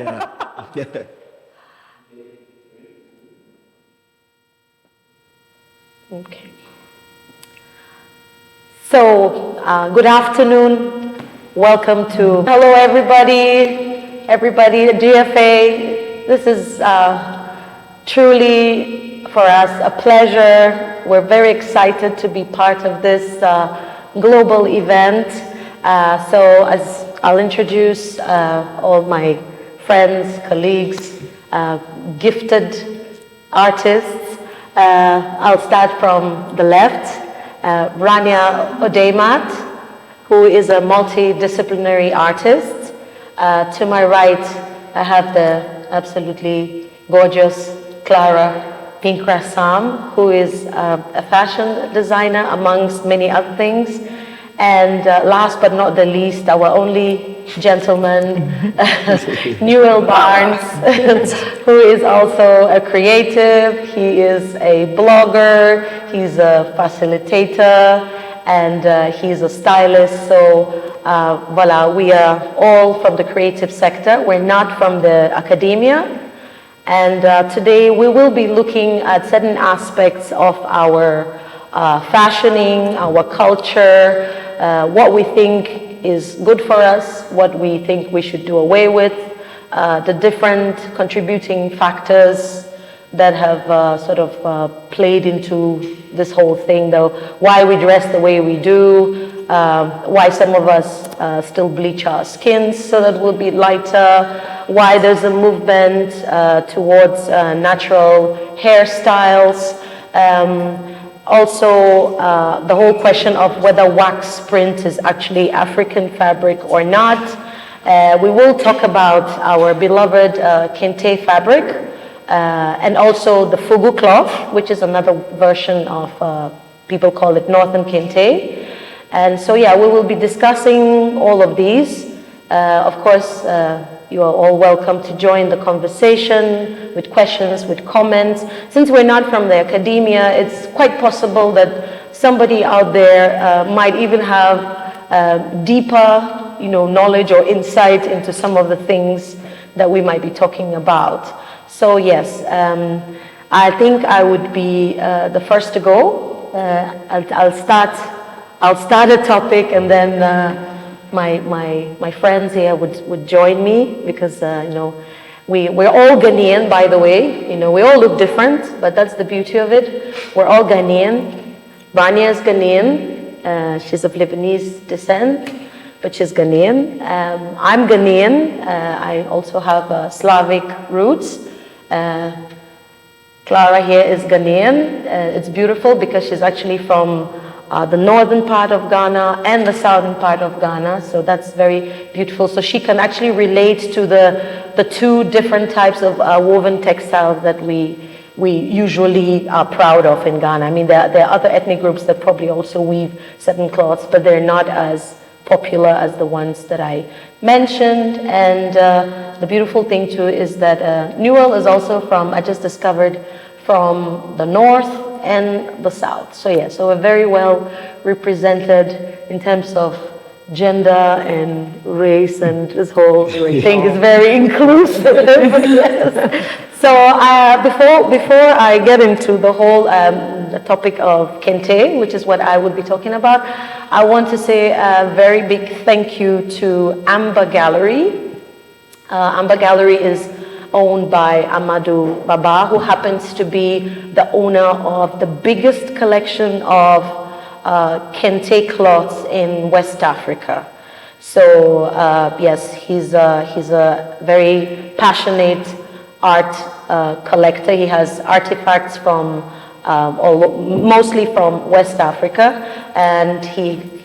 Yeah. Okay. So, good afternoon. Welcome to, hello everybody at GFA. This is truly for us a pleasure. We're very excited to be part of this global event. So as I'll introduce all my friends, colleagues, gifted artists. I'll start from the left. Rania Odeymat, who is a multidisciplinary artist. To my right, I have the absolutely gorgeous Clara Pinkham, who is a fashion designer amongst many other things. And last but not the least, our only gentleman, Nuel, who is also a creative. He is a blogger, he's a facilitator, and he's a stylist. So voila, we are all from the creative sector. We're not from the academia. And today we will be looking at certain aspects of our fashioning, our culture, what we think is good for us, what we think we should do away with, the different contributing factors that have sort of played into this whole thing, though, why we dress the way we do, why some of us still bleach our skins so that we'll be lighter, why there's a movement towards natural hairstyles, also the whole question of whether wax print is actually African fabric or not. We will talk about our beloved kente fabric and also the fugu cloth, which is another version of, people call it northern kente. And so yeah, we will be discussing all of these. Of course, you are all welcome to join the conversation with questions, with comments. Since we're not from the academia, it's quite possible that somebody out there might even have deeper, knowledge or insight into some of the things that we might be talking about. So yes, I think I would be the first to go. I'll start a topic, and then my friends here would join me, because we're all Ghanaian, by the way. We all look different, but that's the beauty of it. We're all Ghanaian. Rania is Ghanaian. She's of Lebanese descent, but she's Ghanaian. I'm Ghanaian. I also have Slavic roots. Clara here is Ghanaian. It's beautiful because she's actually from the northern part of Ghana and the southern part of Ghana, so that's very beautiful. So she can actually relate to the two different types of woven textiles that we usually are proud of in Ghana. I mean, there are other ethnic groups that probably also weave certain cloths, but they're not as popular as the ones that I mentioned. And the beautiful thing too is that Nuel is also from, I just discovered, from the north and the south. So yeah, so we're very well represented in terms of gender and race, and this whole thing is very inclusive. Yes. So before I get into the whole the topic of kente, which is what I would be talking about, I want to say a very big thank you to Amber Gallery. Amber Gallery is owned by Amadou Baba, who happens to be the owner of the biggest collection of kente cloths in West Africa. So yes, he's a very passionate art collector. He has artifacts from mostly from West Africa, and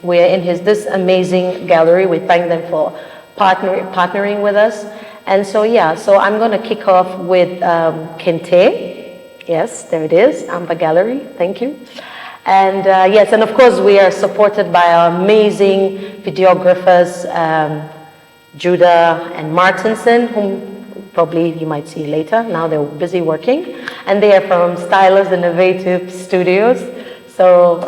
we're in this amazing gallery. We thank them for partnering with us. And so yeah, so I'm going to kick off with kente. Yes, there it is, Amber Gallery. Thank you. And yes, and of course we are supported by our amazing videographers, Judah and Martinson, whom probably you might see later. Now they're busy working, and they are from Stylus Innovative Studios. So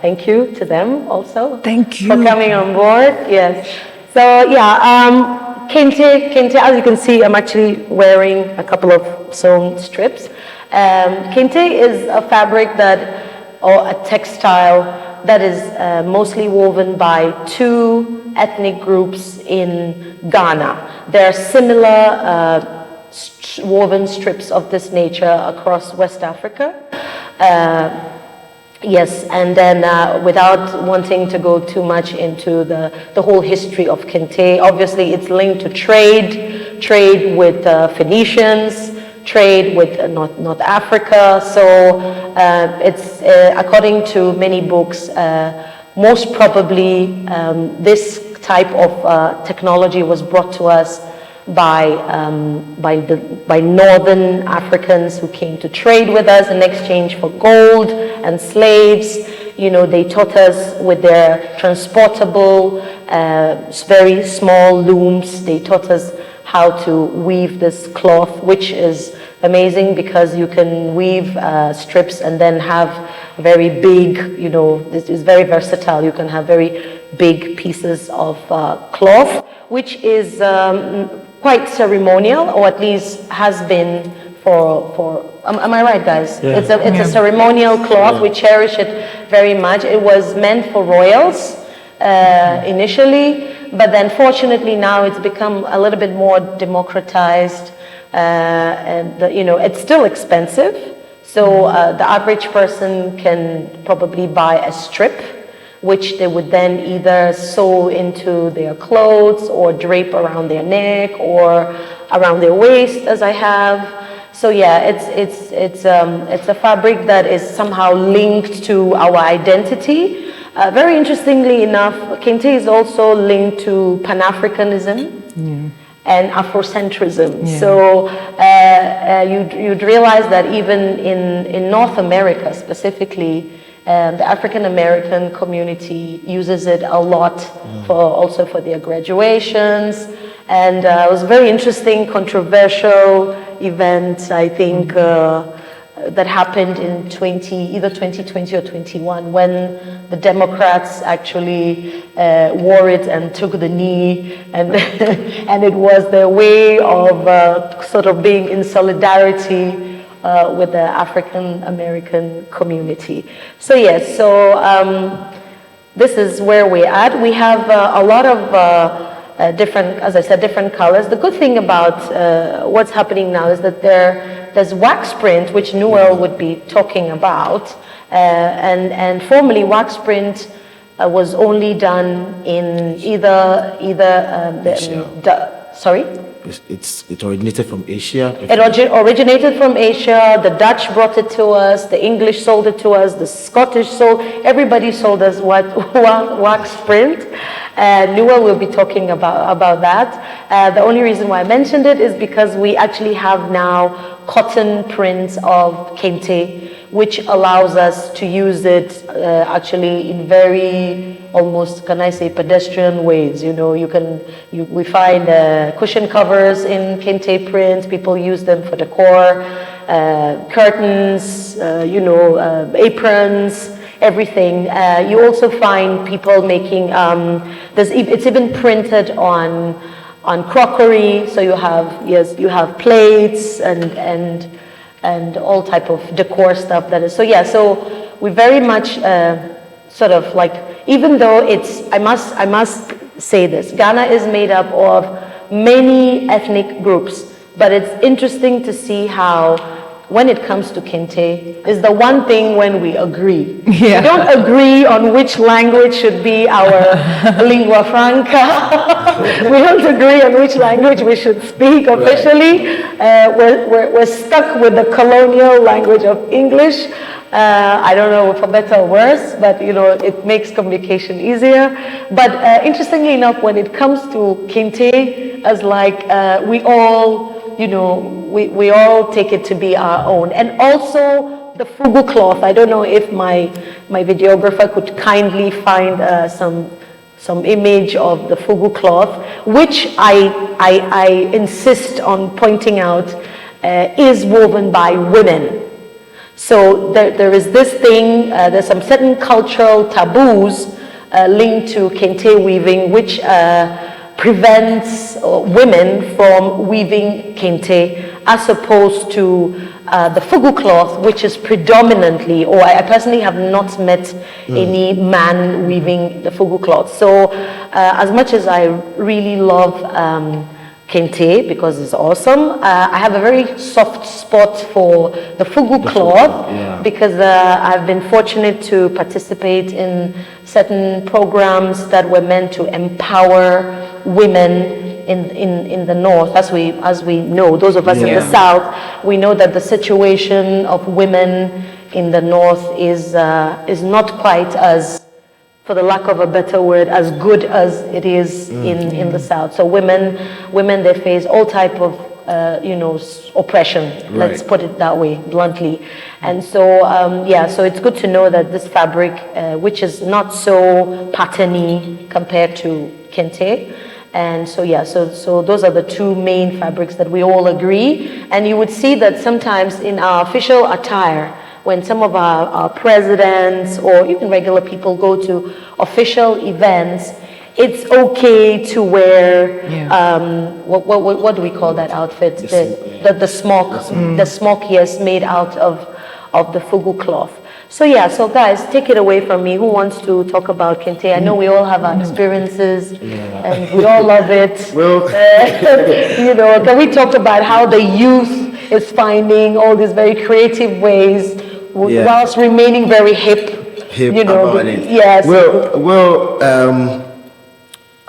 thank you to them also. Thank you for coming on board. Yes. So yeah, Kente, as you can see, I'm actually wearing a couple of sewn strips. Kente is a fabric or a textile that is mostly woven by two ethnic groups in Ghana. There are similar woven strips of this nature across West Africa. Yes, and then without wanting to go too much into the whole history of Kente, obviously it's linked to trade with Phoenicians, trade with North Africa. So it's, according to many books, most probably this type of technology was brought to us by northern Africans who came to trade with us in exchange for gold and slaves. You know, they taught us with their transportable, very small looms. They taught us how to weave this cloth, which is amazing because you can weave strips and then have very big, you know, this is very versatile. You can have very big pieces of cloth, which is quite ceremonial, or at least has been for am I right, guys? Yeah. It's a ceremonial cloth. Yeah. We cherish it very much. It was meant for royals initially, but then fortunately now it's become a little bit more democratized, and you know, it's still expensive. So the average person can probably buy a strip, which they would then either sew into their clothes or drape around their neck or around their waist, as I have. So yeah, it's a fabric that is somehow linked to our identity. Very interestingly enough, Kente is also linked to Pan-Africanism and Afrocentrism. Yeah. So you'd realize that even in North America specifically, the African American community uses it a lot also for their graduations, and it was a very interesting, controversial event, I think, that happened in either 2020 or 21, when the Democrats actually wore it and took the knee, and and it was their way of sort of being in solidarity with the African American community. So yes, so this is where we're at. We have a lot of different, as I said, different colors. The good thing about what's happening now is that there's wax print, which Nuel would be talking about, and formerly wax print was only done in either sorry? It originated from Asia. It originated from Asia. The Dutch brought it to us. The English sold it to us. The Scottish sold. Everybody sold us wax print. Nuel will be talking about that. The only reason why I mentioned it is because we actually have now cotton prints of Kente, which allows us to use it actually in very, almost, can I say, pedestrian ways. You know, we find cushion covers in Kente print. People use them for decor, curtains, aprons, everything. You also find people making, it's even printed on crockery. So you have plates and all type of decor stuff that is. So yeah, so we very much sort of like, even though I must say this, Ghana is made up of many ethnic groups, but it's interesting to see how when it comes to Kente, is the one thing when we agree. Yeah. We don't agree on which language should be our lingua franca. We don't agree on which language we should speak officially. We're stuck with the colonial language of English. I don't know for better or worse, but you know, it makes communication easier. But interestingly enough, when it comes to Kente, as like we all, you know, we all take it to be our own. And also the fugu cloth. I don't know if my videographer could kindly find some image of the fugu cloth, which I insist on pointing out is woven by women. So there is this thing, there's some certain cultural taboos linked to Kente weaving, which prevents women from weaving kente, as opposed to the fugu cloth, which is predominantly, or I personally have not met any man weaving the fugu cloth. So as much as I really love kente because it's awesome, I have a very soft spot for the fugu cloth, because I've been fortunate to participate in certain programs that were meant to empower women in the north. As we know, those of us in the south, we know that the situation of women in the north is not quite as, for the lack of a better word, as good as it is in the south. So women they face all type of oppression. Let's put it that way, bluntly. And so so it's good to know that this fabric, which is not so patterny compared to kente. And so so those are the two main fabrics that we all agree. And you would see that sometimes in our official attire, when some of our presidents or even regular people go to official events, it's okay to wear what do we call that outfit? The smock, the smock, yes, made out of the fugu cloth. So so guys, take it away from me. Who wants to talk about kente? I know we all have our experiences, and we all love it. Well, can we talk about how the youth is finding all these very creative ways whilst remaining very hip? About it. Yes.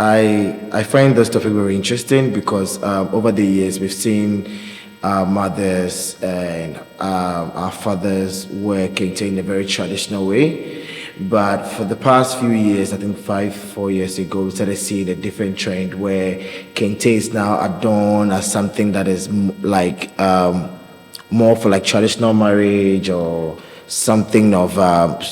I find this topic very interesting because over the years we've seen our mothers and our fathers wear kente in a very traditional way, but for the past few years, I think 5-4 years ago, we started seeing a different trend where kente is now adorned as something that is like more for like traditional marriage or something of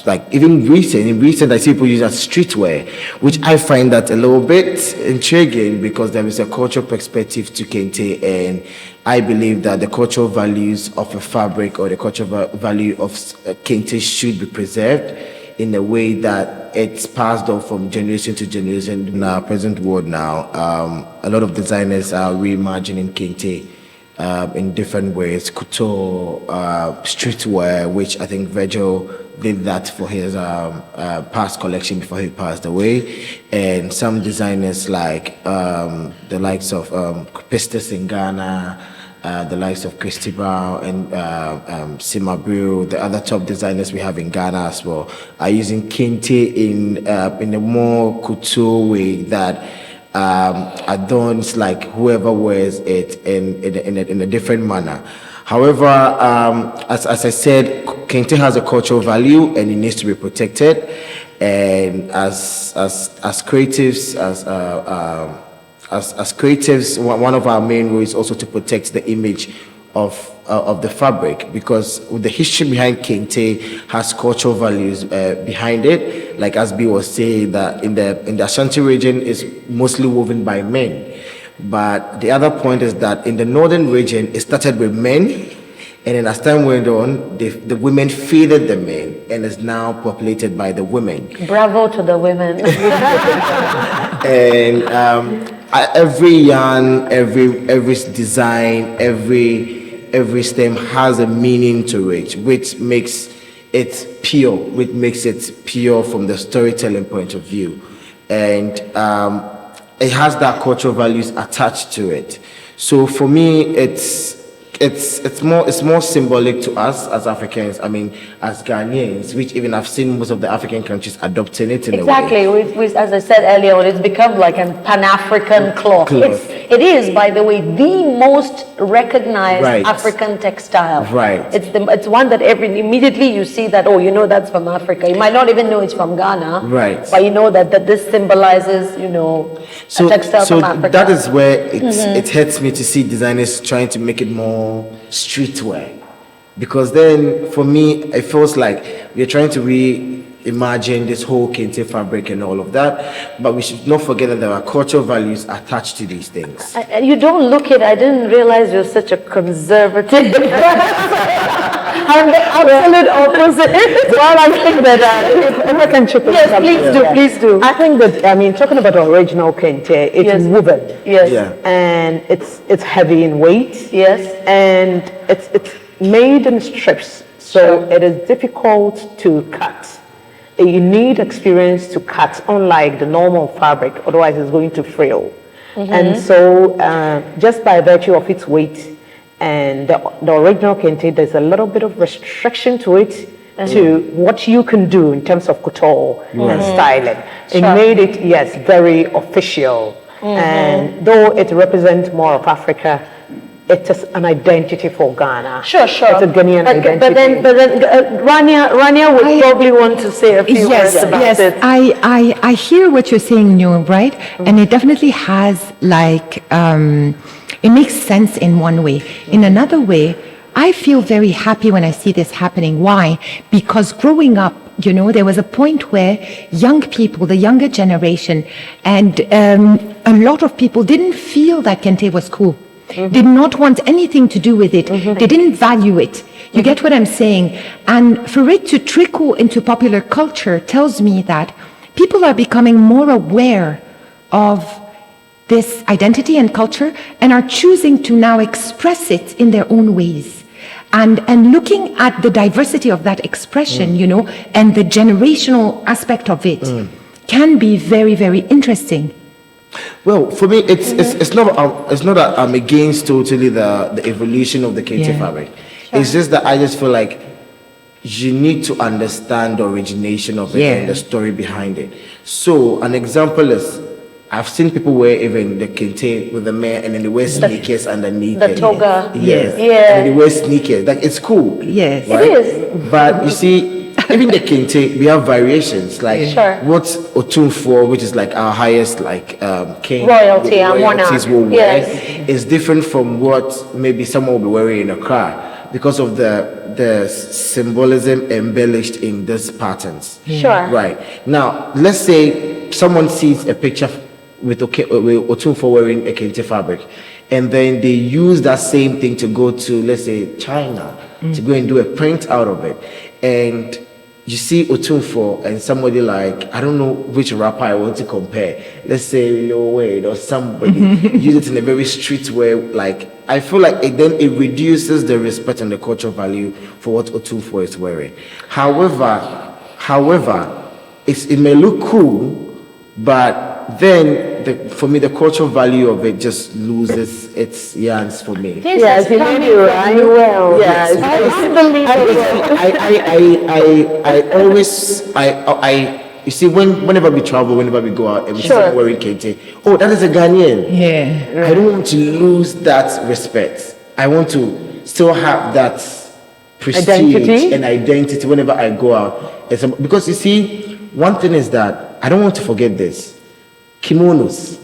like even recent I see people use as streetwear, which I find that a little bit intriguing because there is a cultural perspective to kente, and I believe that the cultural values of a fabric or the cultural value of kente should be preserved in a way that it's passed on from generation to generation. In our present world now, a lot of designers are reimagining kente in different ways. Couture, streetwear, which I think Virgil did that for his past collection before he passed away, and some designers like the likes of Pistis in Ghana, the likes of Christy Brown and Simabril, the other top designers we have in Ghana as well, are using kente in a more couture way that adorns like whoever wears it in a different manner. However, as I said, kente has a cultural value and it needs to be protected. And as creatives, as creatives, one of our main roles is also to protect the image of the fabric, because the history behind kente has cultural values behind it. Like as B was saying, that in the Ashanti region is mostly woven by men, but the other point is that in the northern region it started with men, and then as time went on, the women feeded the men, and is now populated by the women. Bravo to the women. And every yarn, every design, every stem has a meaning to it, which makes it pure from the storytelling point of view, and it has that cultural values attached to it. So for me, it's more symbolic to us as Africans. I mean, as Ghanaians, which even I've seen most of the African countries adopting it in a way. Exactly. As I said earlier on, it's become like a Pan-African cloth. It is, by the way, the most recognized African textile. Right. It's one that immediately you see that, that's from Africa. You might not even know it's from Ghana. Right. But you know that this symbolizes, a textile from Africa. So that is where it hurts me to see designers trying to make it more streetwear, because then for me it feels like we're trying to reimagine this whole kente fabric and all of that, but we should not forget that there are cultural values attached to these things. You don't look it. I didn't realize you're such a conservative. I'm the absolute opposite. Well, I think that if I can chip in. Yes, please do. I think that, I mean, talking about original kente, it's woven. Yes. Yeah. And it's heavy in weight. Yes. And it's made in strips, so it is difficult to cut. You need experience to cut, unlike the normal fabric, otherwise it's going to frill. And so just by virtue of its weight and the original kente, there's a little bit of restriction to it, to what you can do in terms of couture and styling. It made it, yes, very official. And though it represents more of Africa, it is an identity for Ghana. Sure. It's a Ghanaian identity. But then Rania would probably want to say a few words about it. I hear what you're saying, Nuel, right? And it definitely has it makes sense in one way. In another way, I feel very happy when I see this happening. Why? Because growing up, there was a point where young people, the younger generation, and a lot of people didn't feel that kente was cool. Did not want anything to do with it. They didn't value it. You get what I'm saying? And for it to trickle into popular culture tells me that people are becoming more aware of this identity and culture and are choosing to now express it in their own ways. And looking at the diversity of that expression, and the generational aspect of it can be very, very interesting. Well, for me, it's not that I'm against totally the evolution of the kente fabric. It's just that I just feel like you need to understand the origination of it and the story behind it. So an example is, I've seen people wear even the kente with the mare and then they wear sneakers underneath the toga. Yes. Yeah. And they wear sneakers. Like, it's cool. Yes. Right? It is. But you see, even the kente, we have variations. Like what Otunfo, which is like our highest king royalty and royalties will wear, yes, is different from what maybe someone will be wearing in Accra because of the symbolism embellished in these patterns. Sure. Right. Now, let's say someone sees a picture with Otunfo wearing a kente fabric, and then they use that same thing to go to, let's say, China, to go and do a print out of it. And you see Otunfo and somebody like, I don't know which rapper I want to compare. Let's say Lil Wayne or somebody use it in a very street way. Like, I feel like then it reduces the respect and the cultural value for what Otunfo is wearing. However, it may look cool, but then for me, the cultural value of it just loses its yarns for me. Yes, you made it right. Well, yes. You see, whenever we travel, whenever we go out, and we see someone wearing kente, oh, that is a Ghanaian. Yeah. I don't want to lose that respect. I want to still have that prestige and identity whenever I go out. Because you see, one thing is that I don't want to forget this. Kimonos.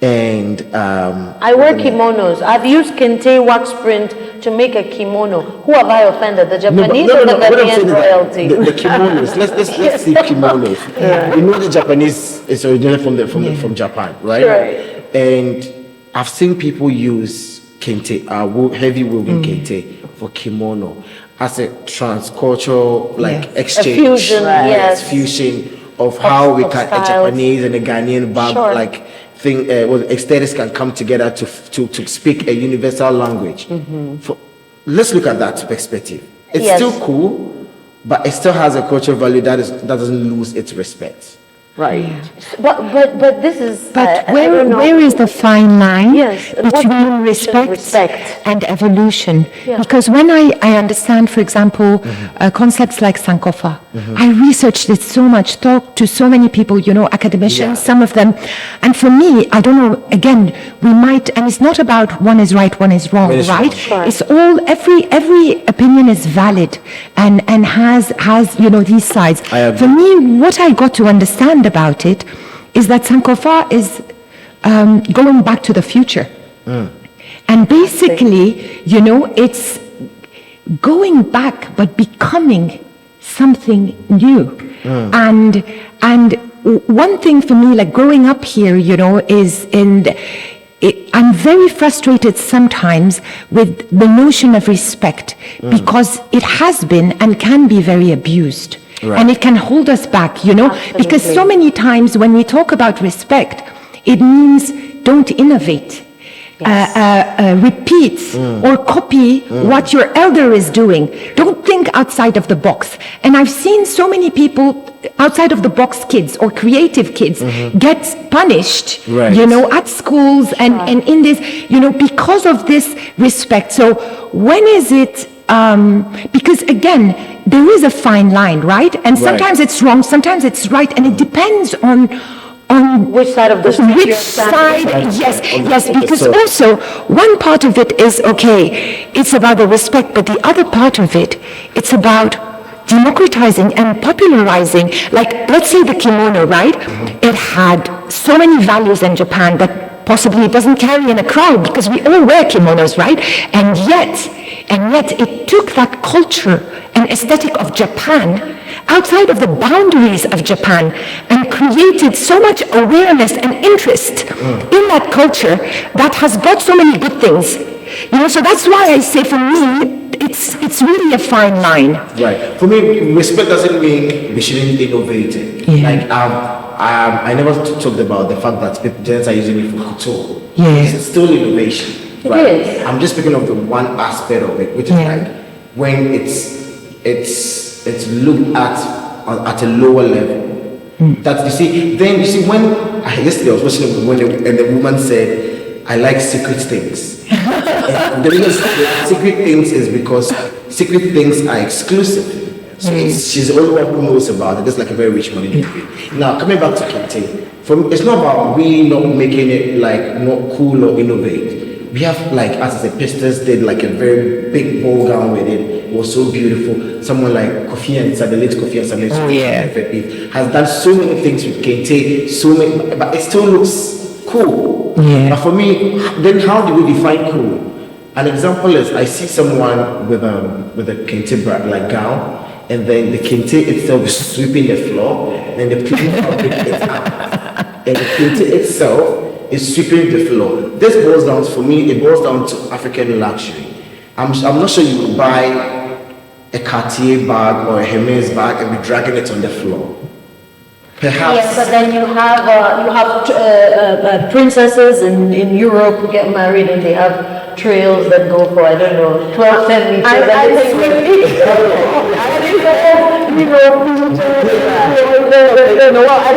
And I wear kimonos. I've used kente wax print to make a kimono. Who have I offended? The Japanese or the Ghanaian royalty? The kimonos. Let's see kimonos. You know the Japanese is originally from Japan, right? Right. And I've seen people use kente, heavy woven kente for kimono as a transcultural exchange, a fusion, yes, fusion of how we can a Japanese and a Ghanaian thing, aesthetics can come together to speak a universal language. Let's look at that perspective. It's still cool, but it still has a cultural value that doesn't lose its respect. Right. But this is. But where is the fine line between respect and evolution? Because when I understand, for example, concepts like Sankofa, I researched it so much, talked to so many people, academicians, some of them. And for me, I don't know, again, we might, and it's not about one is right, one is wrong, right? Sure. It's all, every opinion is valid and has these sides. For me, what I got to understand about it is that Sankofa is going back to the future. And basically, it's going back but becoming something new. And one thing for me, like growing up here, is I'm very frustrated sometimes with the notion of respect because it has been and can be very abused. Right. And it can hold us back, you know, because so many times when we talk about respect, it means don't innovate. Repeat or copy what your elder is doing. Don't think outside of the box. And I've seen so many people, outside of the box kids or creative kids, get punished, Right. you know, at schools and in this, you know, because of this respect. So when is it, because again, there is a fine line, right? And sometimes it's wrong, sometimes it's right, and it depends on Which side of the street which you're standing? side, yes, because also one part of it is, okay, it's about the respect, but the other part of it, it's about democratizing and popularizing, like, let's say the kimono, right? It had so many values in Japan that possibly it doesn't carry in a crowd because we all wear kimonos, right? And yet it took that culture and aesthetic of Japan outside of the boundaries of Japan and created so much awareness and interest in that culture that has brought so many good things. You know, so that's why I say for me, it's really a fine line. Right. For me, respect doesn't mean we shouldn't innovate it. Yeah. Like, I never talked about the fact that people are using it for couture. Yeah. It's still innovation. It Right. is. I'm just speaking of the one aspect of it, which is like when it's looked at a lower level. That you see when yesterday I was watching and the woman said, "I like secret things." And the reason secret things is because secret things are exclusive. So she's the only one who knows about it. It's like a very rich man in it. Now coming back to kente, it's not about we not making it like not cool or innovate. We have, like, as I said, Pistos did like a very big ball gown with it. It was so beautiful. Someone like Kofi and the late Kofi and Samuel has done so many things with kente, but it still looks cool. Yeah. But for me, then how do we define cool? An example is I see someone with a kente like gown, and then the kente itself is sweeping the floor, and the plain fabric is up, and the kente itself is sweeping the floor. This boils down, for me, it boils down to African luxury. I'm not sure you would buy a Cartier bag or a Hermes bag and be dragging it on the floor. Perhaps. Yes, but then you have princesses in Europe who get married and they have trails that go for, I don't know, 12, 10 meters. I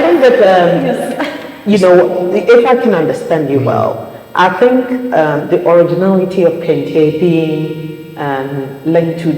think that you know, if I can understand you well, I think the originality of kente being linked to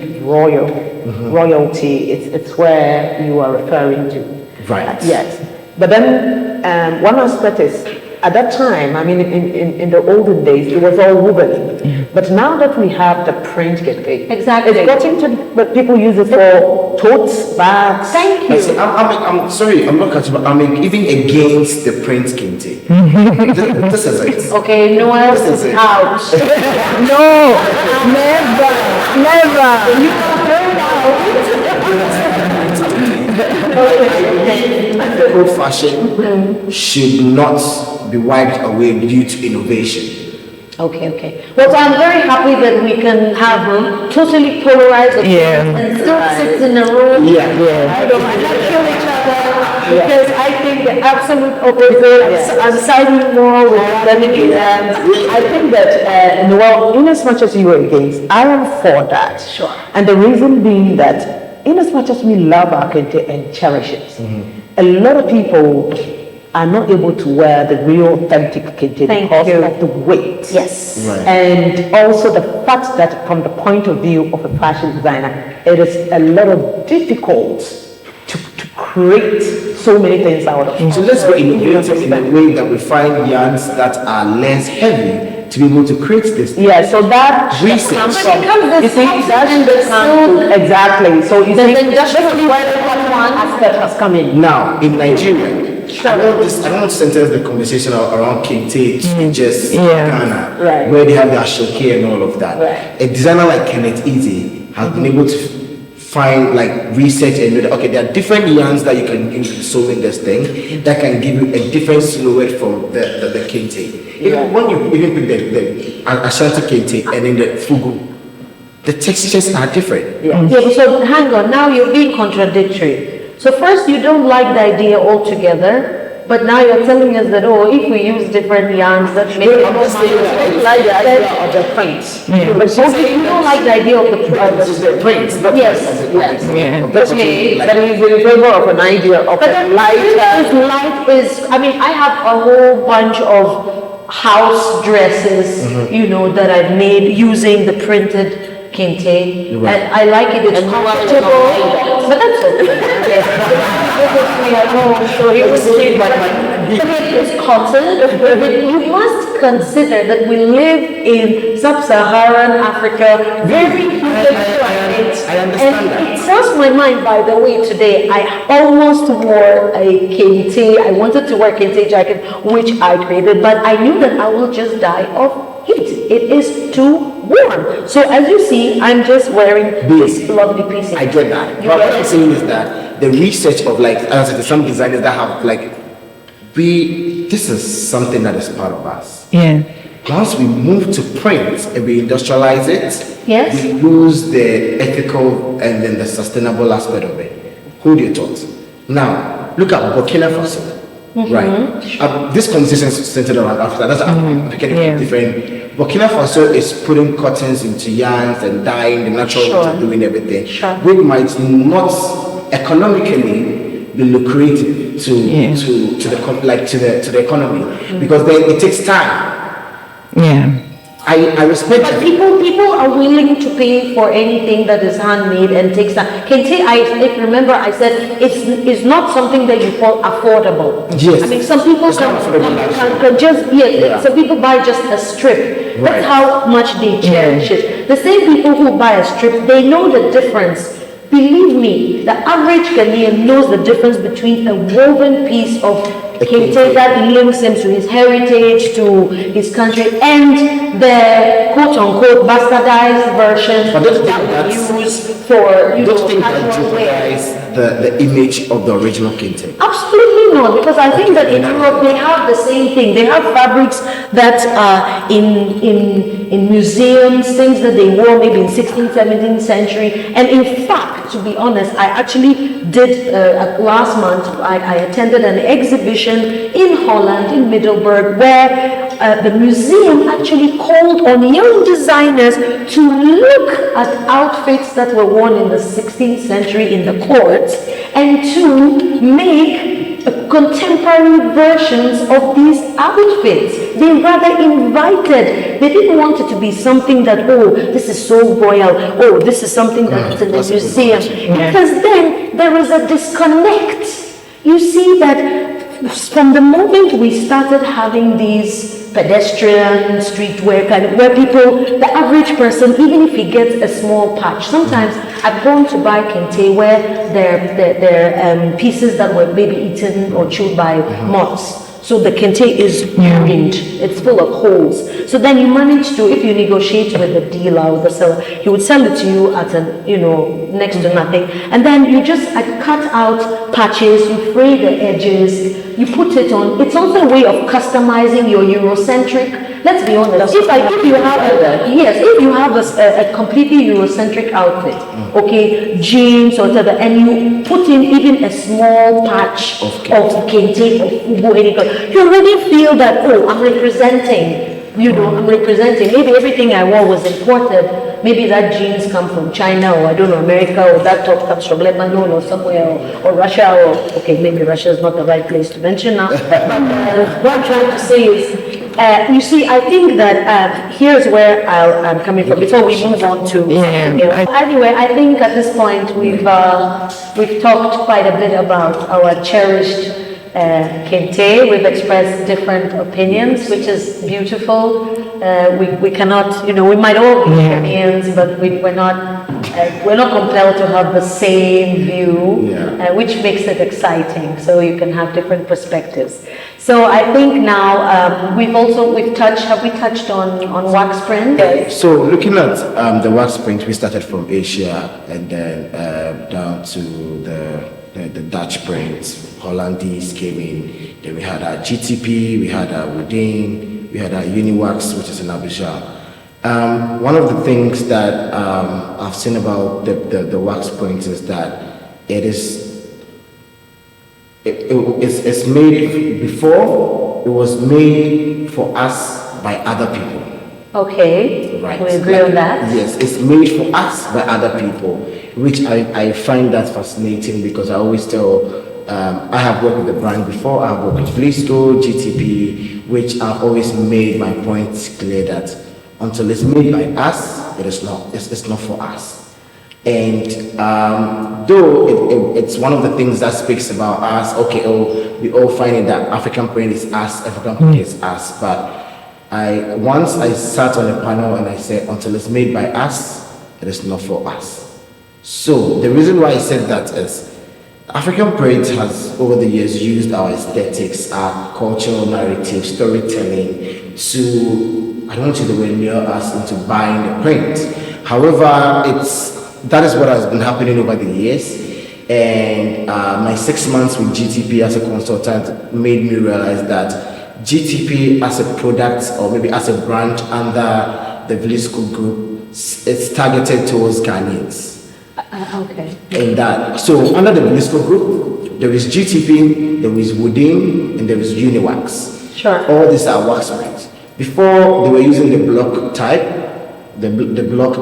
royalty, it's where you are referring to. Right. Yes. But then one aspect is, at that time, I mean, in the olden days, it was all woven. But now that we have the print kente, Exactly. it's gotten to, but people use it for totes, bags. Thank I see, you. I'm sorry, I'm not catching, but I'm even against the print kente. This is it. Okay, Nuel, This is it. ouch. No, never. The old fashion should not be wiped away due to innovation. Okay. Well, so I'm very happy that we can have totally polarized and still sit in a room. Yeah. And not kill each other. Because I think the absolute opposites are siding more with enemy. I think that, Noel, in as much as you are against, I am for that. Sure. And the reason being that, in as much as we love our kente and cherish it, a lot of people are not able to wear the real authentic kente because of the weight. Yes. Right. And also the fact that from the point of view of a fashion designer, it is a lot of difficult to create so many things out of it. So let's be innovative in a way that we find yarns that are less heavy to be able to create this. Yeah, so that Research. comes But it comes from, this you see, concept that's and the the silk. exactly. So you see, There's industrial one aspect has come in. Now, in Nigeria, I don't want to sentence the conversation around kente to just Ghana, Right. where they have their shoke and all of that. Right. A designer like Kenneth Easy has been able to find like research and know that okay, there are different yarns that you can use to sew in this thing that can give you a different silhouette from the kente. Even when you even pick the Ashanti kente and then the fugu, the textures are different. Yeah, but so hang on, now you're being contradictory. So first you don't like the idea altogether, but now you're telling us that, oh, if we use different yarns, that make it more like the idea of the prints. But you don't like the idea of the prints. Yes. Okay. But he's in favor of an idea of a light is, I mean, I have a whole bunch of house dresses, you know, that I've made using the printed kente, and I like it. It's comfortable, but that's okay. So he was saying, but it's cotton. But you must consider that we live in sub-Saharan Africa, very humid climate. I understand that. And it crossed my mind, by the way, today. I almost wore a kente. I wanted to wear a kente jacket, which I created, but I knew that I will just die of heat. It is too warm. So as you see, I'm just wearing this lovely piece. I get that. But what I'm saying is that the research of like, as I said, some designers that have like, this is something that is part of us. Yeah. Once we move to print and we industrialize it, Yes. we lose the ethical and then the sustainable aspect of it. Hold your thoughts. Now, look at Burkina Faso. Right. This conversation is centered around Africa. That's I'm picking different. Burkina Faso is putting cottons into yarns and dyeing the natural way of doing everything, which might not economically be lucrative to the economy because then it takes time. Yeah. I respect But that. people are willing to pay for anything that is handmade and takes time. Kente, if you remember, I said it's not something that you call affordable. Yes. I mean, some people It's not affordable, can just some people buy just a strip. Right. That's how much they cherish it. The same people who buy a strip, they know the difference. Believe me, the average Ghanaian knows the difference between a woven piece of kente that links him to his heritage, to his country, and the quote-unquote bastardized version But don't think that we that's- use for Don't think that casual wear. jeopardize the image of the original kente. Absolutely not, because I think that in Europe they have the same thing. They have fabrics that are in museums, things that they wore maybe in 16th, 17th century. And in fact, to be honest, I actually did last month. I attended an exhibition in Holland, in Middelburg, where the museum actually called on young designers to look at outfits that were worn in the 16th century in the courts and to make contemporary versions of these outfits. They rather invited, they didn't want it to be something that, oh, this is so royal, oh, this is something that's in the museum. Because then there is a disconnect. You see that from the moment we started having these pedestrian streetwear kind of where people, the average person, even if he gets a small patch, sometimes I've gone to buy kente where they're pieces that were maybe eaten or chewed by moths. So the kente is ruined. It's full of holes. So then you manage to, if you negotiate with the dealer or the seller, he would sell it to you at next to nothing. And then you just cut out patches, you fray the edges, you put it on. It's also a way of customizing your Eurocentric. Let's be honest. If you have a completely Eurocentric outfit, okay, jeans or whatever, and you put in even a small patch of kente or fugu, you already feel that, oh, I'm representing. I'm representing. Maybe everything I wore was imported. Maybe that jeans come from China or I don't know, America, or that top comes from Lebanon or somewhere, or Russia, or okay, maybe Russia is not the right place to mention now. But what I'm trying to say is, you see, I think that here's where I'm coming from. Before we move on to anyway, I think at this point we've talked quite a bit about our cherished kente. We've expressed different opinions, which is beautiful. We cannot, we might all be Ghanaians, but we're not compelled to have the same view. which makes it exciting. So you can have different perspectives. So I think now have we touched on wax print? Yes. So looking at the wax print, we started from Asia and then down to the Dutch print. Hollandese came in. Then we had our GTP, we had our Woodin, we had our Uniwax, which is in Abuja. One of the things that I've seen about the wax print is that it's made before. It was made for us by other people. Okay, right? We agree on that. Yes, it's made for us by other people, which I find that fascinating because I always tell. I have worked with the brand before. I have worked with Vlisco, GTP, which I've always made my point clear that until it's made by us, it's not for us. And though it's one of the things that speaks about us, we all find it that African print is us, African print is us. But once I sat on a panel and I said, until it's made by us, it is not for us. So the reason why I said that is African print has over the years used our aesthetics, our cultural narrative, storytelling to, I don't want to the way near us into buying the print. However, that is what has been happening over the years. And my 6 months with GTP as a consultant made me realize that GTP as a product or maybe as a brand under the Vlisco group, it's targeted towards Ghanaians. Okay. And that, so under the Vlisco group, there is GTP, there is Woodin, and there is Uniwax. Sure. All these are wax prints. Before they were using the block type, the block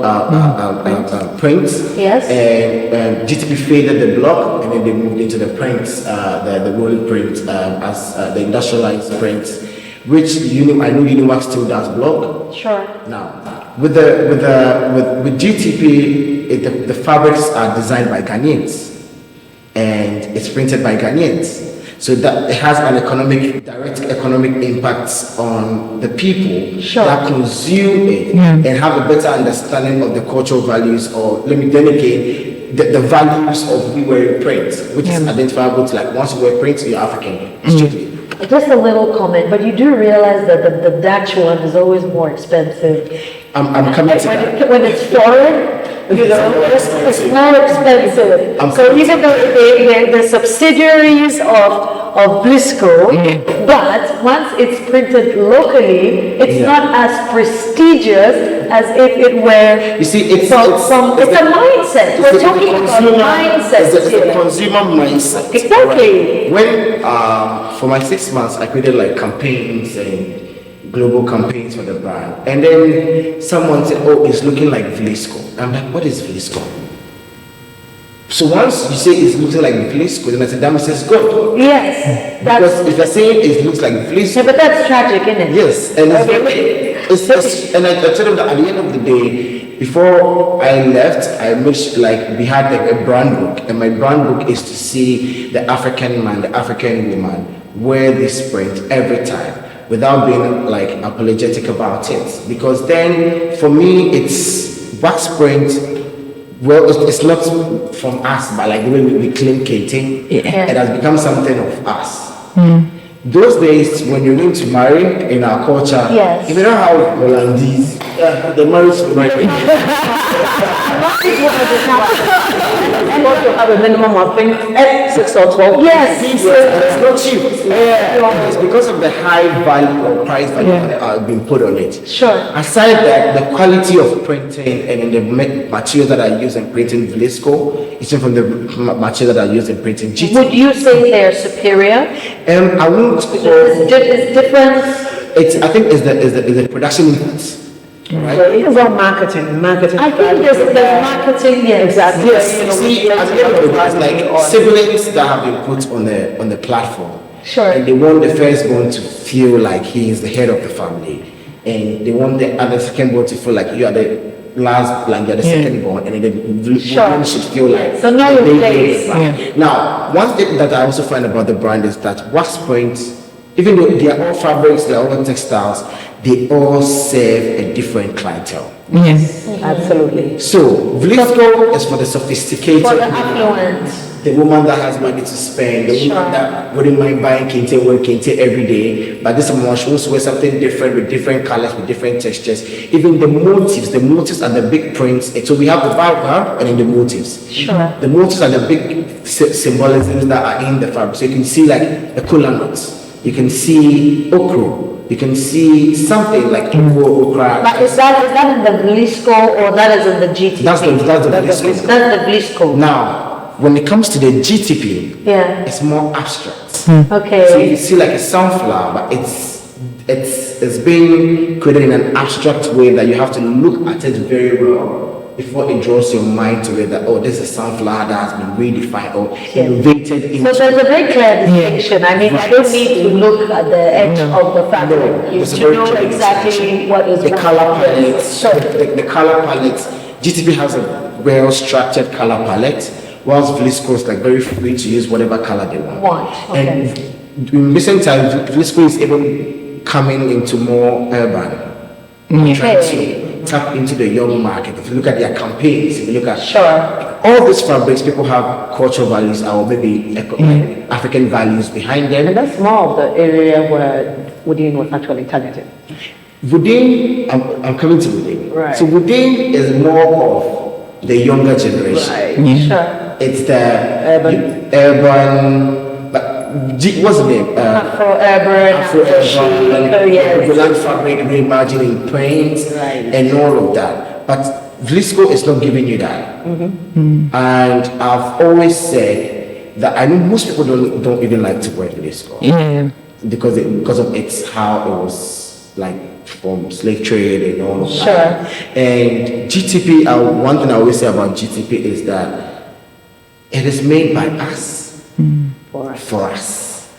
prints. Yes. And GTP faded the block, and then they moved into the prints, the roll print as the industrialized prints, which I know Uniwax still does block. Sure. Now, with GTP, the fabrics are designed by Ghanaians, and it's printed by Ghanaians. So that it has an direct economic impact on the people that consume it and have a better understanding of the cultural values, or let me then again, the values of we wear print, which is identifiable to like once you wear print, you're African. Strictly. Just a little comment, but you do realize that the Dutch one is always more expensive. I'm coming to that. When it's foreign, it's more expensive. So even though they're subsidiaries of Vlisco, but once it's printed locally, it's not as prestigious as if it were. You see, it's a mindset. We're talking about mindset. It's a consumer mindset. Exactly. When for my 6 months, I created like campaigns and global campaigns for the brand, and then someone said, "Oh, it's looking like Vlisco." I'm like, "What is Vlisco?" So once you say it's looking like Vlisco, then I said, "That means it's good." Yes. Because if you're saying it looks like Vlisco, yeah, but that's tragic, isn't it? yes, and and I told them that at the end of the day, before I left, I made we had a brand book, and my brand book is to see the African man, the African woman wear this print every time, without being like apologetic about it. Because then for me it's wax print, well it's not from us, but like the way we clean Kating, it has become something of us. Those days when you're going to marry in our culture, if you don't have Hollandese, the marriage is right. You want to have a minimum of 6 or 12. Yes. It's not cheap. It's because of the high value or price value that have been put on it. Sure. Aside that, the quality of printing and the materials that are used in printing Vlisco is from the materials that are used in printing GT. Would you say they are superior? I won't. It's different. I think it's the production inputs. Right. So it is all marketing. I think there's marketing, yes. Exactly. Yes. See, at the end of the day, it's like siblings that have been put on the platform. Sure. And they want the firstborn to feel like he is the head of the family, and they want the other secondborn to feel like you are the last, like you're the secondborn, and then the woman should feel like. So know your place. Now, one thing that I also find about the brand is that wax prints, even though they are all fabrics, they are all textiles, they all serve a different clientele. Yes, absolutely. So Vlisco is for the sophisticated, For the affluent. the woman that has money to spend, the woman that wouldn't mind buying kente, wearing kente every day, but this woman she wants to wear something different with different colors, with different textures. Even the motifs and the big prints. And so we have the background and then the motifs. The motifs and the big symbolisms that are in the fabric. So you can see like the kola nuts, you can see okra. You can see something like okra. But is that in the Blisco or that is in the GTP? That's the Blisco. That's the Blisco. Now, when it comes to the GTP, it's more abstract. Okay. So you see like a sunflower, but it's being created in an abstract way that you have to look at it very well before it draws your mind to it that, oh, this is a sunflower that has been redefined or innovated. So there's a very clear distinction. I mean, I don't need to look at the edge of the fabric to know exactly what is the color palette. The color palette. GTP has a well-structured color palette, whilst Blisco is like very free to use whatever color they want. And in recent times, Blisco is even coming into more urban. Trying to tap into the young market. If you look at their campaigns, if you look at all these fabrics, people have cultural values or maybe African values behind them. And that's more of the area where Woodin was actually targeted. Woodin, I'm coming to Woodin. Right. So Woodin is more of the younger generation. It's the urban what's the name? Afro-urban, Afro-urban, fabric reimagined in paint, and all of that. But Blisco is not giving you that. And I've always said that I know most people don't even like to wear Blisco because of its how it was like from slave trade and all of that. And GTP, one thing I always say about GTP is that it is made by us. For us.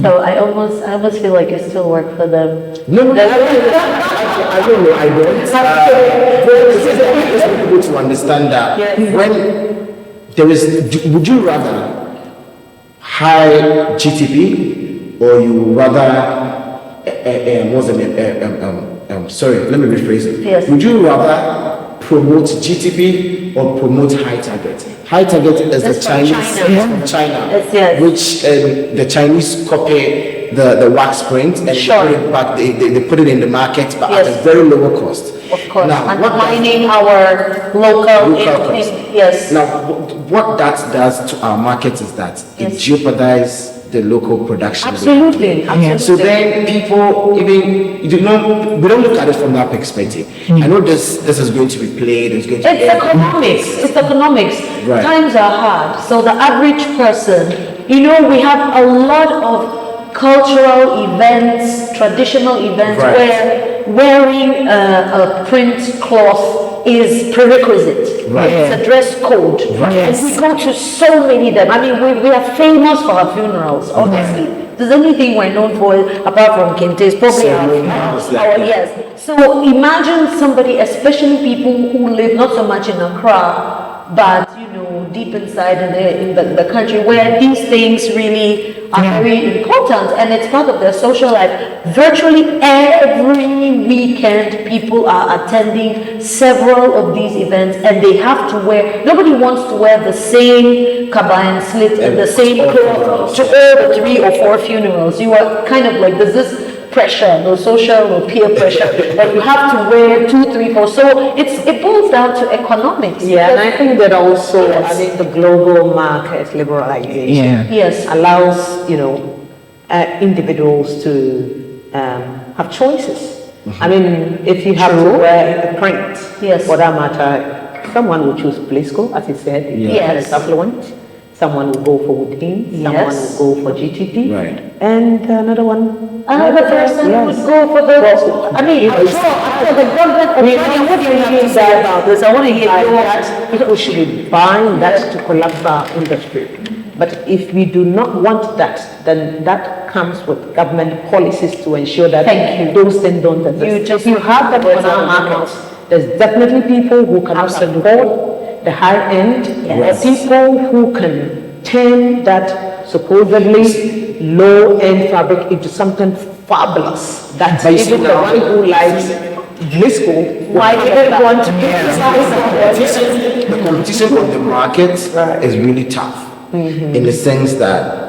So I almost feel like you still work for them. No, I don't know. I don't. It's people to understand that when there is, would you rather high GTP or you rather what's the name? Sorry, let me rephrase it. Yes. Would you rather promote GTP or promote high target? High target is the Chinese from China, which the Chinese copy the wax print and they put it in the market, but at a very lower cost. Of course, now, undermining our local yes. Now, what that does to our market is that it jeopardizes the local production. Absolutely. So then people we don't look at it from that perspective. I know this is going to be played. It's economics. It's economics. Right. Times are hard. So the average person, we have a lot of cultural events, traditional events where wearing a print cloth is prerequisite. It's a dress code. And we go to so many of them. I mean, we are famous for our funerals, honestly. There's anything we're known for apart from kente is probably our yes. So imagine somebody, especially people who live not so much in Accra, but deep inside in the country where these things really are very important and it's part of their social life. Virtually every weekend people are attending several of these events and they have to wear, nobody wants to wear the same kaba and slit and the same cloth to all the 3 or 4 funerals. You are kind of like, there's this pressure, no social or peer pressure, but you have to wear 2, 3, 4. So it boils down to economics. Yeah, and I think that also, the global market liberalization allows, individuals to have choices. I mean, if you have to wear a print, for that matter, someone will choose Blisco, as you said, it's affluent. Someone will go for Woodin, someone will go for GTP, and another person would go for the. I mean, I'm sure the government. What do you have to say about this? I want to hear that. People should be buying that to collapse our industry. But if we do not want that, then that comes with government policies to ensure that those things don't exist. If you have that on our market, there's definitely people who can afford the high end, people who can turn that supposedly low end fabric into something fabulous. That's even the one who likes Blisco. Why did want to the competition on the market is really tough. in the sense that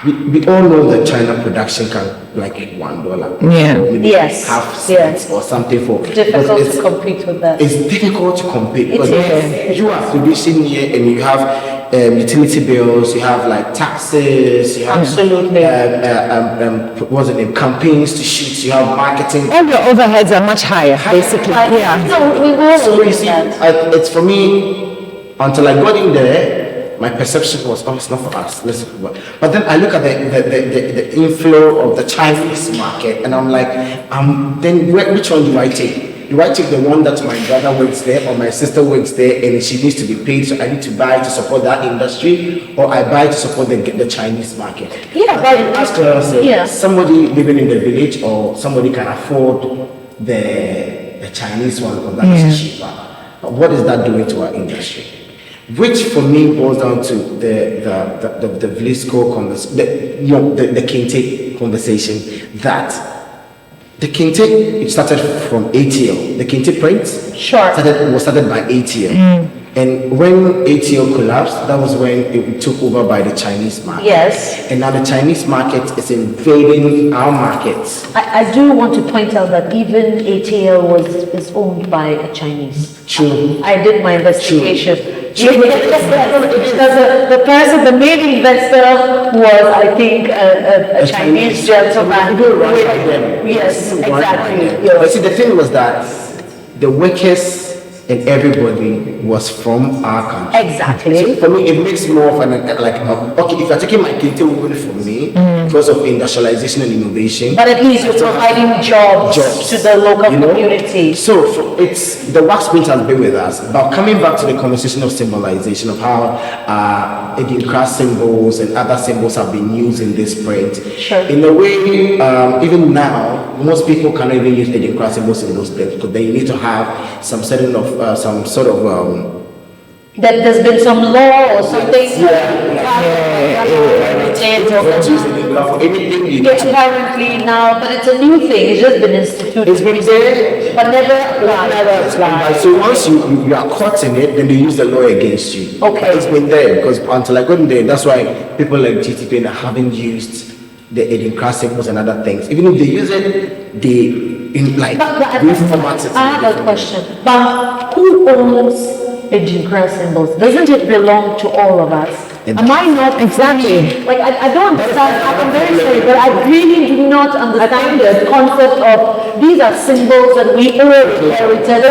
we all know that China production can like $1. Yeah. Maybe Yes. half cents or something for. Difficult because to compete with that. It's difficult to compete because is. you are producing here and you have utility bills, you have like taxes, you have Absolutely. what's the name? Campaigns to shoot, you have marketing. All your overheads are much higher, basically. Yeah. No, we will So look you at see, that. it's for me until I got in there. My perception was, oh, it's not for us. But then I look at the inflow of the Chinese market, and I'm like, then which one do I take? Do I take the one that my brother works there or my sister works there, and she needs to be paid, so I need to buy to support that industry, or I buy to support the Chinese market? Yeah, but as Clara said, yeah. somebody living in the village or somebody can afford the Chinese one because that is cheaper. But what is that doing to our industry? Which for me boils down to the Vlisco conversation, the Kente conversation, that the Kente, it started from ATL. The Kente print was started by ATL. And when ATL collapsed, that was when it took over by the Chinese market. Yes. And now the Chinese market is invading our markets. I do want to point out that even ATL is owned by a Chinese. True. I did my investigation. True. Because the main investor was, I think, a Chinese gentleman. Yes, exactly. But see, the thing was that the workers and everybody was from our country. Exactly. So for me, it makes more of an okay. If you're taking my Kente woman from me because of industrialization and innovation, But at least you're providing jobs to the local community. So it's the wax print has been with us. But coming back to the conversation of symbolization of how Edinkra symbols and other symbols have been used in this print. Sure. In a way, even now, most people cannot even use Edinkra symbols in those prints because then you need to have some sort of That there's been some law or something. for anything you do. Apparently now, but it's a new thing. It's just been instituted. It's been there. But never applied. So once you are caught in it, then they use the law against you. Okay. But it's been there because until I got in there, that's why people like GTP haven't used the Edinkra symbols and other things. Even if they use it, they reformat it. I have a question. But who owns Edinkra symbols? Doesn't it belong to all of us? Am I not Exactly. Like I don't understand. I'm very sorry, but I really do not understand the concept of these are symbols that we all inherited.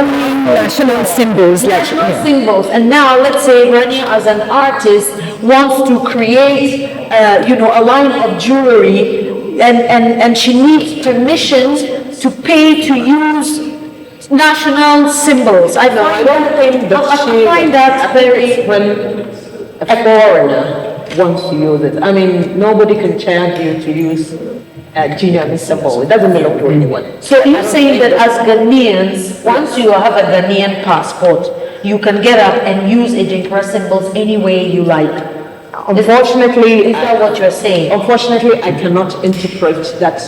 National symbols. National symbols. And now let's say Rania as an artist wants to create a line of jewelry and she needs permission to pay to use national symbols. I find that very When a foreigner wants to use it, I mean, nobody can charge you to use a Ghanaian symbol. It doesn't belong to anyone. So you're saying that as Ghanaians, once you have a Ghanaian passport, you can get up and use Edinkra symbols any way you like? Unfortunately, Is that what you're saying? Unfortunately, I cannot interpret that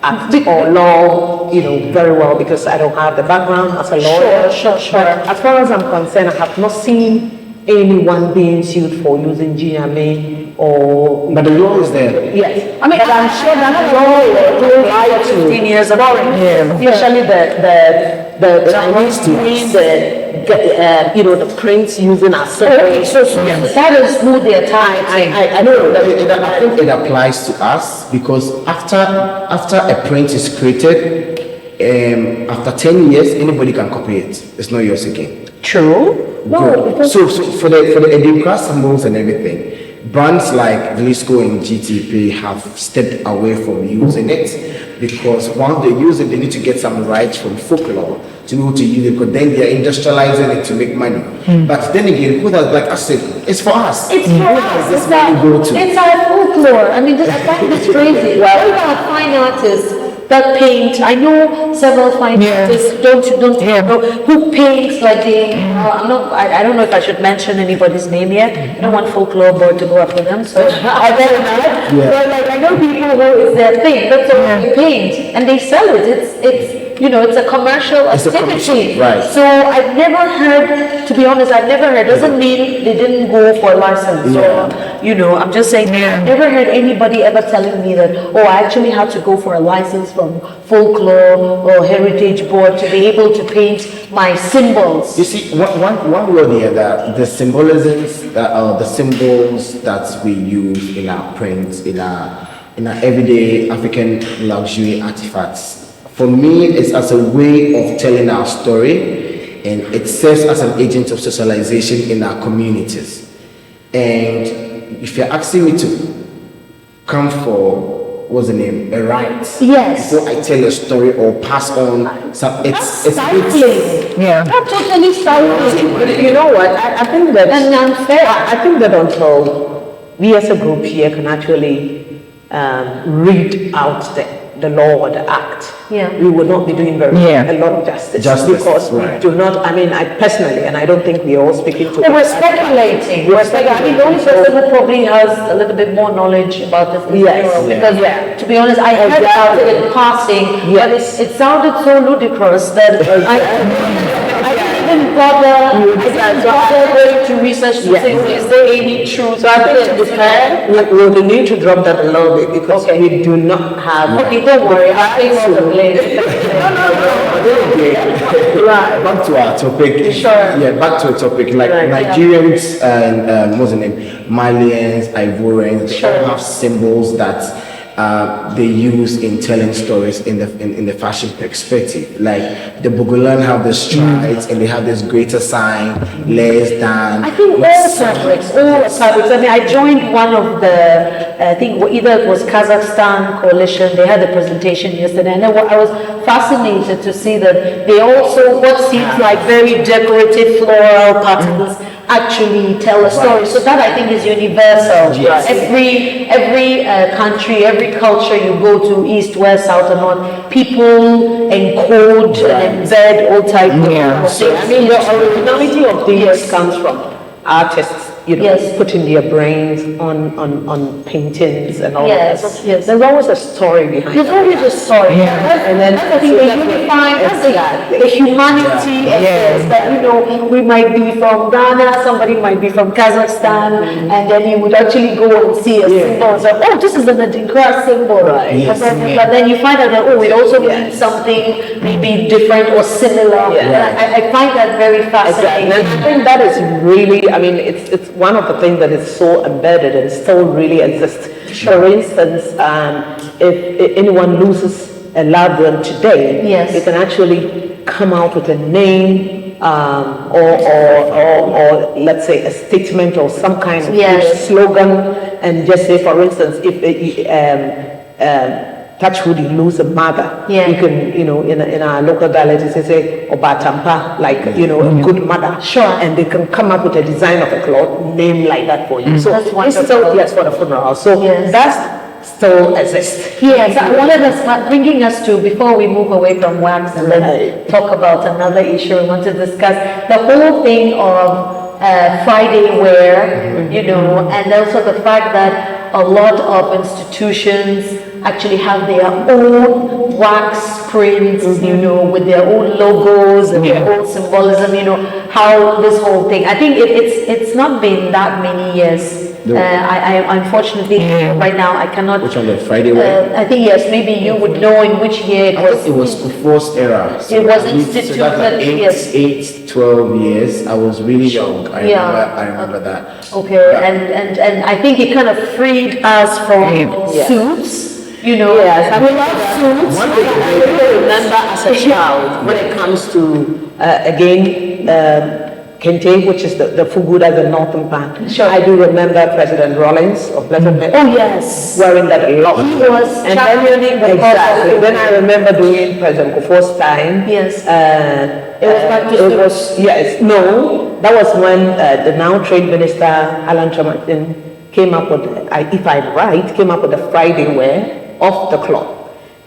act or law, very well because I don't have the background as a lawyer. Sure. But as far as I'm concerned, I have not seen anyone being sued for using GMA or. But the law is there. Yes, I mean, but I'm sure that law will apply to 15 years ago. especially the Chinese doing the prints using a Okay, so that is smooth the attack. I know that I think it applies to us because after a print is created, after 10 years, anybody can copy it. It's not yours again. True. Good. So for the Edinkra symbols and everything, brands like Vlisco and GTP have stepped away from using it because once they use it, they need to get some rights from folklore to be able to use it because then they are industrializing it to make money. But then again, who does, like I said, it's for us. It's for us. It's our folklore. I mean, I find this crazy. What about fine artists that paint? I know several fine artists. Don't know who paints like they. I don't know if I should mention anybody's name yet. I don't want folklore board to go after them, so I better not. But I know people who it's their thing. That's all they paint, and they sell it. it's a commercial It's a activity. commercial, right. So I've never heard, to be honest, I've never heard, doesn't mean they didn't go for a license or, I'm just saying, I've never heard anybody ever telling me that, oh, I actually had to go for a license from folklore or heritage board to be able to paint my symbols. You see, one way or the other, the symbolisms that are the symbols that we use in our prints, in our everyday African luxury artifacts. For me, it's as a way of telling our story, and it serves as an agent of socialization in our communities. And if you're asking me to come for, what's the name, a rite, Yes. before I tell a story or pass on some, it's Stifling. Yeah. That's totally stifling. But you know what? I think that And unfair. I think that until we as a group here can actually read out the law or the act, we will not be doing a lot of justice because we do not. I mean, I personally, and I don't think we are all speaking to. We're speculating. I mean, the only person who probably has a little bit more knowledge about this is Nuel, because to be honest, I heard about it in passing, but it sounded so ludicrous that I didn't even bother going to research to say, is there any truth? So I think to be fair, we need to drop that a little bit because we do not have. Okay, don't worry, I'll take all the blame. Right. Back to our topic. Sure. Yeah, back to a topic like Nigerians and what's the name? Malians, Ivorians, they all have symbols that they use in telling stories in the fashion perspective. Like the Bogolan have the strides and they have this greater sign, less than. I think all fabrics. I mean, I joined one of the, I think either it was Kazakhstan coalition, they had a presentation yesterday, and I was fascinated to see that they also, what seems like very decorative floral patterns, actually tell a story. So that I think is universal. Yes. Every country, every culture you go to, east, west, south, and north, people encode and embed all type of things. I mean, the originality of these comes from artists, putting their brains on paintings and all that. So there's always a story behind it. There's always a story. And then I think they unify the humanity of this, that, we might be from Ghana, somebody might be from Kazakhstan, and then you would actually go and see a symbol and say, oh, this is an Adinkra symbol. Right. But then you find out that, it also means something maybe different or similar. I find that very fascinating. And I think that is really, I mean, it's one of the things that is so embedded and still really exists. For instance, if anyone loses a loved one today, they can actually come out with a name or let's say a statement or some kind of slogan, and just say, for instance, if touch wood, you lose a mother. You can, in our local dialect, they say Obatampa, like, a good mother. Sure. And they can come up with a design of a cloth, name like that for you. So that's wonderful. it's still, for the funeral. So that still exists. Yes, I wanted to start bringing us to, before we move away from wax and then talk about another issue we want to discuss, the whole thing of Friday wear, and also the fact that a lot of institutions actually have their own wax prints, with their own logos and their own symbolism, how this whole thing, I think it's not been that many years. I unfortunately, right now, I cannot. Which one, the Friday wear? I think, yes, maybe you would know in which year it was. It was Kufuor's era. It was instituted, so like 12 years. I was really young. I remember that. Okay, and I think it kind of freed us from suits. We love suits. One thing I remember as a child, when it comes to, Kente, which is the Fuguda, the northern part. Sure. I do remember President Rawlings of Blessed Memory. Oh, yes. Wearing that a lot. He was championing the exactly. Then I remember doing President Kufuor's time. Yes. That was when the now Trade Minister, Alan Chamatin, came up with, if I'm right, the Friday wear of the cloth.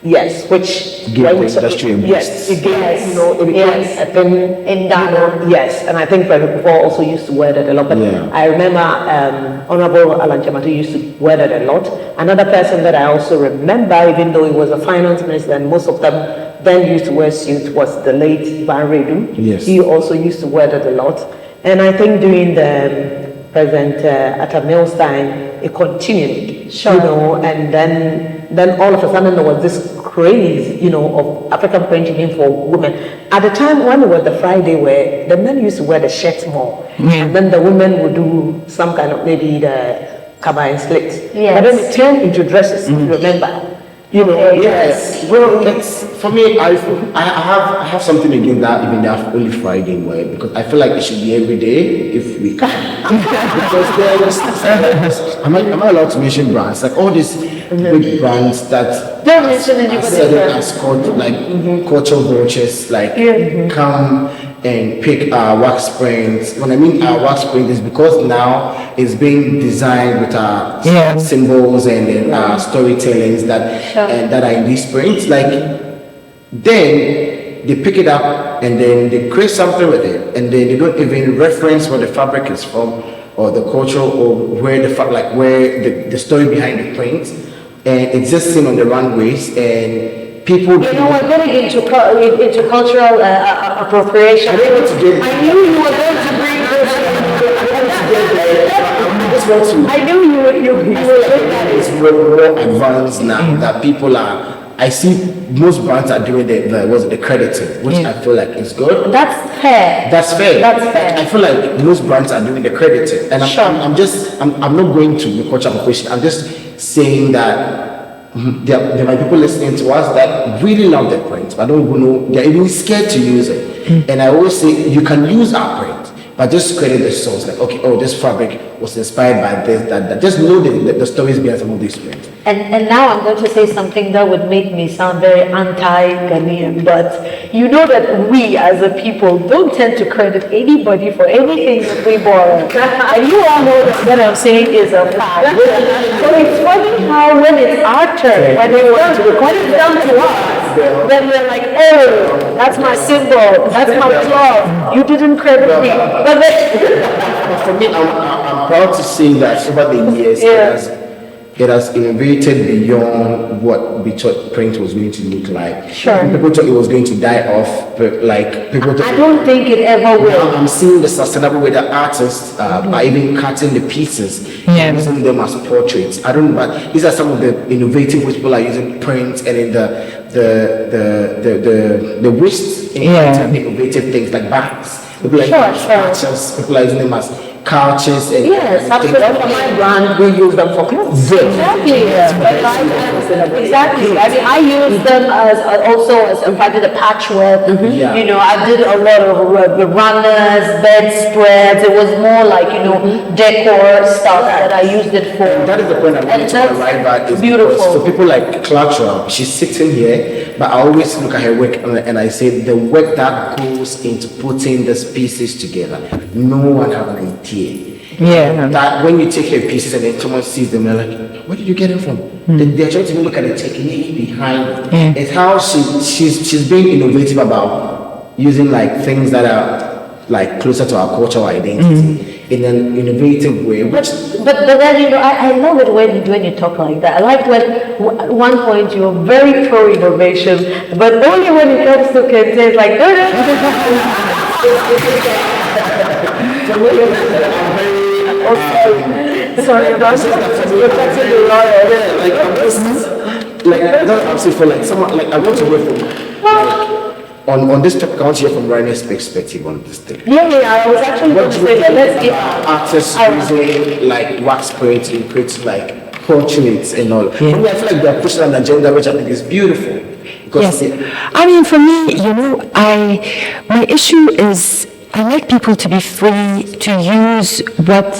Yes, which gave the industry a boost. Yes, it gave, it became a thing in Ghana. Yes, and I think President Kufuor also used to wear that a lot. But I remember Honorable Alan Chamati used to wear that a lot. Another person that I also remember, even though he was a finance minister, and most of them then used to wear suits was the late Van Redu. Yes. He also used to wear that a lot. And I think during the President Atta Mills time, it continued, Sure. you know, and then all of a sudden there was this craze, you know, of African printing for women. At the time when it was the Friday where the men used to wear the shirts more, and then the women would do some kind of maybe the kaba and slit. Yes. But then it turned into dresses, remember? You know, Yes. Well, it's for me. I have something against that, even that only Friday wear, because I feel like it should be every day if we can. Because am I allowed to mention brands? Like all these big brands that Don't mention are anybody. selling as cultural vultures, like come and pick our wax prints. When I mean our wax print is because now it's being designed with our symbols and then our storytellings that are in these prints. Like then they pick it up and then they create something with it, and then they don't even reference where the fabric is from or the culture or where the story behind the print, and it's just seen on the runways and people. You know, we're getting into cultural appropriation. I don't want to get. I knew you were going to bring this. I knew you were It's more advanced now that people are. I see most brands are doing the crediting, which I feel like is good. That's fair. That's fair. That's fair. I feel like most brands are doing the crediting, and I'm not going to the culture appropriation. I'm just saying that there might be people listening to us that really love their print, but don't even know, they're even scared to use it. And I always say you can use our print, but just credit the source. Like, okay, this fabric was inspired by this, that. Just know the stories behind some of these prints. And now I'm going to say something that would make me sound very anti-Ghanaian, but you know that we as a people don't tend to credit anybody for anything that we borrow. And you all know that what I'm saying is a fact. So it's funny how when it's our turn, when it's done to us, then we're like, oh, that's my symbol, that's my cloth, you didn't credit me. But then, For me, I'm proud to say that over the years, it has innovated beyond what we thought print was going to look like. Sure. People thought it was going to die off, but like people thought. I don't think it ever will. Now I'm seeing the sustainable way that artists are even cutting the pieces and using them as portraits. I don't know, but these are some of the innovative ways people are using print, and in the wrist innovative things like bags. People are using patches. People are using them as couches and yes, absolutely. For my brand, we use them for clothes. Exactly. Exactly. I mean, I use them as if I did a patchwork. You know, I did a lot of runners, bedspreads. It was more like, you know, decor stuff that I used it for. That is the point I wanted to arrive at. Is beautiful. So people like Clara, she's sitting here, but I always look at her work and I say the work that goes into putting these pieces together. No one has an idea. That when you take your pieces and then someone sees them, they're like, where did you get it from? They're trying to look at the technique behind it. It's how she's being innovative about using like things that are like closer to our cultural identity in an innovative way. But then, you know, I love it when you talk like that. I like when at one point you're very pro innovation, but only when it comes to content, like sorry about I'm saying for like someone like I want to work from on this topic. I want to hear from Rainer's perspective on this thing. I was actually going to say that let's get artists using like wax prints and create like portraits and all. For me, I feel like they're pushing an agenda which I think is beautiful. Yes, I mean, for me, you know, my issue is I like people to be free to use what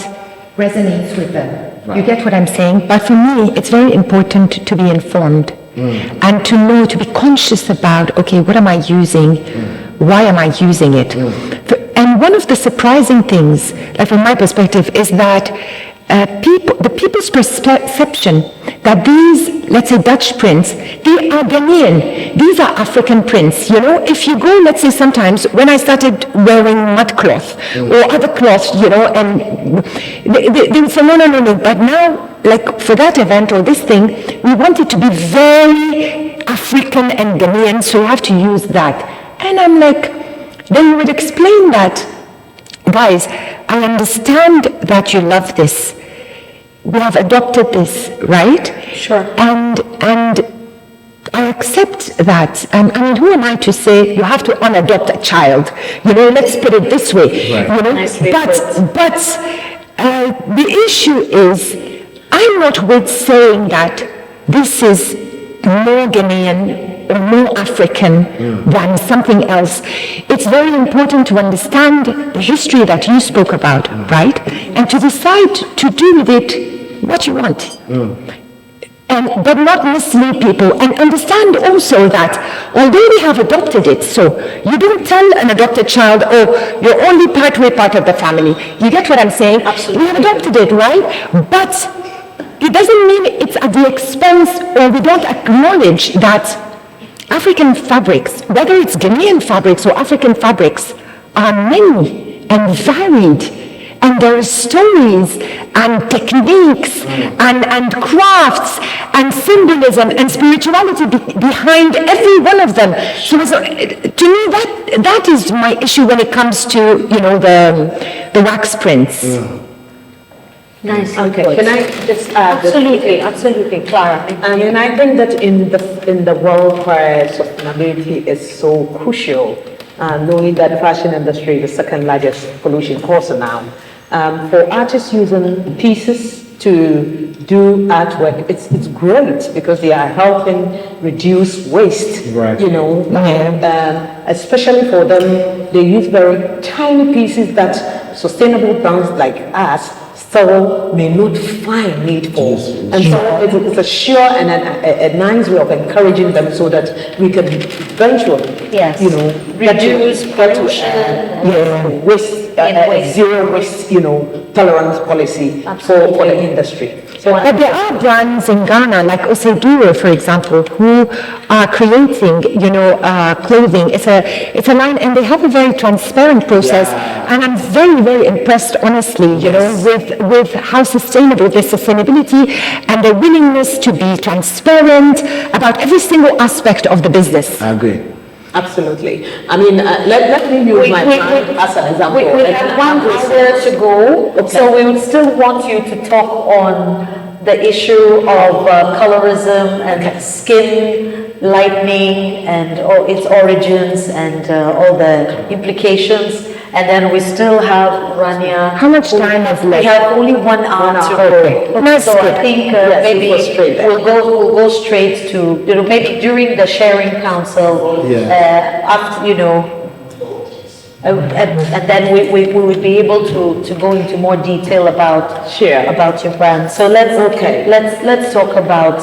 resonates with them. Right. You get what I'm saying? But for me, it's very important to be informed and to know, to be conscious about, okay, what am I using? Why am I using it? And one of the surprising things, like from my perspective, is that the people's perception that these, let's say, Dutch prints, they are Ghanaian. These are African prints. You know, if you go, let's say, sometimes when I started wearing mud cloth or other cloths, you know, and they say no. But now, like for that event or this thing, we want it to be very African and Ghanaian, so you have to use that. And I'm like, then you would explain that, guys, I understand that you love this. We have adopted this, right? Sure. And I accept that. I mean, who am I to say you have to unadopt a child? Let's put it this way. Right. Nicely But the issue is, I'm not with saying that this is more Ghanaian or more African than something else. It's very important to understand the history that you spoke about, right? And to decide to do with it what you want. But not mislead people, and understand also that although we have adopted it, so you don't tell an adopted child, oh, you're only partway part of the family. You get what I'm saying? Absolutely. We have adopted it, right? But it doesn't mean it's at the expense, or we don't acknowledge that African fabrics, whether it's Ghanaian fabrics or African fabrics, are many and varied. And there are stories and techniques and crafts and symbolism and spirituality behind every one of them. So to me, that is my issue when it comes to the wax prints. Nice. Okay, can I just add? Absolutely, Clara. And I think that in the world where sustainability is so crucial, knowing that the fashion industry is the second largest pollution causer now, for artists using pieces to do artwork, it's great because they are helping reduce waste. Right. Especially for them, they use very tiny pieces that sustainable brands like us still may not find need for. And so it's a sure and a nice way of encouraging them so that we can eventually, reduce pollution, waste, zero waste, tolerance policy for the industry. But there are brands in Ghana, like Oseduro, for example, who are creating, clothing. It's a line, and they have a very transparent process. And I'm very, very impressed, honestly, with how sustainable their sustainability and their willingness to be transparent about every single aspect of the business. I agree. Absolutely. I mean, let me use my brand as an example. We have 1 hour to go, so we would still want you to talk on the issue of colorism and skin lightening and its origins and all the implications. And then we still have Rania. How much time is left? We have only 1 hour to go. So I think maybe we'll go straight to, maybe during the sharing council, after, and then we would be able to go into more detail about your brand. So let's talk about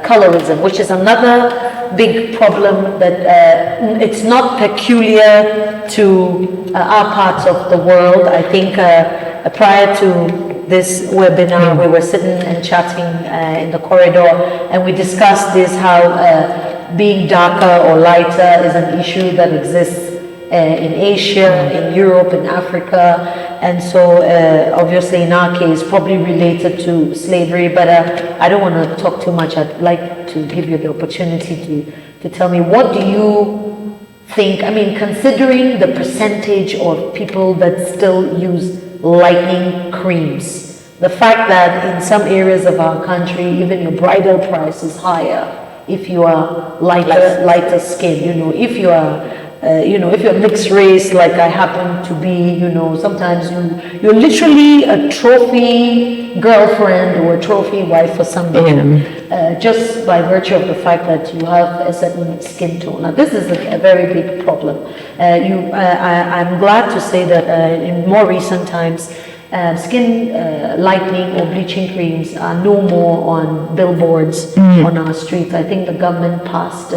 colorism, which is another big problem that it's not peculiar to our parts of the world. I think prior to this webinar, we were sitting and chatting in the corridor, and we discussed this, how being darker or lighter is an issue that exists in Asia, in Europe, in Africa, and so obviously in our case probably related to slavery, but I don't want to talk too much. I'd like to give you the opportunity to tell me, what do you think, I mean, considering the percentage of people that still use lightening creams, the fact that in some areas of our country even your bridal price is higher if you are lighter skin, if you are if you're mixed race like I happen to be, sometimes you're literally a trophy girlfriend or a trophy wife for somebody, just by virtue of the fact that you have a certain skin tone. Now, this is a very big problem. I'm glad to say that in more recent times, skin lightening or bleaching creams are no more on billboards on our streets. I think the government passed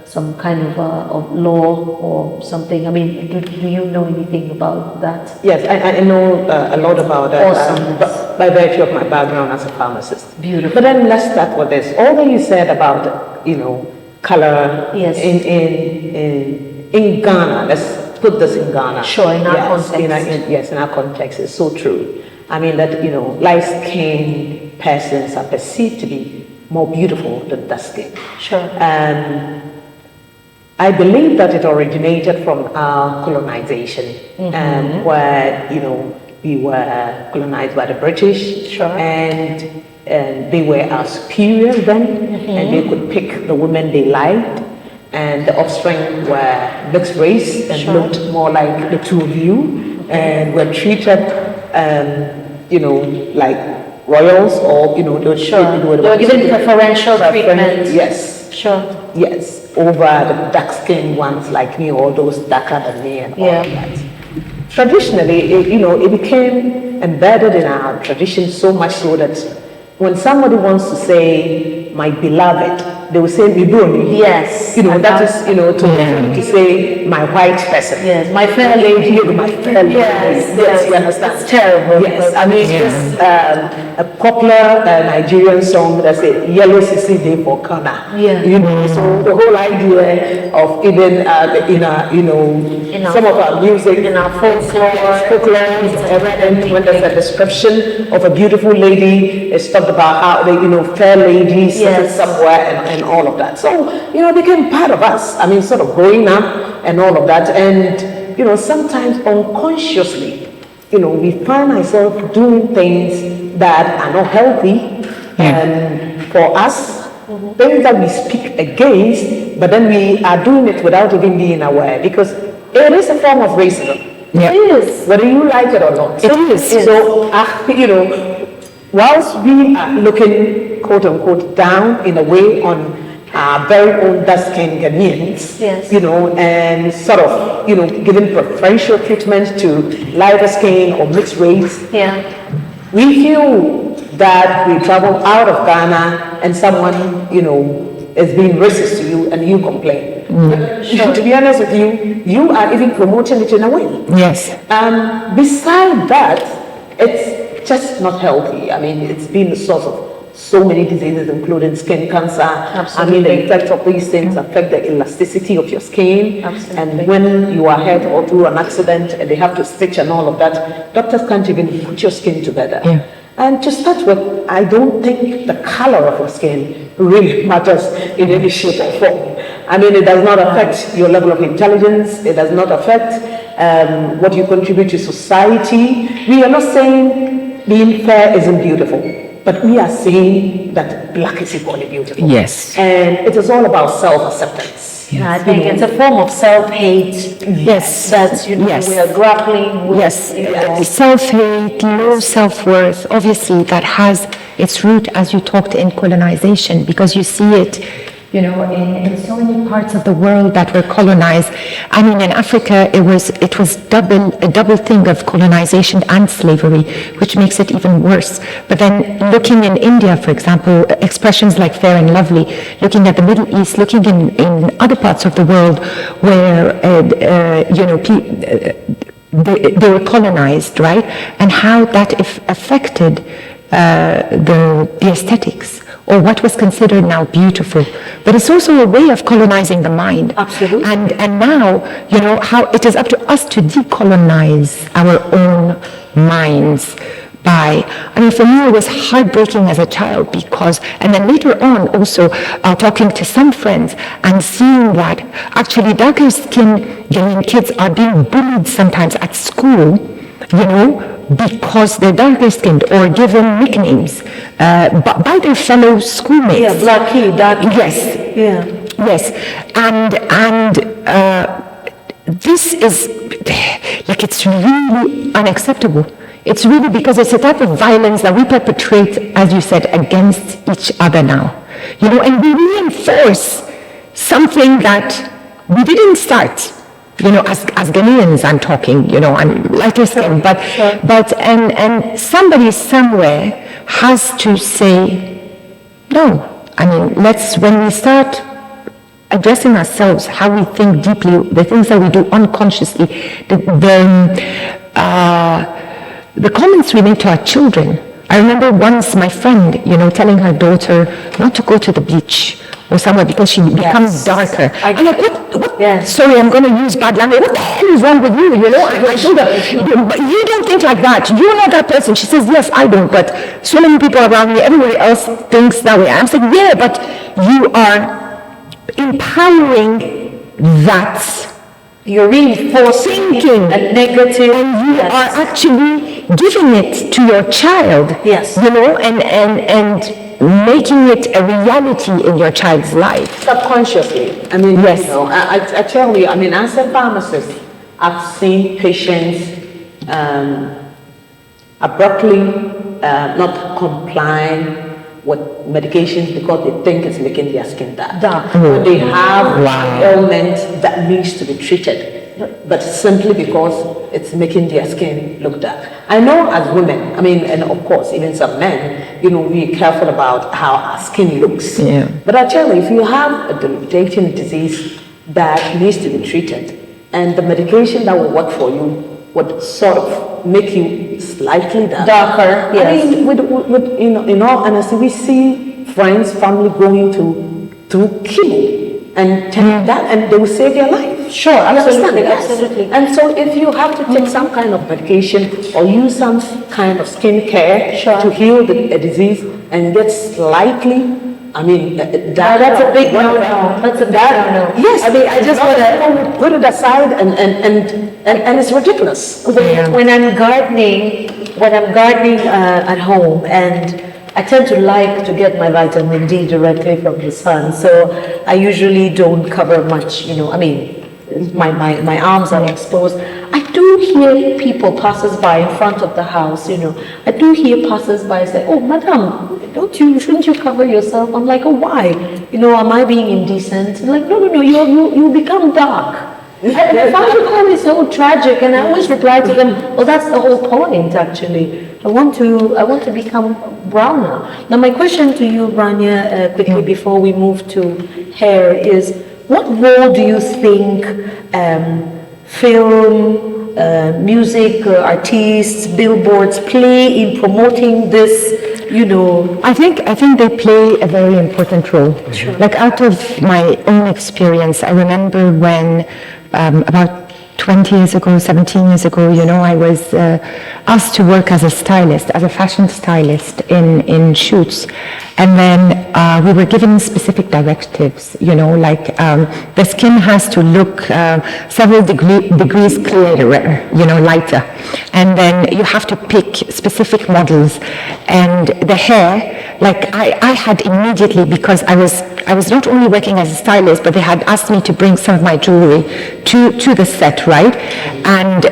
some kind of law or something. I mean, do you know anything about that? Yes, I know a lot about that. Awesome. By virtue of my background as a pharmacist. Beautiful. But then let's start with this. All that you said about, color in Ghana, let's put this in Ghana. Sure, in our context. In our context, it's so true. I mean that, light-skinned persons are perceived to be more beautiful than dark skin. Sure. I believe that it originated from our colonization, where, you know, we were colonized by the British, Sure. and they were our superiors then, and they could pick the women they liked, and the offspring were mixed race and Sure. looked more like the two of you, and were treated, you know, like royals, or, you know, they They were given preferential treatment. Yes. Sure. Yes, over the dark-skinned ones like me, or those darker than me, and all of that. Traditionally, it became embedded in our tradition so much so that when somebody wants to say, my beloved, they will say, Mibuni. Yes. That is, to say, my white person. Yes, my fair lady. My fair lady. Yes, you understand? It's terrible. Yes, I mean, just a popular Nigerian song that says, Yellow Sissy Day for Kana. Yeah. So the whole idea of even some of our music, in our folklore, and when there's a description of a beautiful lady, it's talked about how they, fair ladies sitting somewhere and all of that. So, it became part of us. I mean, sort of growing up and all of that. And, sometimes unconsciously, we find ourselves doing things that are not healthy for us, things that we speak against, but then we are doing it without even being aware, because it is a form of racism. Yeah. It is, whether you like it or not. It is. So, whilst we are looking, quote unquote, down in a way on our very own dark-skinned Ghanaians, and sort of, giving preferential treatment to lighter skin or mixed race, we feel that we travel out of Ghana and someone, is being racist to you and you complain. Sure. To be honest with you, you are even promoting it in a way. Yes. Beside that, it's just not healthy. I mean, it's been the source of so many diseases, including skin cancer. Absolutely. I mean, the effect of these things affect the elasticity of your skin. Absolutely. And when you are hurt or through an accident and they have to stitch and all of that, doctors can't even put your skin together. Yeah. And to start with, I don't think the color of your skin really matters in any shape or form. I mean, it does not affect your level of intelligence. It does not affect what you contribute to society. We are not saying being fair isn't beautiful, but we are saying that black is equally beautiful. Yes. And it is all about self-acceptance. Yeah, I think it's a form of self-hate. Yes. That we are grappling with. Yes. Self-hate, low self-worth, obviously that has its root, as you talked, in colonization, because you see it, in so many parts of the world that were colonized. I mean, in Africa, it was a double thing of colonization and slavery, which makes it even worse. But then looking in India, for example, expressions like fair and lovely, looking at the Middle East, looking in other parts of the world where, they were colonized, right? And how that affected the aesthetics, or what was considered now beautiful. But it's also a way of colonizing the mind. Absolutely. And now, how it is up to us to decolonize our own minds for me, it was heartbreaking as a child and then later on also talking to some friends and seeing that actually darker skinned Ghanaian kids are being bullied sometimes at school, because they're darker skinned or given nicknames by their fellow schoolmates. Yeah, blacky, dark. Yes. Yeah. Yes. And this is it's really unacceptable. It's really because it's a type of violence that we perpetrate, as you said, against each other now. And we reinforce something that we didn't start. As Ghanaians, I'm talking, I'm lighter skinned, but somebody somewhere has to say, no. I mean, when we start addressing ourselves, how we think deeply, the things that we do unconsciously, the comments we make to our children. I remember once my friend, telling her daughter not to go to the beach or somewhere because she becomes darker. I'm like, what? Yes. Sorry, I'm going to use bad language. What the hell is wrong with you? You know, I told her, but you don't think like that. You're not that person. She says, yes, I don't. But so many people around me, everybody else thinks that way. I'm saying, yeah, but you are empowering that. You're reinforcing a negative, and you are actually giving it to your child. Yes. You know, and making it a reality in your child's life. Subconsciously. I mean, yes. You know, I tell you, I mean, as a pharmacist, I've seen patients abruptly not complying with medications because they think it's making their skin dark. But they have ailment that needs to be treated, but simply because it's making their skin look dark. I know as women, I mean, and of course, even some men, you know, we're careful about how our skin looks. Yeah. But I tell you, if you have a debilitating disease that needs to be treated, and the medication that will work for you would sort of make you slightly darker. Yes. I mean, with in all honesty, we see friends, family going through chemo and that, and they will save their life. Sure, absolutely, absolutely. And so, if you have to take some kind of medication or use some kind of skin care to heal a disease and get slightly, I mean, that's a big no-no. That's a big no-no. Yes, I mean, I just want to put it aside, and it's ridiculous. When I'm gardening at home, and I tend to like to get my vitamin D directly from the sun, so I usually don't cover much. You know, I mean, my arms are exposed. I do hear people passers-by in front of the house. You know, I do hear passers-by say, "Oh, madam, shouldn't you cover yourself?" I'm like, "Oh, why? You know, am I being indecent?" I'm like, no, you become dark. And I find it always so tragic, and I always reply to them, "Well, that's the whole point, actually. I want to become browner." Now, my question to you, Branya, quickly before we move to hair is, what role do you think film, music, artists, billboards play in promoting this? You know, I think they play a very important role. Sure. Like out of my own experience, I remember when about 20 years ago, 17 years ago, you know, I was asked to work as a stylist, as a fashion stylist in shoots. And then we were given specific directives, you know, like the skin has to look several degrees clearer, you know, lighter. And then you have to pick specific models. And the hair, like I had immediately, because I was not only working as a stylist, but they had asked me to bring some of my jewelry to the set, right? And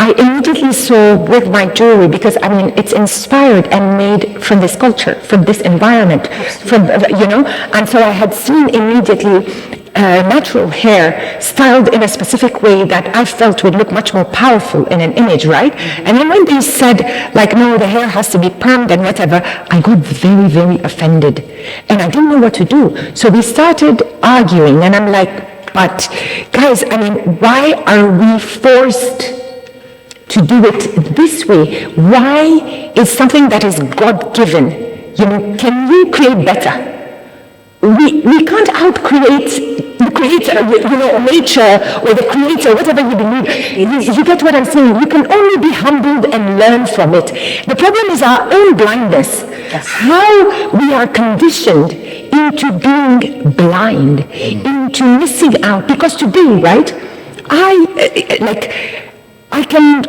I immediately saw with my jewelry, because I mean, it's inspired and made from this culture, from this environment, from, you know, and so I had seen immediately natural hair styled in a specific way that I felt would look much more powerful in an image, right? And then when they said, like, no, the hair has to be permed and whatever, I got very, very offended. And I didn't know what to do. So we started arguing, and I'm like, but guys, I mean, why are we forced to do it this way? Why is something that is God-given? You know, can you create better? We can't out-create the creator, you know, nature or the creator, whatever you believe. You get what I'm saying? You can only be humbled and learn from it. The problem is our own blindness. Yes. How we are conditioned into being blind, into missing out. Because today, right, I can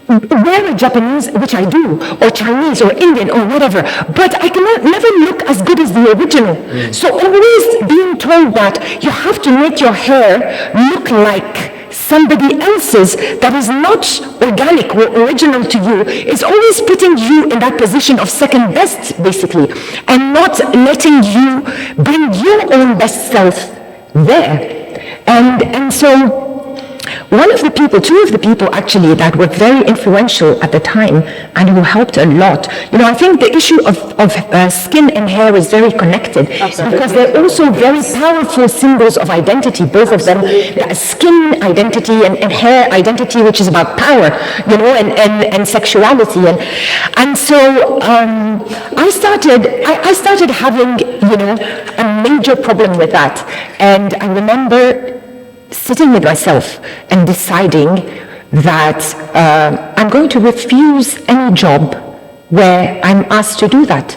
wear a Japanese, which I do, or Chinese, or Indian, or whatever, but I cannot never look as good as the original. So always being told that you have to make your hair look like somebody else's that is not organic or original to you is always putting you in that position of second best, basically, and not letting you bring your own best self there. And so two of the people actually that were very influential at the time and who helped a lot. I think the issue of skin and hair is very connected. Absolutely. Because they're also very powerful symbols of identity, both of them. Skin identity and hair identity, which is about power, and sexuality. And so I started having, a major problem with that. And I remember sitting with myself and deciding that I'm going to refuse any job where I'm asked to do that.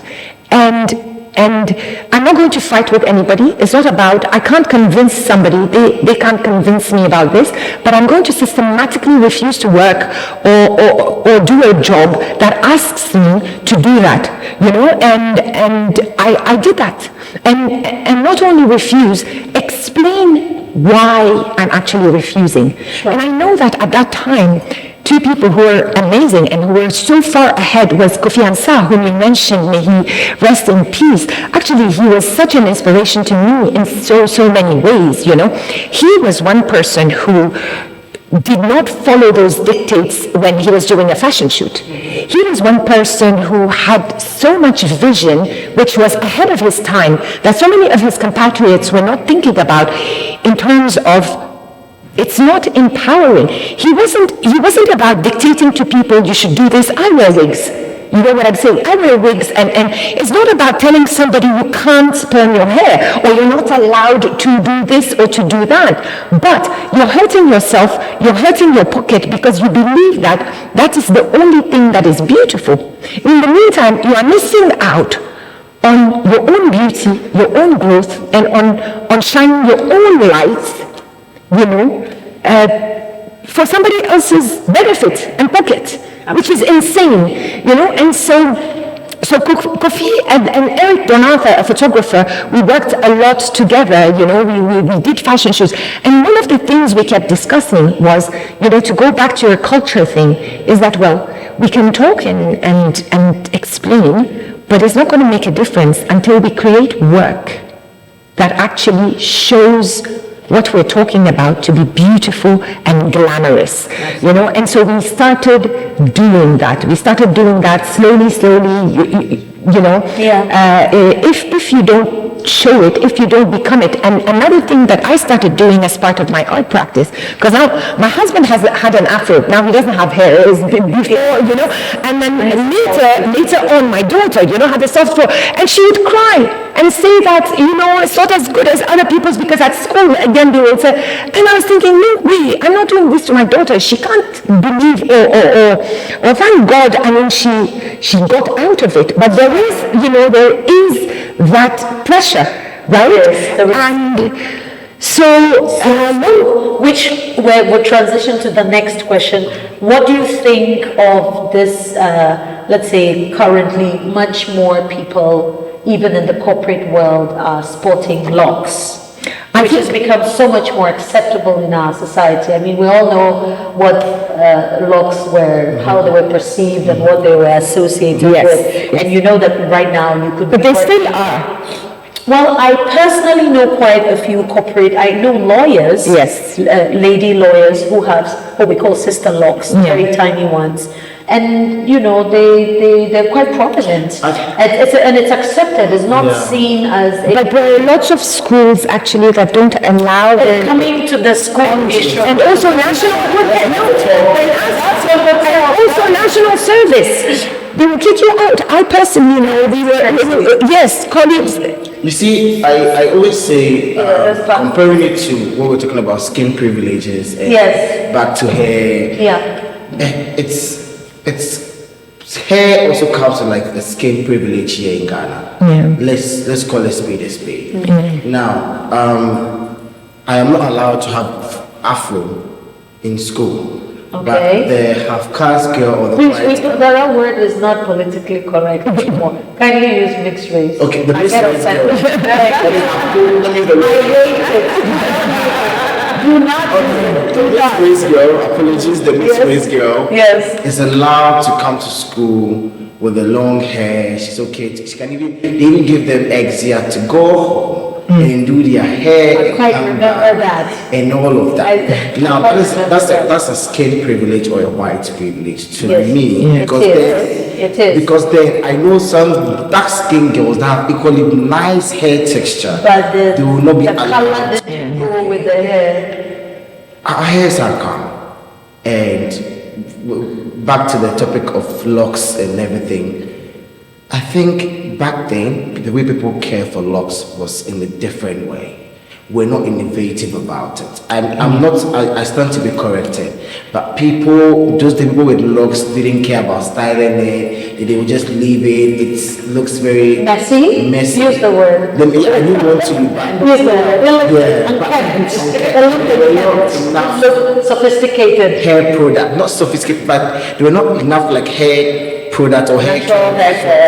And I'm not going to fight with anybody. It's not about, I can't convince somebody, they can't convince me about this, but I'm going to systematically refuse to work or do a job that asks me to do that, and I did that. And not only refuse, explain why I'm actually refusing. Sure. And I know that at that time, two people who were amazing and who were so far ahead was Kofi Ansah, whom you mentioned, may he rest in peace. Actually, he was such an inspiration to me in so many ways, He was one person who did not follow those dictates when he was doing a fashion shoot. He was one person who had so much vision, which was ahead of his time, that so many of his compatriots were not thinking about in terms of it's not empowering. He wasn't about dictating to people, you should do this. I wear wigs. You know what I'm saying? I wear wigs, and it's not about telling somebody you can't perm your hair or you're not allowed to do this or to do that. But you're hurting yourself, you're hurting your pocket because you believe that is the only thing that is beautiful. In the meantime, you are missing out on your own beauty, your own growth, and on shining your own light, for somebody else's benefit and pocket, which is insane, and so Kofi and Eric Donatha, a photographer, we worked a lot together, we did fashion shoots, and one of the things we kept discussing was, to go back to your culture thing, is that, well, we can talk and explain, but it's not going to make a difference until we create work that actually shows what we're talking about to be beautiful and glamorous, and so we started doing that. We started doing that slowly, if you don't show it, if you don't become it. And another thing that I started doing as part of my art practice, because now my husband has had an afro, now he doesn't have hair, it's been before, and then later on my daughter, had a soft fro, and she would cry and say that, it's not as good as other people's, because at school, again, they would say, and I was thinking, no way, I'm not doing this to my daughter. She can't believe, or thank God, she got out of it. But there is that pressure, right? Yes, and so, which we'll transition to the next question. What do you think of this, let's say, currently much more people, even in the corporate world, are sporting locks, which has become so much more acceptable in our society? I mean, we all know what locks were, how they were perceived and what they were associated with. And you know that right now you could... But they still are. Well, I personally know quite a few I know lawyers, lady lawyers who have what we call sister locks, very tiny ones. And they're quite prominent, and it's accepted. It's not seen as. But there are lots of schools actually that don't allow coming to the school, and also national service. They will kick you out. I personally know colleagues. You see, I always say, comparing it to what we're talking about, skin privileges, and back to hair. It's hair also comes with like the skin privilege here in Ghana. Let's call a spade a spade. Now, I am not allowed to have afro in school. But the half-caste girl or the that word is not politically correct anymore. Kindly use mixed race. Okay, the mixed race girl. Do not the mixed race girl, apologies, the mixed race girl is allowed to come to school with the long hair. She's okay. She can even give them eggs here to go home. and do their hair. I quite remember that. And all of that. Now, quite that's a skin privilege or a white privilege to Yes, me. Because it is. Because then I know some dark skinned girls that have equally nice hair texture. But they will not be the color allowed. didn't go with the hair. Our hairs are calm. And back to the topic of locks and everything. I think back then, the way people care for locks was in a different way. We're not innovative about it. I stand to be corrected. But those people with locks didn't care about styling it. They would just leave it. It looks very Messy? Use the word. I didn't want to. Use the word. It looked sophisticated. Hair product, not sophisticated, but there were not enough like hair product or hair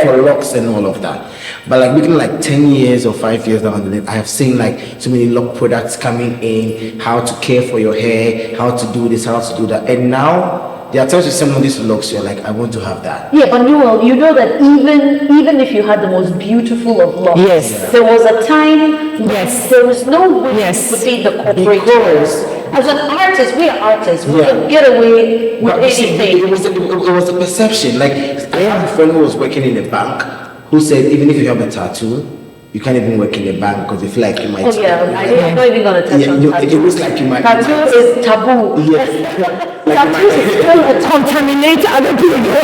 for locks and all of that. But like within like 10 years or 5 years down the line, I have seen like so many lock products coming in, how to care for your hair, how to do this, how to do that. And now there are times with some of these looks, you're like, I want to have that. Yeah, but Nuel, you know that even if you had the most beautiful of locks, Yes. there was a time Yes. there was no way Yes. to be the corporate roles. As an artist, we are artists. We can get away with But you see, anything. it was the perception. Like I have a friend who was working in a bank who said even if you have a tattoo, you can't even work in a bank because they feel like you might. Oh yeah, I'm not even gonna touch on It tattoo. looks like you might. Tattoo is taboo. Yeah. Tattoo is still a contaminate other people.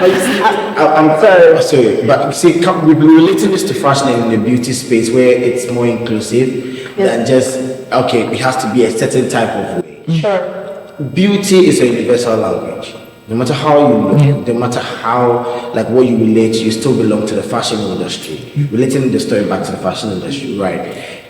But you see, I'm sorry, but you see, we're relating this to fashion in the beauty space where it's more inclusive than just okay. It has to be a certain type of way. Sure. Beauty is a universal language. No matter how you look, no matter how, like what you relate, you still belong to the fashion industry. Relating the story back to the fashion industry, right?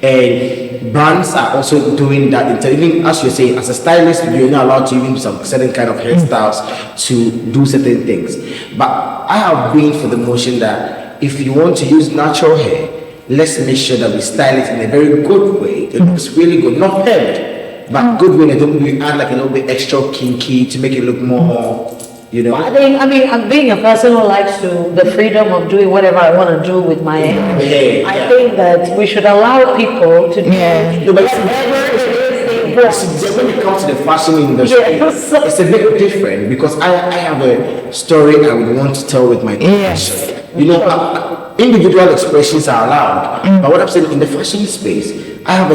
And brands are also doing that. Even as you're saying, as a stylist, you're not allowed to even do some certain kind of hairstyles to do certain things. But I have been for the motion that if you want to use natural hair, let's make sure that we style it in a very good way. It looks really good, not haired. But good when we add like a little bit extra kinky to make it look more, you know. I'm being a person who likes the freedom of doing whatever I want to do with my hair. I think that we should allow people to do No, but whatever it is they want. when it comes to the fashion industry, Yes. it's a bit different because I have a story I would want to tell with my collection. You know, individual expressions are allowed, but what I'm saying in the fashion space, I have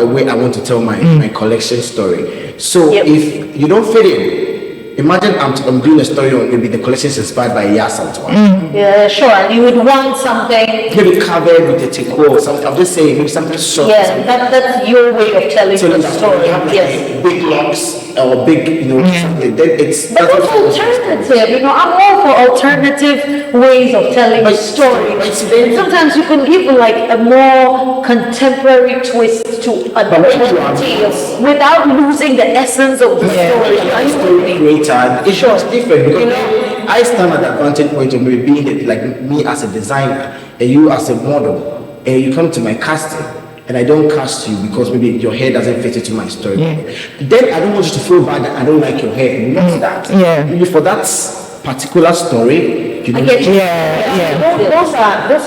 a way I want to tell my collection story. So if you don't fit in, imagine I'm doing a story on maybe the collection is inspired by Yasalt one. Yeah, sure. And you would want something. Maybe covered with a tico or something. I'm just saying maybe something short. Yeah, that's your way of telling So the that story. you have like Yes. big locks or big, something. Then it's But that's alternative, I'm all for alternative ways of telling a story. Sometimes you can give like a more contemporary twist to an identity without losing the essence of the story. Creator, and it's just different because I stand at the vantage point of me being like me as a designer and you as a model, and you come to my casting. And I don't cast you because maybe your hair doesn't fit into my story. Then I don't want you to feel bad that I don't like your hair. Not that. Maybe for that particular story, you know. Those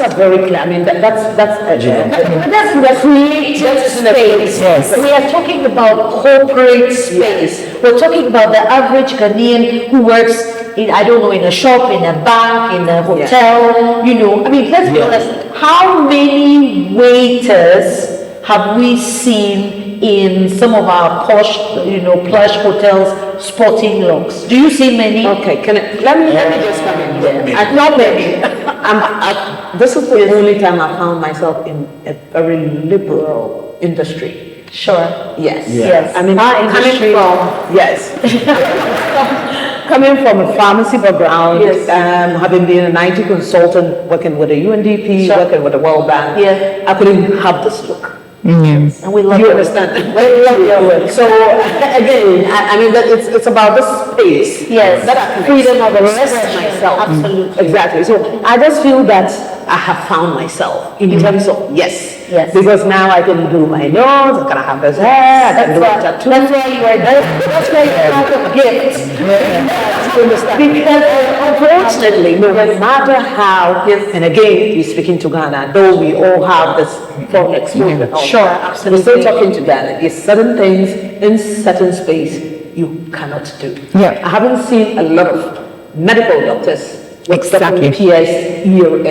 are very clear. I mean, that's the creative space. We are talking about corporate space. We're talking about the average Ghanaian who works in a shop, in a bank, in a hotel. Let's be honest. How many waiters have we seen in some of our posh, plush hotels sporting locks? Do you see many? Okay, let me just come in here. Not many. This is the only time I found myself in a very liberal industry. Sure. Yes. I mean, our industry. Coming from a pharmacy background, Yes. having been an IT consultant, working with the UNDP, working with the World Bank, I couldn't have this look. And we love You it. understand? We love your work. So again, it's about the space Yes. that I can Freedom of express expression. myself. Absolutely. Exactly. So I just feel that I have found myself in terms of yes. Yes. Because now I can do my nose, I can have this hair, I can do a tattoo. That's why you are that's why you're part of gifts. Because unfortunately, no matter how, and again, we're speaking to Ghana, though we all have this foreign exposure. and all Sure, that, absolutely. We're still talking to Ghana. There's certain things in certain space you cannot do. Yeah. I haven't seen a lot of medical doctors with Exactly. PS ears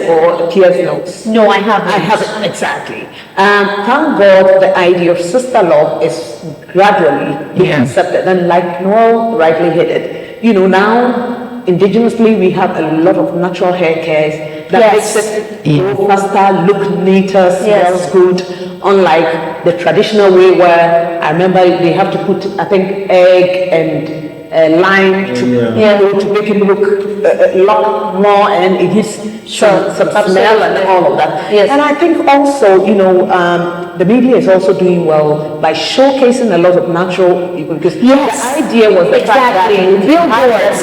or PS notes. No, I haven't. I haven't, exactly. Thank God the idea of sister love is gradually being Yeah. accepted. And like Nuel rightly hit it, now indigenously we have a lot of natural hair cares that Yes. makes it grow faster, look neater, smells Yes. good, unlike the traditional way where I remember they have to put, I think, egg and lime to, to make it look a lot more, and it gives some smell and all of that. Yes. And I think also, the media is also doing well by showcasing a lot of natural people, because Yes. the idea was the fact that Exactly. Billboards.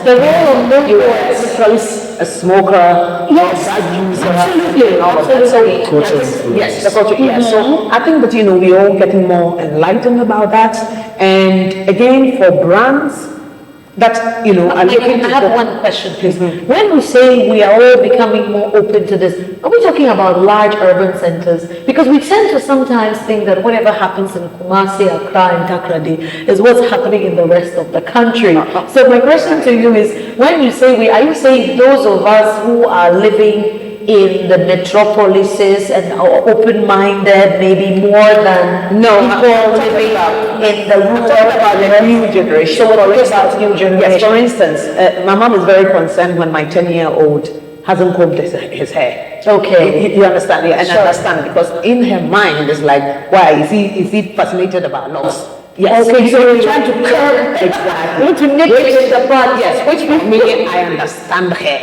The role of billboards. literally a smoker, Yes. a user, Absolutely. and all of that. So, Absolutely. yes, the culture, yes. So I think that, we're all getting more enlightened about that. And again, for brands that, are looking I to have one question, please. When we say we are all becoming more open to this, are we talking about large urban centers? Because we tend to sometimes think that whatever happens in Kumasi, Accra, and Takoradi is what's happening in the rest of the country. So my question to you is, when you say are you saying those of us who are living in the metropolises and are open-minded, maybe more than people living in the rural about the new generation. So what about new generation? Yes, for instance, my mom is very concerned when my 10-year-old hasn't combed his hair. Okay. You understand? Yeah, and Sure. I understand, because in her mind it's like, why is he fascinated about locks? Yes. Okay, so you're you trying to curb, exactly. to nip it in the bud. Yes, which for me, I understand her.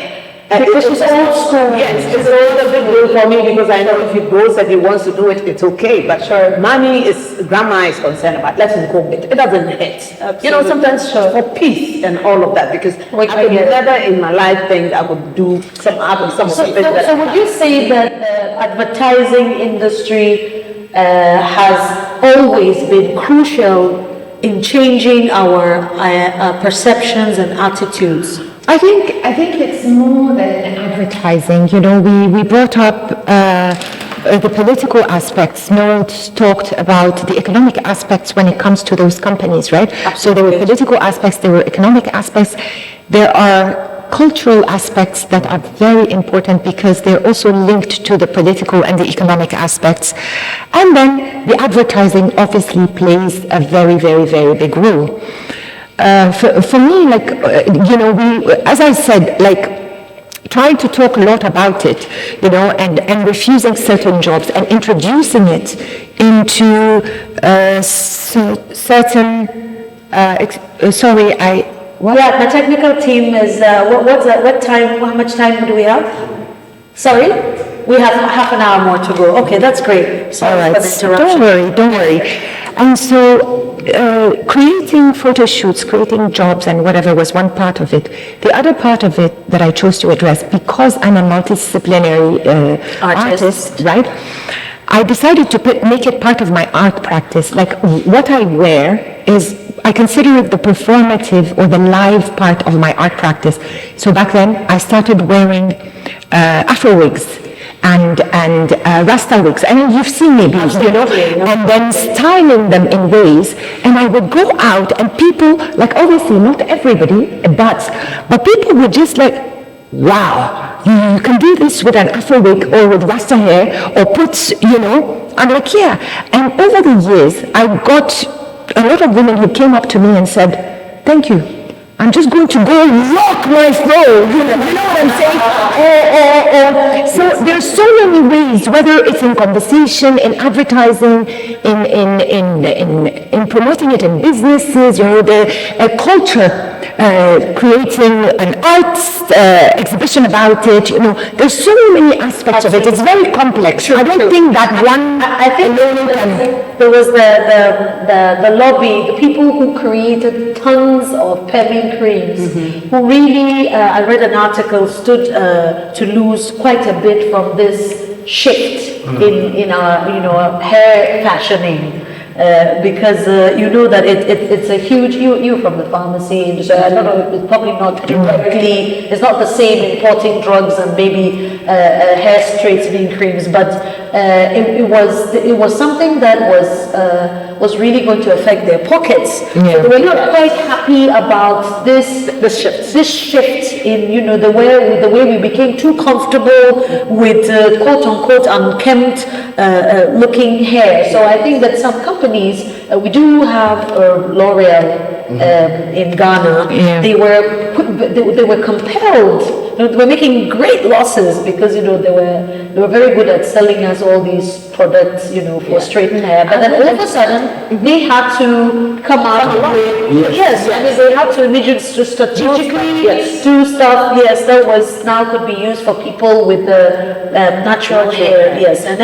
Because it's she's old school. Yes, it's a big deal for me, because I know if he goes and he wants to do it, it's okay. But mommy grandma is concerned about, let him comb it. It doesn't hurt. Sometimes for peace and all of that, because I could never in my life think I would do some of the things So would you say that the advertising industry has always been crucial in changing our perceptions and attitudes? I think it's more than advertising. We brought up the political aspects. Noel talked about the economic aspects when it comes to those companies, right? So there were political aspects, there were economic aspects. There are cultural aspects that are very important because they're also linked to the political and the economic aspects. And then the advertising obviously plays a very, very, very big role. For me, we, as I said, trying to talk a lot about it, and refusing certain jobs and introducing it into certain, Yeah, the technical team is, what time, how much time do we have? Sorry? We have half an hour more to go. Okay, that's great. Sorry all right, for the interruption. don't worry. And so creating photo shoots, creating jobs and whatever was one part of it. The other part of it that I chose to address, because I'm a multidisciplinary artist, right? I decided to make it part of my art practice. Like what I wear I consider it the performative or the live part of my art practice. So back then I started wearing Afro wigs and Rasta wigs, and you've seen me, and then styling them in ways, and I would go out and people, obviously not everybody, but people would just wow, you can do this with an Afro wig or with Rasta hair, or I'm like, yeah. And over the years, I got a lot of women who came up to me and said, thank you. I'm just going to go rock my flow, you know what I'm saying? Or So there's so many ways, whether it's in conversation, in advertising, in promoting it in businesses, the culture, creating an arts exhibition about it. There's so many aspects of it. It's very complex. I don't think that one. I think there was the lobby, the people who created tons of peeling creams, who really, I read an article, stood to lose quite a bit from this shift in our hair fashioning. Because you know that it's a huge, you from the pharmacy industry, I don't know, it's probably not directly, it's not the same importing drugs and maybe hair straightening creams, but it was something that was really going to affect their pockets. So they were not quite happy about this shift in the way we became too comfortable with quote unquote unkempt looking hair. So I think that some companies, we do have L'Oreal in Ghana. They were compelled. They were making great losses because they were very good at selling us all these products for straightened hair. But then all of a sudden they had to come out with they had to strategically do stuff. Yes, that was now could be used for people with the natural hair. Yes, and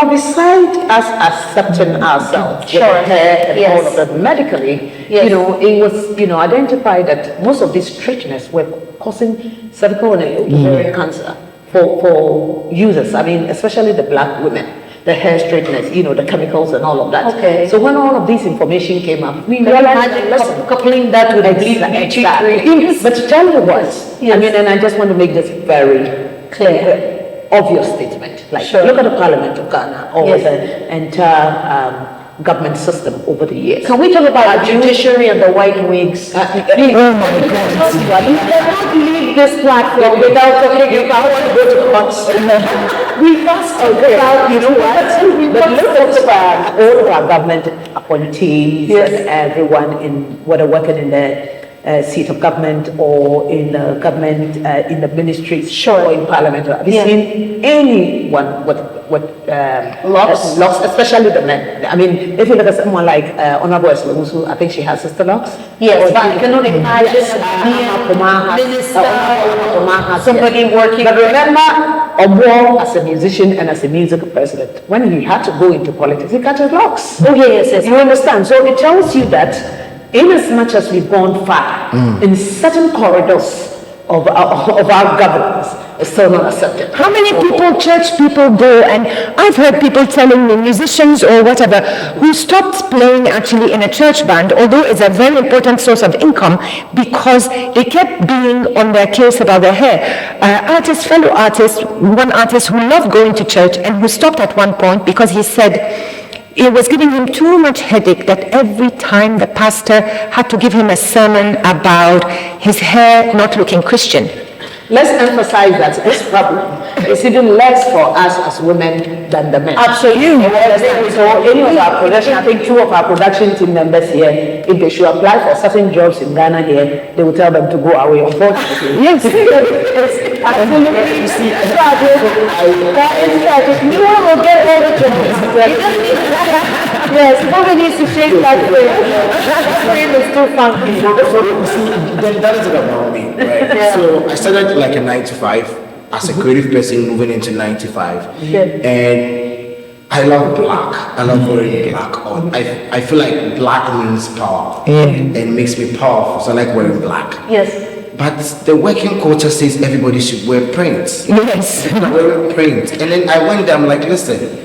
besides us accepting ourselves with the hair and all of that medically, it was identified that most of these straightness were causing cervical and ovarian cancer for users. I mean, especially the black women, the hair straighteners, the chemicals and all of that. Okay. So when all of this information came up, we realized coupling that with exactly. But to tell you what, I mean, and I just want to make this very clear. Obvious statement. Look at the Parliament of Ghana or the entire government system over the years. Can we talk about the judiciary and the white wigs? Oh my God. You cannot leave this platform without talking about go to courts. We must talk about, But look at all of our government appointees and everyone whether working in the seat of government or in the government, in the ministries, or in parliament. Have you seen anyone with locks, especially the men? I mean, if you look at someone like Honorable Eslemus, who I think she has sister locks. Yes, but I cannot imagine somebody working. But remember, Omo as a musician and as a musical president, when he had to go into politics, he cut his locks. Oh yes. You understand? So it tells you that in as much as we've gone far in certain corridors of our governance, it's still not accepted. How many church people go, and I've heard people telling me, musicians or whatever, who stopped playing actually in a church band, although it's a very important source of income, because they kept being on their case about their hair. Fellow artists, one artist who loved going to church and who stopped at one point because he said, it was giving him too much headache that every time the pastor had to give him a sermon about his hair not looking Christian. Let's emphasize that this problem is even less for us as women than the men. Absolutely. So any of our production, I think 2 of our production team members here, if they should apply for certain jobs in Ghana here, they will tell them to go away, unfortunately. Yes. Absolutely. You see, Nuel will get all the jobs. Yes, nobody needs to shake that way. That frame is too funky. Then that is about me, right? So I started like a 9 to 5 as a creative person moving into 9 to 5. And I love black. I love wearing black. I feel like black means power and makes me powerful. So I like wearing black. Yes. But the working culture says everybody should wear print. Yes. Wearing print. And then I went there, I'm like, listen,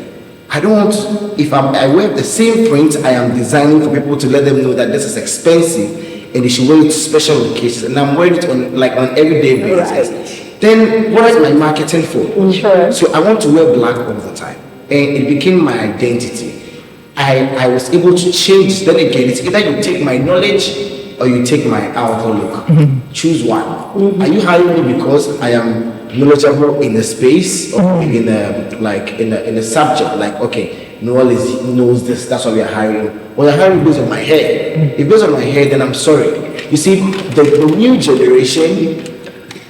I don't want, if I wear the same print I am designing for people to let them know that this is expensive and they should wear it to special occasions, and I'm wearing it on everyday basis. Then what is my marketing for? Sure. So I want to wear black all the time, and it became my identity. I was able to change. Then again, it's either you take my knowledge or you take my outer look. Choose one. Are you hiring me because I am knowledgeable in the space or in the subject? Like, okay, Nuel knows this, that's why we are hiring. Well, you're hiring based on my hair. If based on my hair, then I'm sorry. You see, the new generation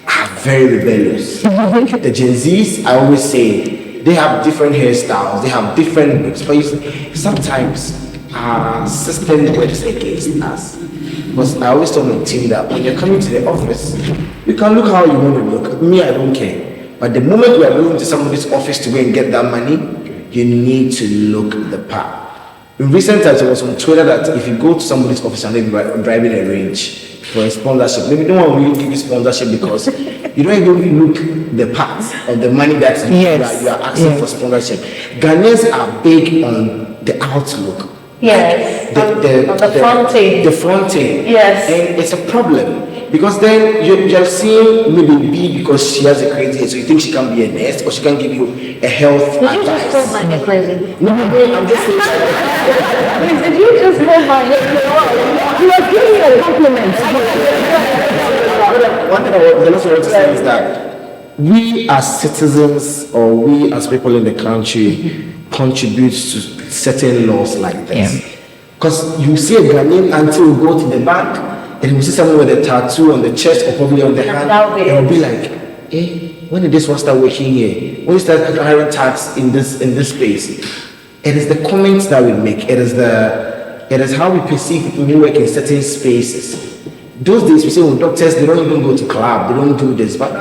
are very rebellious. The Gen Zs, I always say, they have different hairstyles, they have different looks, but sometimes our system works against us. Because I always tell my team that when you're coming to the office, you can look how you want to look. Me, I don't care. But the moment you are going to somebody's office to go and get that money, you need to look the part. In recent times, it was on Twitter that if you go to somebody's office and they're driving a range for a sponsorship, maybe no one will give you sponsorship because you don't even look the part of the money that you are asking for sponsorship. Ghanaians are big on the outlook. Yes, on the fronting. The fronting. Yes. And it's a problem. Because then you're seeing maybe B because she has a crazy head, so you think she can be a nurse or she can give you a health advice. Did you just hold my head crazy? No, I'm just saying that. Did you just hold my head crazy? You are giving me a compliment. One thing I also want to say is that we as citizens or we as people in the country contribute to certain laws like this. Because you see a Ghanaian until you go to the bank, and you see someone with a tattoo on the chest or probably on the hand, it will be like, when did this one start working here? When you start hiring tax in this space? It is the comments that we make. It is how we perceive people who work in certain spaces. Those days we say, doctors, they don't even go to club, they don't do this, but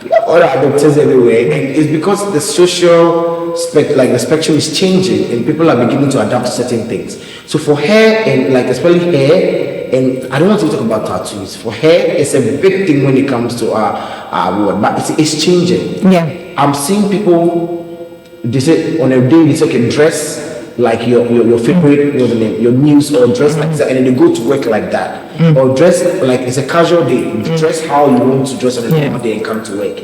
we have other doctors everywhere, and it's because the social the spectrum is changing and people are beginning to adapt to certain things. So for hair and especially hair, and I don't want to talk about tattoos. For hair, it's a big thing when it comes to our world, but it's changing. Yeah. I'm seeing people, they say on a day they can dress like your favorite, your news, or dress like that, and then they go to work like that, or dress like it's a casual day. Dress how you want to dress on a normal day and come to work.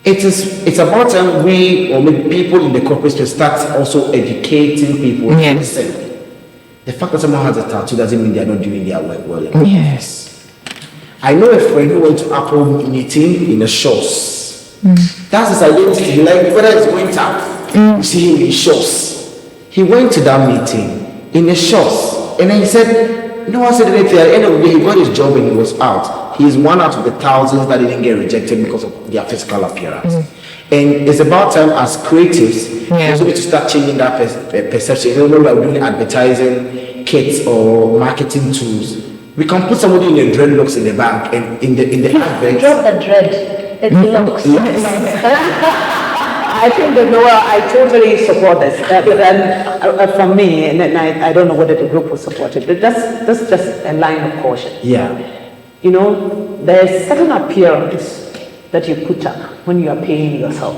It's about time we or maybe people in the corporate space start also educating people. Listen. The fact that someone has a tattoo doesn't mean they are not doing their work well. Yes. I know a friend who went to Apple meeting in a shorts. That's his identity. Like whether it's winter, you see him in shorts. He went to that meeting in a shorts, and then he said, no one said anything. At the end of the day, he got his job and he was out. He is one out of the thousands that didn't get rejected because of their physical appearance. And it's about time as creatives, we also need to start changing that perception. Even when we're doing advertising kits or marketing tools, we can put somebody in the dreadlocks in the back and in the advert. Drop the dread. It looks. I think that Noel, I totally support this. For me, and I don't know whether the group will support it, but that's just a line of caution. Yeah. You know, there's certain appearance that you put up when you are paying yourself.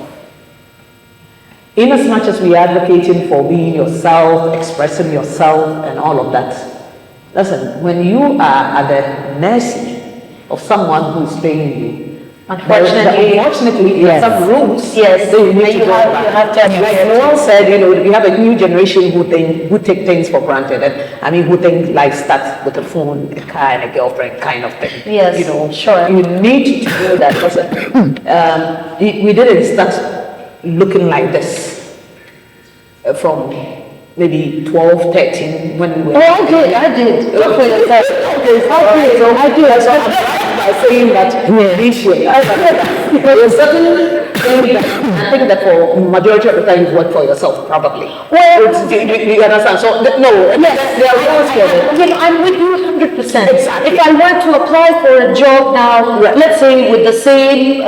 In as much as we are advocating for being yourself, expressing yourself, and all of that, listen, when you are at the mercy of someone who is paying you, unfortunately, yes. Some rules. Yes, you need to go back. You have to. Like Nuel said, we have a new generation who take things for granted, and who think life starts with a phone, a car, and a girlfriend kind of thing. Yes, sure. You need to do that. We didn't start looking like this from maybe 12, 13 when we were. Oh, I did. Look for yourself. I did. By saying that there's certain things that I think that for majority of the time you work for yourself, probably. Well, do you understand? So no, yes, there are rules for it. I'm with you 100%. Exactly. If I were to apply for a job now, let's say with the same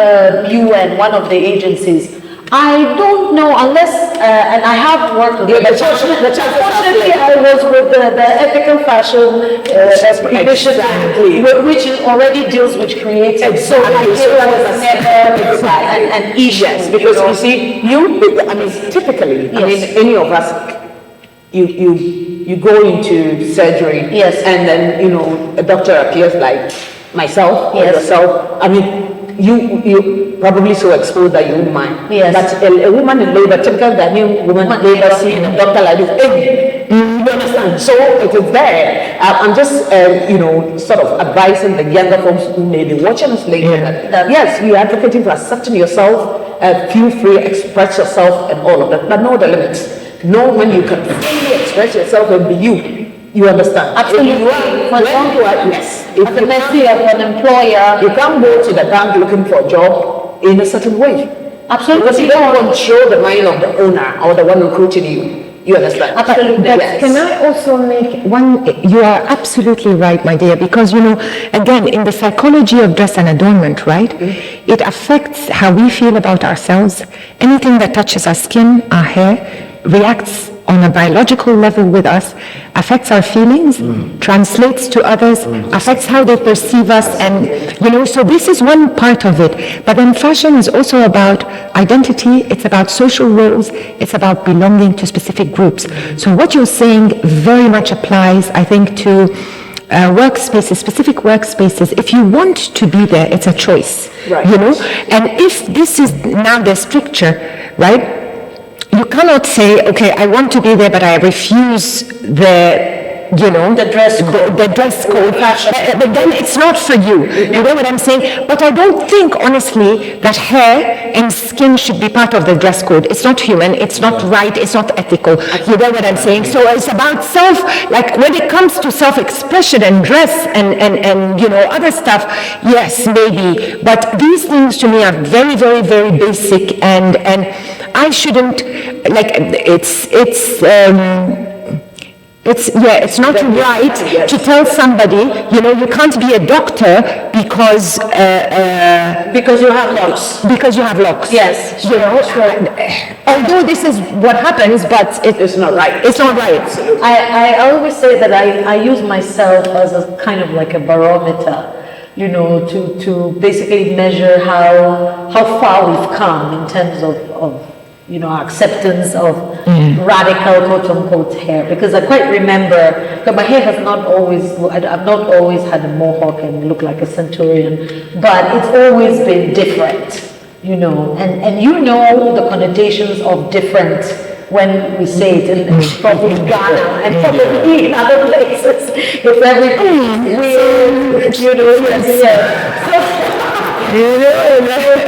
UN, one of the agencies, I don't know unless, and I have worked with it. Unfortunately, I was with the ethical fashion initiative, which already deals with creative. So I feel like it's never an issue. Yes, because you see, typically, any of us, you go into surgery, yes, and then a doctor appears like myself or yourself. You probably so exposed that you wouldn't mind. Yes. But a woman in labor, typical Ghanaian woman in labor, seeing a doctor like this, you understand? So it is there. I'm just, sort of advising the younger folks who may be watching us later that yes, you're advocating for accepting yourself, feel free, express yourself, and all of that, but know the limits. Know when you can fully express yourself and be you. You understand? Absolutely. If you are was when you are, yes, if at the you mercy of an employer. you can't go to the bank looking for a job in a certain way. Absolutely. Because you don't control the mind of the owner or the one recruiting you. You understand? Absolutely. But Yes. can I also make one? You are absolutely right, my dear, because again, in the psychology of dress and adornment, right? It affects how we feel about ourselves. Anything that touches our skin, our hair, reacts on a biological level with us, affects our feelings, translates to others, affects how they perceive us, and so this is one part of it. But then fashion is also about identity, it's about social roles, it's about belonging to specific groups. So what you're saying very much applies, I think, to workspaces, specific workspaces. If you want to be there, it's a choice, Right. And if this is now the stricture, right? You cannot say, okay, I want to be there, but I refuse the dress code. The dress code. But then it's not for you. You know what I'm saying? But I don't think, honestly, that hair and skin should be part of the dress code. It's not human. It's not right. It's not ethical. You know what I'm saying? So it's about like when it comes to self-expression and dress and other stuff, yes, maybe. But these things to me are very, very, very basic, and I shouldn't, it's not right to tell somebody, you can't be a doctor because you have locks. Because you have locks. Yes, Although this is what happens, but It's not right. It's not right. I always say that I use myself as a kind of like a barometer, to basically measure how far we've come in terms of our acceptance of radical quote-unquote hair. Because I quite remember that my hair has not always, I've not always had a mohawk and look like a centurion, but it's always been different, and the connotations of different when we say it in probably Ghana and probably in other places. It's everything weird,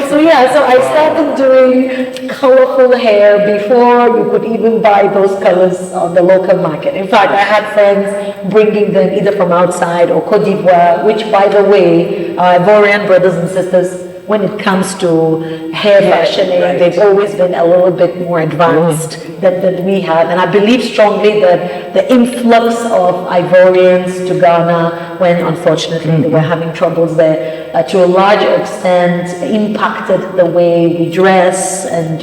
So I started doing colorful hair before you could even buy those colors on the local market. In fact, I had friends bringing them either from outside or Cote d'Ivoire, which, by the way, our Ivorian brothers and sisters, when it comes to hair fashioning, they've always been a little bit more advanced than we have. And I believe strongly that the influx of Ivorians to Ghana, when unfortunately they were having troubles there, to a large extent impacted the way we dress, and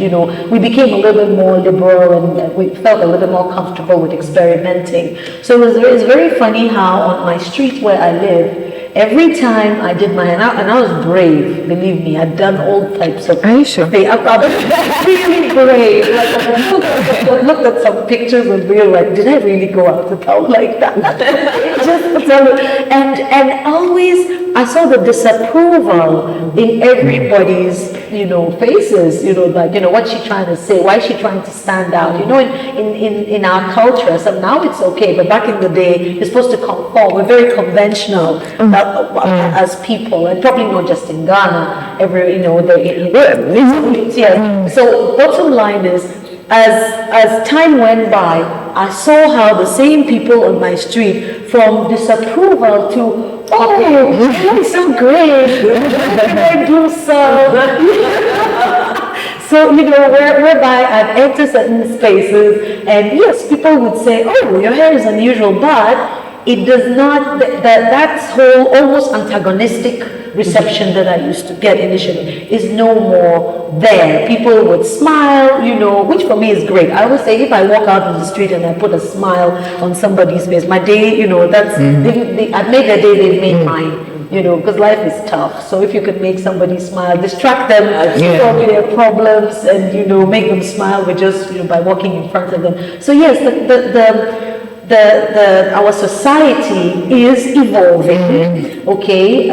we became a little bit more liberal, and we felt a little bit more comfortable with experimenting. So it's very funny how on my street where I live, every time I did my hair, and I was brave, believe me, I'd done all types of Are you sure? things. I'm really brave. I looked at some pictures and realized, did I really go out to town like that? Just and always I saw the disapproval in everybody's, faces, what's she trying to say? Why is she trying to stand out? In our culture, so now it's okay, but back in the day, you're supposed to conform. We're very conventional as people, and probably not just in Ghana. So bottom line is, as time went by, I saw how the same people on my street, from disapproval to, you look so great, I do so. So, whereby I've entered certain spaces, and yes, people would say, oh, your hair is unusual, but it does not, that whole almost antagonistic reception that I used to get initially is no more there. People would smile, which for me is great. I always say, if I walk out on the street and I put a smile on somebody's face, my day, that's, I've made their day, they've made mine. Because life is tough. So if you could make somebody smile, distract them from their problems, and make them smile with just by walking in front of them. So yes, our society is evolving. Okay,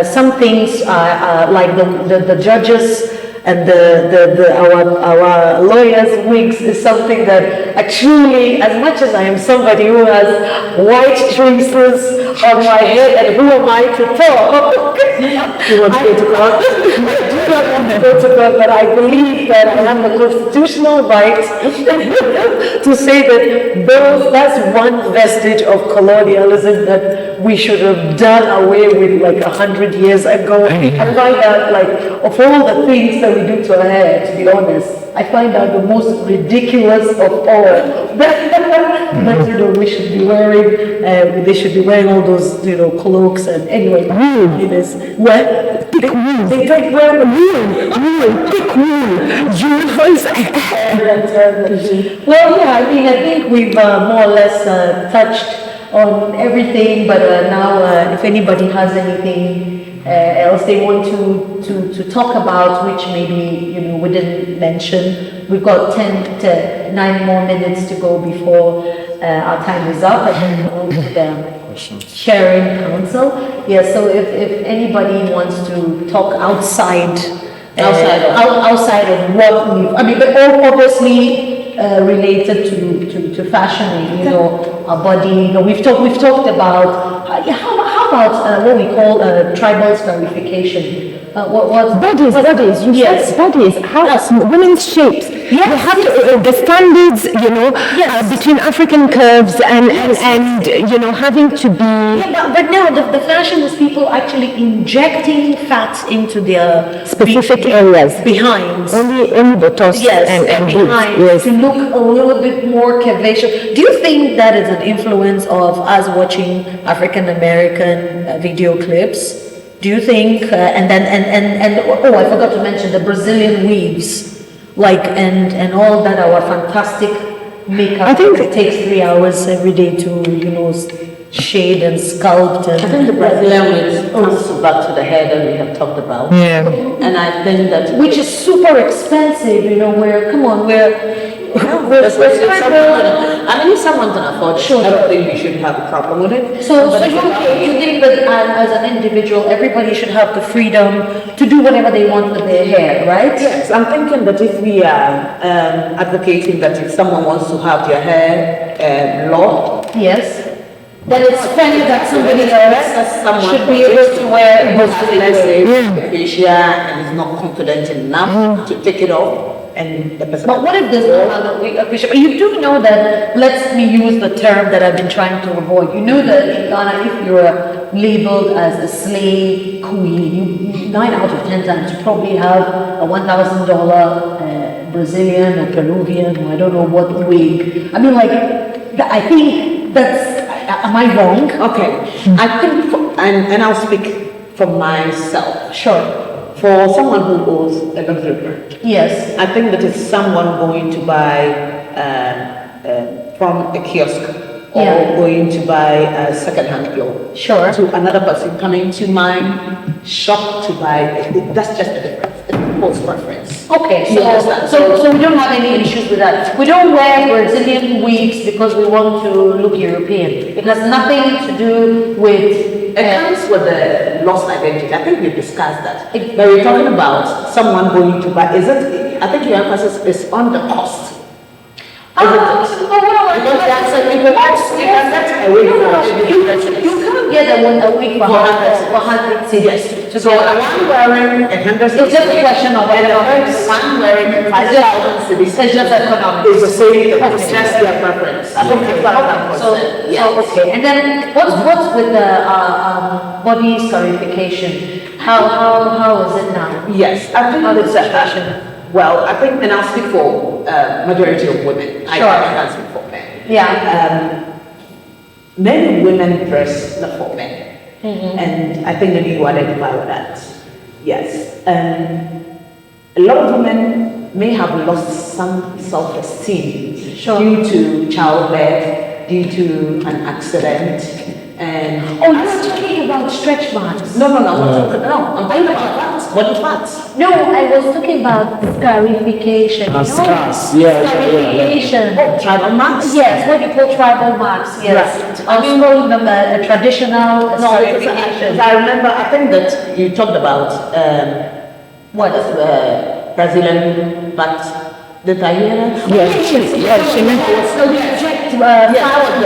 some things are like the judges and our lawyers' wigs is something that I truly, as much as I am somebody who has white traces on my head, and who am I to talk? You want to go to court? want to go to court, but I believe that I have the constitutional right to say that that's one vestige of colonialism that we should have done away with like 100 years ago. I find that like of all the things that we do to our hair, to be honest, I find out the most ridiculous of all. That we should be wearing, they should be wearing all those cloaks and anyway. It is what they don't wear the wool. Thick wool. Well, yeah, I think we've more or less touched on everything. But now, if anybody has anything else they want to talk about, which maybe we didn't mention, we've got 9 more minutes to go before our time is up, and then we'll move to the sharing council. Yeah, so if anybody wants to talk outside of what but all obviously related to fashion, our body. We've talked about how about what we call tribal scarification. Bodies, you yes. said bodies, how women's shapes. Yes, we have the standards, between African curves and having to be. Yeah, but now the fashion is people actually injecting fat into their specific areas behind. Only the torso and behind yes. To look a little bit more curvaceous. Do you think that is an influence of us watching African American video clips? Do you think, I forgot to mention the Brazilian weaves, and all that, our fantastic makeup. I think it takes 3 hours every day to shade and sculpt. I think the Brazilian weaves comes back to the hair that we have talked about. Yeah. And I think that which is super expensive, if someone can afford it, I don't think we should have a problem with it. So you think that as an individual, everybody should have the freedom to do whatever they want with their hair, right? Yes, I'm thinking that if we are advocating that if someone wants to have their hair locked, yes, then it's fair that somebody else should be able to wear facial and is not confident enough to take it off. And the person. But what if there's no other? You do know that. Let me use the term that I've been trying to avoid. You know that in Ghana, if you're labeled as a slave queen, you 9 out of 10 times you probably have a $1,000 Brazilian or Peruvian or I don't know what wig. I think that's. Am I wrong? Okay. I think, and I'll speak for myself. Sure. For someone who owns a luxury brand, yes, I think that it's someone going to buy from a kiosk or going to buy a second-hand clothes. Sure. To another person coming to my shop to buy. That's just the difference. It's people's preference. Okay, so we don't have any issues with that. We don't wear Brazilian wigs because we want to look European. It has nothing to do with. It comes with the lost identity. I think we've discussed that. But we're talking about someone going to buy. I think your emphasis is on the cost. Because that's a big cost. You can't get a wig for 100 cedis. So one wearing 100 cedis. It's just a question of whether one wearing 5,000 cedis. It's just economics. It's the same. It's just their preference. Okay. And then what's with the body scarification? How is it now? Yes, I think the situation. Well, I think, and I'll speak for majority of women. Sure. I can't speak for men. Yeah. Men and women dress not for men. And I think that you identify with that. Yes. A lot of women may have lost some self-esteem due to childbirth, due to an accident. And you're talking about stretch marks. No, I'm talking about body fats. No, I was talking about scarification. Scars, Scarification. Tribal marks? Yes, what you call tribal marks, yes. Right. I was calling them a traditional scarification. I remember, I think that you talked about what is Brazilian butt. Did I hear that? Yes, she meant it. So we inject flour the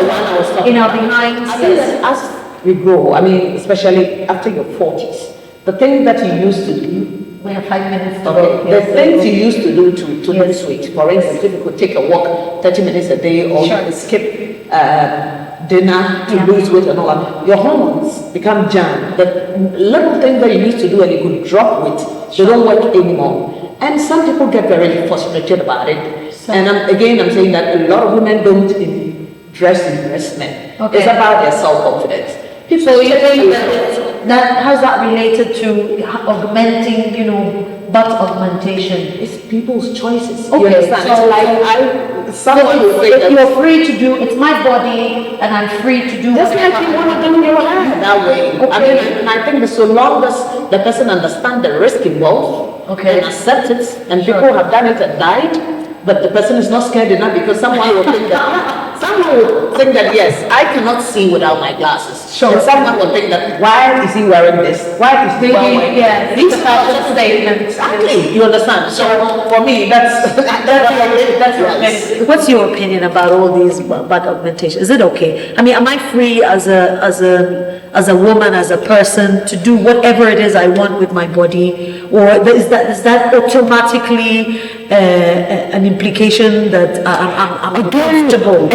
one I was talking in our about. behinds. I think that as we grow, especially after your 40s, the thing that you used to do We have 5 minutes to Okay. go. The Yes, things so- you used to do to lose weight, for instance, if you could take a walk 30 minutes a day or Sure. you could skip dinner to Yeah. lose weight and all that, your hormones become jammed. The little things that you used to do and you could drop weight, they don't work anymore. And some people get very frustrated about it. And I'm saying that a lot of women don't dress in breast men. Okay. It's about their self-confidence. People So you're take saying a lot. that how's that related to augmenting, butt augmentation? It's people's choices. Okay, You understand? so It's like someone will say that you're free to do, it's my body and I'm free to do just like whatever you I want to do your hair that way. I Okay. mean, and I think that so long as the person understands the risk involved Okay. and accepts it, and Sure. people have done it and died, but the person is not scared enough because someone will think that yes, I cannot see without my glasses. Sure. And someone will think that why is he wearing this? Why is he wearing Yeah, these it's a fashion statement. Exactly, you understand? So for me, that's yes. What's your opinion about all these butt augmentation? Is it okay? I mean, am I free as a woman, as a person, to do whatever it is I want with my body, or is that automatically an implication that I'm uncomfortable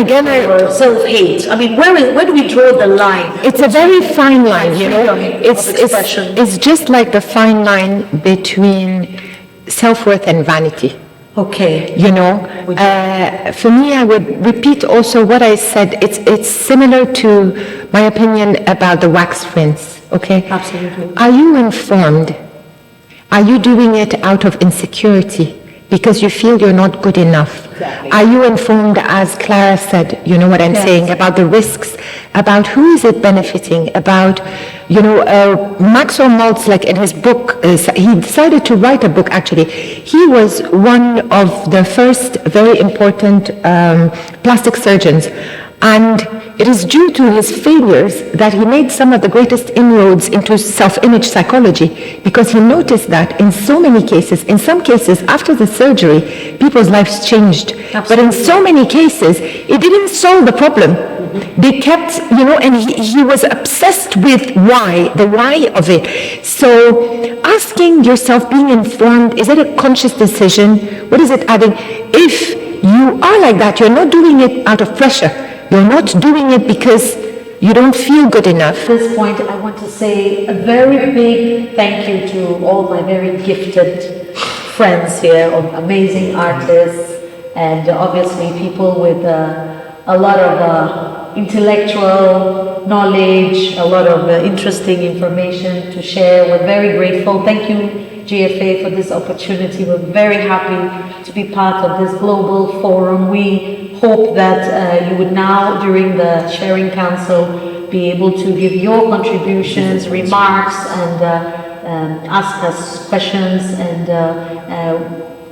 or self-hate? I mean, where do we draw the line? It's a very fine line, Freedom It's, of expression. it's just like the fine line between self-worth and vanity. Okay. For me, I would repeat also what I said. It's similar to my opinion about the wax rinse. Okay. Absolutely. Are you informed? Are you doing it out of insecurity because you feel you're not good enough? Exactly. Are you informed, as Clara said, you know what I'm Yes. saying, about the risks, about who is it benefiting, about, Maxwell Maltz, like in his book, he decided to write a book actually. He was one of the first very important plastic surgeons. And it is due to his failures that he made some of the greatest inroads into self-image psychology, because he noticed that in so many cases, in some cases after the surgery, people's lives changed. But in so many cases, it didn't solve the problem. They kept, and he was obsessed with the why of it. So asking yourself, being informed, is it a conscious decision? What is it adding? If you are like that, you're not doing it out of pressure. You're not doing it because you don't feel good enough. At this point, I want to say a very big thank you to all my very gifted friends here, of amazing artists, and obviously people with a lot of intellectual knowledge, a lot of interesting information to share. We're very grateful. Thank you, GFA, for this opportunity. We're very happy to be part of this global forum. We hope that you would now, during the sharing council, be able to give your contributions, remarks, and ask us questions. And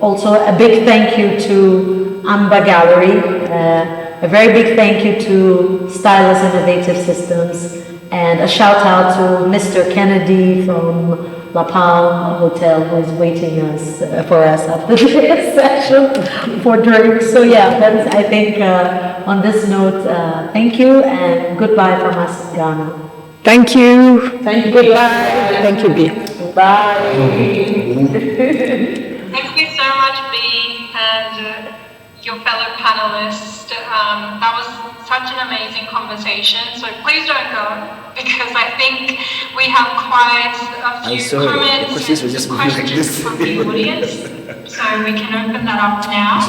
also a big thank you to Amber Gallery. A very big thank you to Stylus Innovative Systems, and a shout out to Mr. Kennedy from La Palme Hotel, who is waiting for us after this session for drinks. So yeah, that's, I think on this note, thank you and goodbye from us in Ghana. Thank you. Thank you. Goodbye. Thank you, B. Bye. Thank you so much, B, and your fellow panelists. That was such an amazing conversation. So please don't go, because I think we have quite a few comments and questions from the audience. So we can open that up now.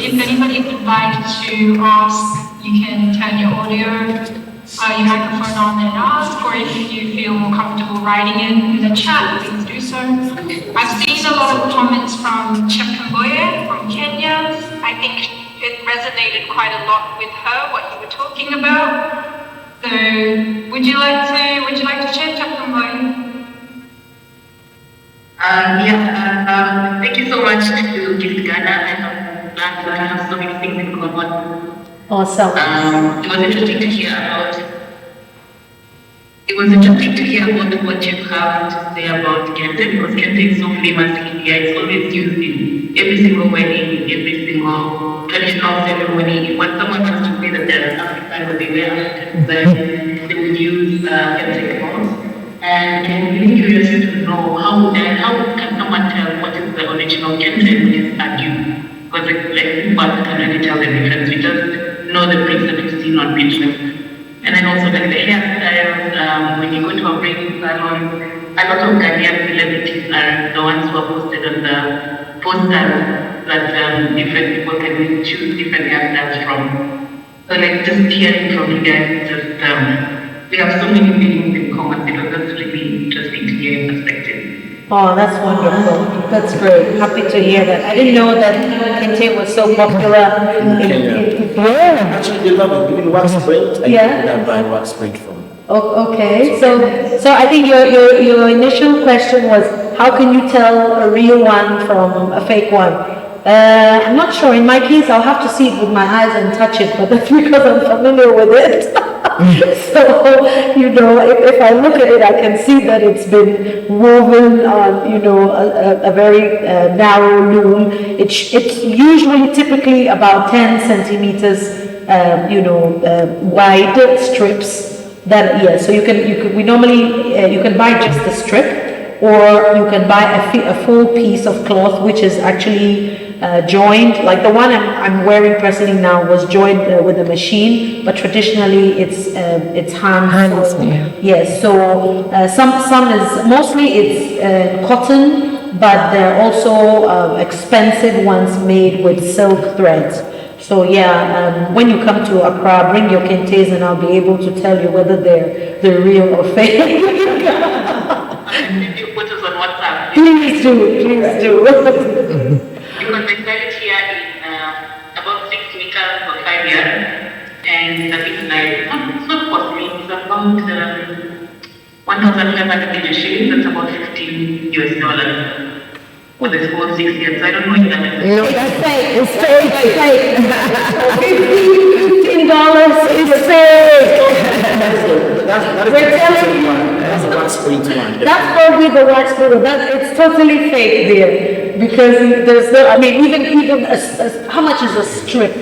If anybody would like to ask, you can turn your audio, your microphone on and ask, or if you feel more comfortable writing it in the chat, please do so. I've seen a lot of comments from Chepkamboye from Kenya. I think it resonated quite a lot with her, what you were talking about. So would you like to share, Chepkamboye? Thank you so much to Gift Ghana, and I'm glad that I have so many things in common. Awesome. It was interesting to hear about what you have to say about Kente, because Kente is so famous in India. It's always used in every single wedding, in every single traditional ceremony. When someone has to say that they're African or they wear African design, they will use Kente clothes. And I'm really curious to know how can someone someone tell what is the original kente and what is adu? Because like people can't really tell the difference. We just know the prints that we've seen on Pinterest. And then also like the hairstyles, when you go to a braiding salon, a lot of Ghanaian celebrities are the ones who are posted on the posters that different people can choose different hairstyles from. So like just hearing from you guys, just we have so many things in common. It was just really interesting to hear your perspective. Oh, that's wonderful. That's great. Happy to hear that. I didn't know that kente was so popular in Yeah. Actually, they love it. Even wax print. Yeah. I buy wax print from. Oh, okay. So I think your initial question was, how can you tell a real one from a fake one? I'm not sure. In my case, I'll have to see it with my eyes and touch it, but that's because I'm familiar with it. So, you know, if I look at it, I can see that it's been woven on, you know, a very narrow loom. It's usually typically about 10 centimeters, you know, wide strips. That, yeah, so you can buy just the strip, or you can buy a full piece of cloth, which is actually joined. Like the one I'm wearing personally now was joined with a machine, but traditionally it's hands. Yes, so some is mostly it's cotton, but there are also expensive ones made with silk threads. So yeah, when you come to Accra, bring your kentes and I'll be able to tell you whether they're real or fake. Send you photos on WhatsApp. Please do. Because they sell it here in about 6 meters for 5 years, and I think it's not costly. It's about 1,500 shillings. That's about $15 for this whole 6 years. So I don't know if that is. No, that's fake. It's fake. $15 is fake. That's a wax print one. That's probably the wax print. It's totally fake there, because there's no. I mean, even how much is a strip?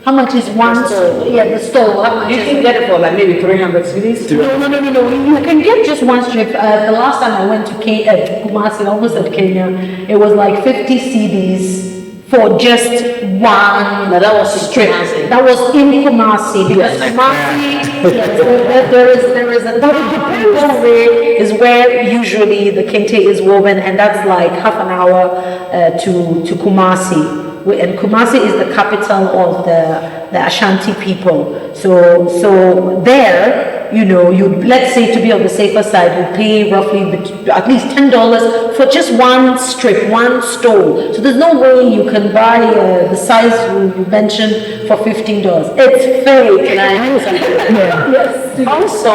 How much is one stole? Yeah, the stole. How much You can get it for like maybe 300 cedis. No. You can get just one strip. The last time I went to Kumasi, almost at Kenya, it was like 50 cedis for just one. No, that was strip. Kumasi. That was in Kumasi, because Kumasi, yes, there is a Kumasi is where usually the kente is woven, and that's like half an hour to Kumasi. And Kumasi is the capital of the Ashanti people. So there, you know, let's say, to be on the safer side, you pay roughly at least $10 for just one strip, one stole. So there's no way you can buy the size you mentioned for $15. It's fake. Yes. Also,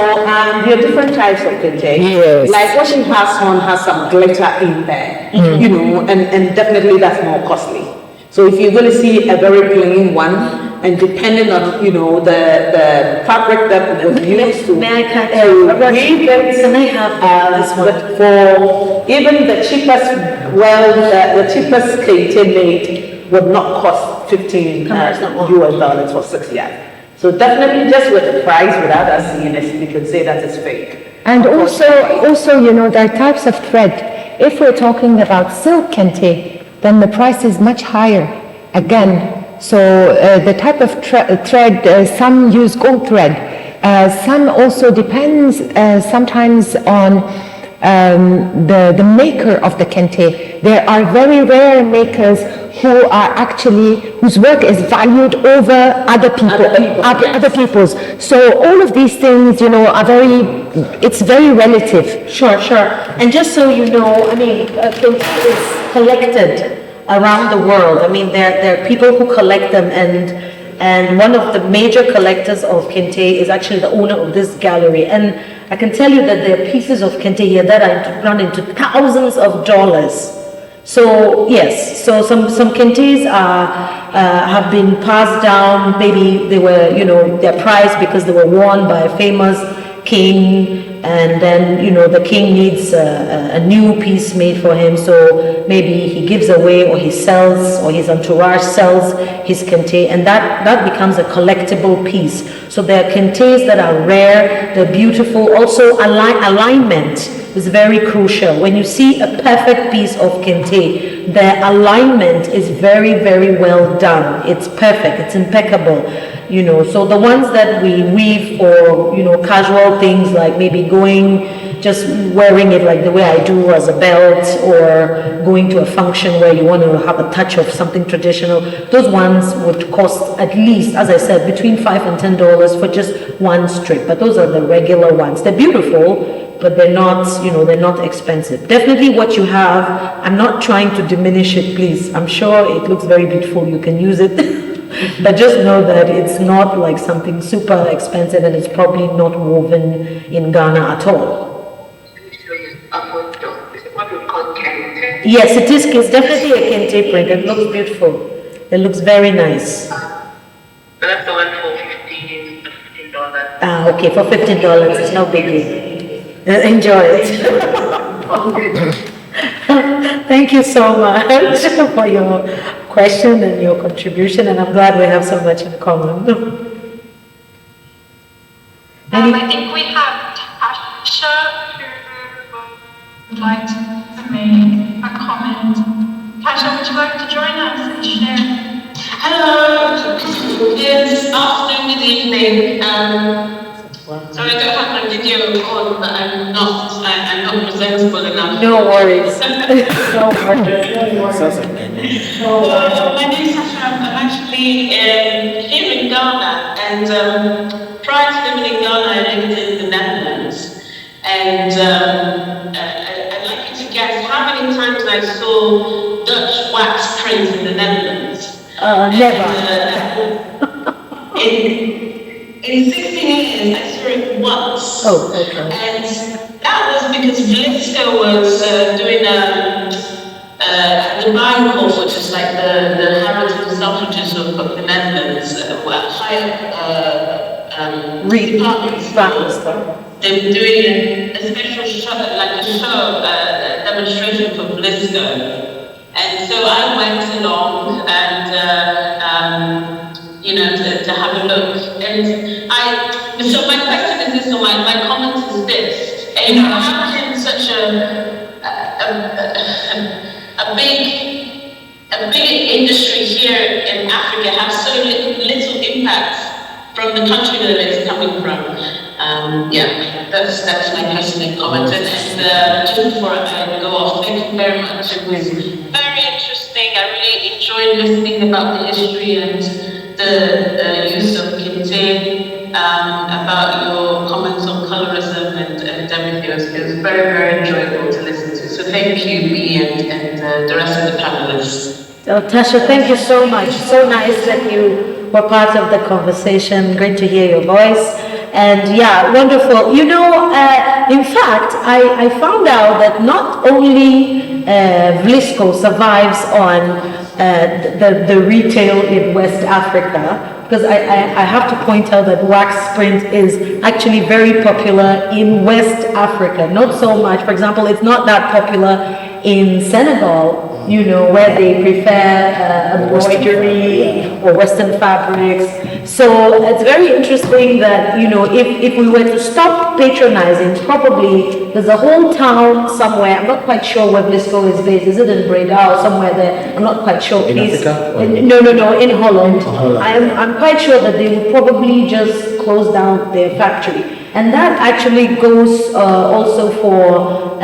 there are different types of kente. Yes. Like what she has on has some glitter in there, you know, and definitely that's more costly. So if you're going to see a very plain one, and depending on, you know, the fabric that was used to, May I cut you? Can I have this one? but for even the cheapest, the cheapest kente made would not cost $15 for 6 years. So definitely, just with the price, without us seeing it, we can say that it's fake. And also, you know, there are types of thread. If we're talking about silk kente, then the price is much higher. Again, so the type of thread, some use gold thread. Some also depends sometimes on the maker of the kente. There are very rare makers whose work is valued over other people's. So all of these things, you know, it's very relative. Sure. And just so you know, I mean, kente is collected around the world. I mean, there are people who collect them, and one of the major collectors of kente is actually the owner of this gallery. And I can tell you that there are pieces of kente here that are run into thousands of dollars. So yes, so some kentes have been passed down. Maybe they were, you know, they're prized because they were worn by a famous king, and then, you know, the king needs a new piece made for him, so maybe he gives away, or he sells, or his entourage sells his kente, and that becomes a collectible piece. So there are kentes that are rare, they're beautiful. Also alignment is very crucial. When you see a perfect piece of kente, the alignment is very, very well done. It's perfect, it's impeccable. So the ones that we weave for, casual things like maybe just wearing it like the way I do as a belt, or going to a function where you want to have a touch of something traditional, those ones would cost at least, as I said, between $5 and $10 for just one strip. But those are the regular ones. They're beautiful, but they're not, they're not expensive. Definitely what you have, I'm not trying to diminish it, please. I'm sure it looks very beautiful. You can use it. But just know that it's not like something super expensive, and it's probably not woven in Ghana at all. Yes, it is. It's definitely a kente print. It looks beautiful. It looks very nice. That's the one for $15. Ah, okay, for $15, it's no biggie. Enjoy it. Thank you so much for your question and your contribution, and I'm glad we have so much in common. I think we have Tasha who would like to make a comment. Tasha, would you like to join us and share? Hello, good afternoon, good evening. Sorry, I don't have my video on, but I'm not presentable enough. No worries. No worries. My name is Sasha. I'm actually here in Ghana, and prior to living in Ghana, I lived in the Netherlands. And I'd like you to guess how many times I saw Dutch wax prints in the Netherlands. Never. In 16 years, I saw it once. Oh, okay. And that was because Vlisco was doing the buying call for just like the Harrods and Selfridges of the Netherlands, higher departments. They were doing a special show, like a show, demonstration for Vlisco. And so I went along and, to have a look. And so my question is this, or my comment is this. How can such a big industry here in Africa have so little impact from the country that it's coming from? That's my question and comment. And just before I go off, thank you very much. It was very interesting. I really enjoyed listening about the history and the use of kente, about your comments on colorism and everything. It was very, very enjoyable to listen to. So thank you, me and the rest of the panelists. Oh, Tasha, thank you so much. So nice that you were part of the conversation. Great to hear your voice. And yeah, wonderful. In fact, I found out that not only Vlisco survives on the retail in West Africa, because I have to point out that wax print is actually very popular in West Africa. Not so much, for example, it's not that popular in Senegal, where they prefer embroidery or Western fabrics. So it's very interesting that, if we were to stop patronizing, probably there's a whole town somewhere, I'm not quite sure where Vlisco is based, is it in Breda or somewhere there? I'm not quite sure. In Africa? No, in Holland. I'm quite sure that they would probably just close down their factory. And that actually goes also for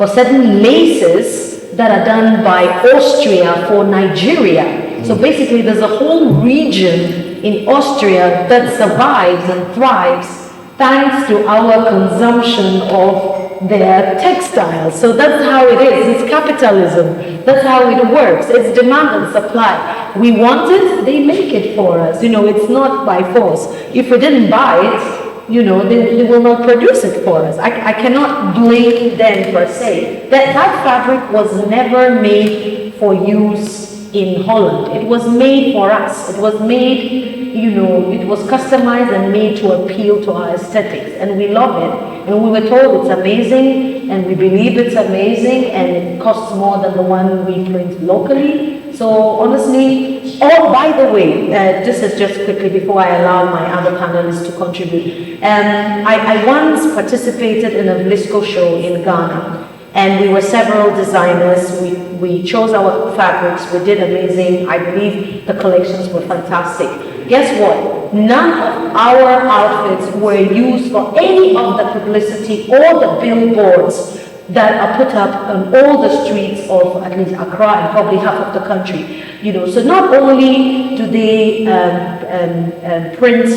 certain laces that are done by Austria for Nigeria. So basically there's a whole region in Austria that survives and thrives thanks to our consumption of their textiles. So that's how it is. It's capitalism. That's how it works. It's demand and supply. We want it, they make it for us. It's not by force. If we didn't buy it, they will not produce it for us. I cannot blame them per se. That fabric was never made for use in Holland. It was made for us. It was made, it was customized and made to appeal to our aesthetics. And we love it. And we were told it's amazing, and we believe it's amazing, and it costs more than the one we print locally. So honestly, oh, by the way, this is just quickly before I allow my other panelists to contribute. I once participated in a Blisco show in Ghana, and we were several designers. We chose our fabrics. We did amazing. I believe the collections were fantastic. Guess what? None of our outfits were used for any of the publicity or the billboards that are put up on all the streets of at least Accra and probably half of the country. So not only do they print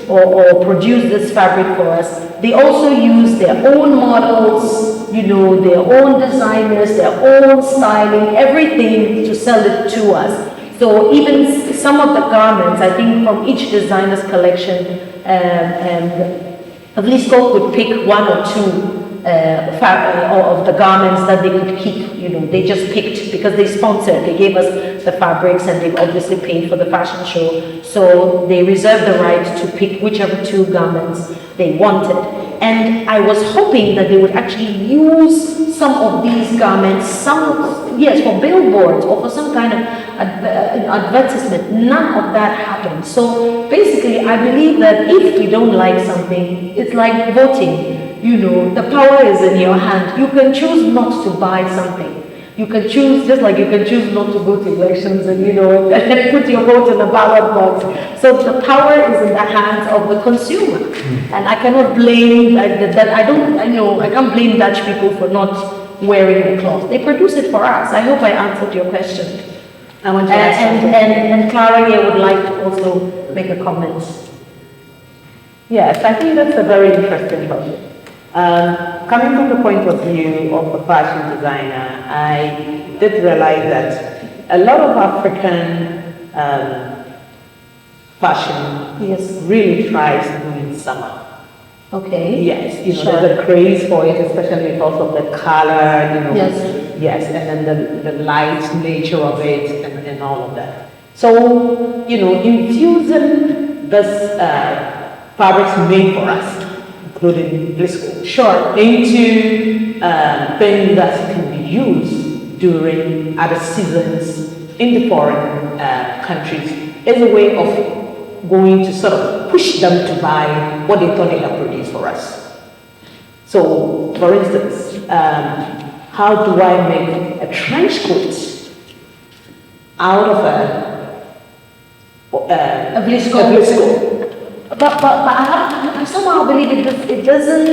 or produce this fabric for us, they also use their own models, their own designers, their own styling, everything to sell it to us. So even some of the garments, I think from each designer's collection, Blisco could pick one or two of the garments that they could keep. They just picked because they sponsored. They gave us the fabrics and they've obviously paid for the fashion show. So they reserved the right to pick whichever two garments they wanted. And I was hoping that they would actually use some of these garments, for billboards or for some kind of advertisement. None of that happened. So basically, I believe that if you don't like something, it's like voting. The power is in your hand. You can choose not to buy something. You can choose, just like you can choose not to go to elections and, and put your vote in the ballot box. So the power is in the hands of the consumer. And I cannot blame I can't blame Dutch people for not wearing the cloth. They produce it for us. I hope I answered your question. I want to ask and Clara here would like to also make a comment. Yes, I think that's a very interesting topic. Coming from the point of view of a fashion designer, I did realize that a lot of African fashion really thrives during summer. Okay. Yes, there's a craze for it, especially because of the color, Yes, and then the light nature of it and all of that. So, infusing this fabrics made for us, including Blisco, into things that can be used during other seasons in the foreign countries is a way of going to sort of push them to buy what they thought they had produced for us. So, for instance, how do I make a trench coat out of a Blisco? But I somehow believe it doesn't,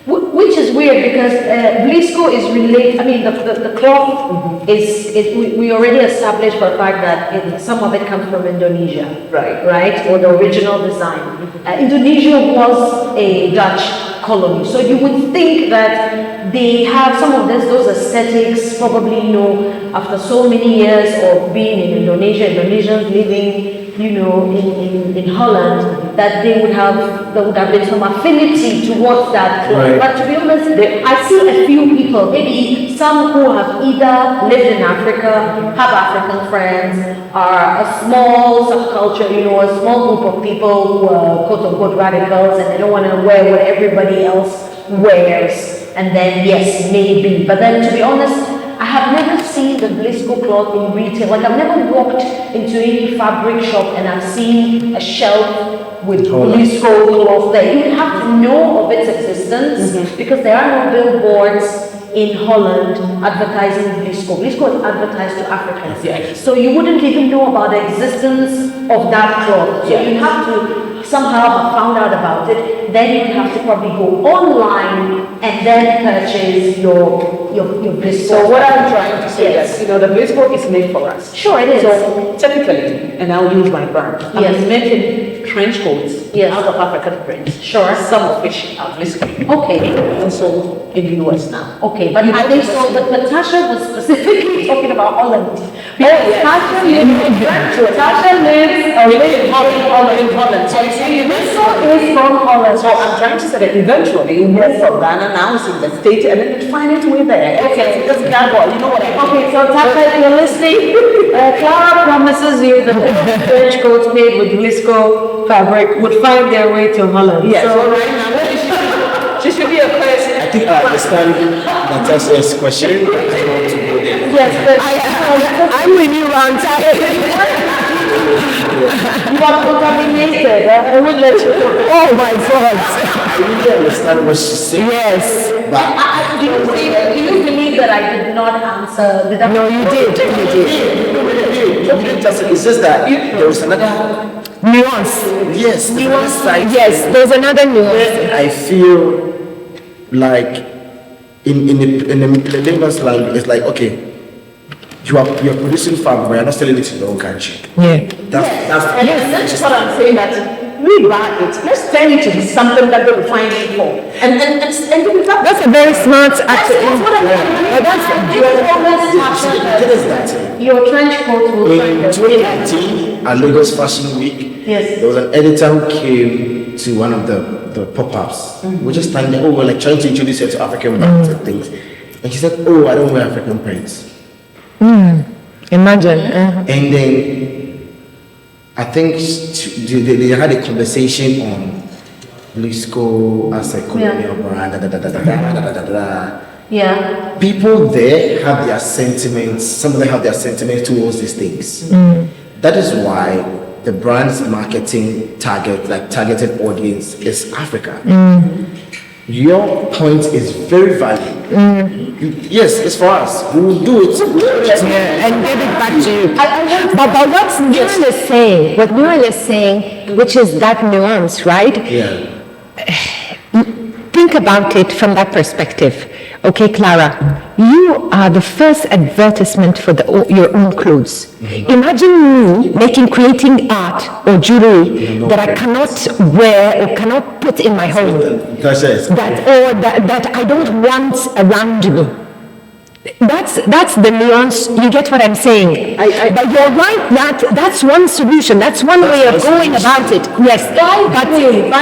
which is weird because Blisco is related. I mean, the cloth we already established for a fact that some of it comes from Indonesia, right, or the original design. Indonesia was a Dutch colony, so you would think that they have some of those aesthetics. Probably, after so many years of being in Indonesia, Indonesians living, in Holland, that there would have been some affinity towards that cloth. Right. But to be honest, I see a few people, maybe some who have either lived in Africa, have African friends, are a small subculture, a small group of people who are quote-unquote radicals and they don't want to wear what everybody else wears. And then, yes, maybe. But then, to be honest, I have never seen the Blisco cloth in retail. Like, I've never walked into any fabric shop and I've seen a shelf with Blisco cloth there. You would have to know of its existence because there are no billboards in Holland advertising Blisco. Blisco is advertised to Africans. Yes. So you wouldn't even know about the existence of that cloth. So you'd have to somehow have found out about it. Then you'd have to probably go online and then purchase your Blisco. So what I'm trying to say is, the Blisco is made for us. Sure, it is. So typically, and I'll use my term, I'm making trench coats out of African prints. Sure. Some of which are Blisco. Okay. And sold in the US now. Okay, but I think so. But Natasha was specifically talking about Holland. Natasha lives in Holland. So Blisco is from Holland. So I'm trying to say that eventually, most of Ghana now is in the States and then it find its way there. Okay. Because Ghana, you know what I mean? Okay, so Natasha, if you're listening, Clara promises you that the trench coats made with Blisco fabric would find their way to Holland. Yes. So right now, she should be a person. I think I understand Natasha's question. I want to go there. Yes, but I'm with you on time. you are contaminated. I won't let you go. Oh my God. I really understand what she's saying. Yes. But Do you believe that I did not answer? No, you did. You did. it's just that there was another Nuance. yes, there's another side. Yes, there's another nuance. I feel like in the layman's language, it's like, okay, you're producing fabric, but you're not selling it in your own country. Yeah. That's And that's what I'm saying, that we buy it. Let's turn it to be something that they will find it for. And give it back. That's a very smart That's attitude. what I mean. Your trench coat will in 2019 at Lagos Fashion Week. Yes. There was an editor who came to one of the pop-ups. We're just standing there, we're like trying to introduce her to African brands and things. And she said, oh, I don't wear African prints. Imagine. And then I think they had a conversation on Lisco as a colonial brand. Yeah. People there have their sentiments, some of them have their sentiments towards these things. That is why the brand's marketing targeted audience is Africa. Your point is very valid. Yes, it's for us. We will do it. Yeah, and give it back to you. But what Nuel is saying, which is that nuance, right? Yeah. Think about it from that perspective. Okay, Clara, you are the first advertisement for your own clothes. Imagine me creating art or jewelry that I cannot wear or cannot put in my home. That I don't want around me. That's the nuance. You get what I'm saying? But you're right. That's one solution. That's one way of going about it. Yes. By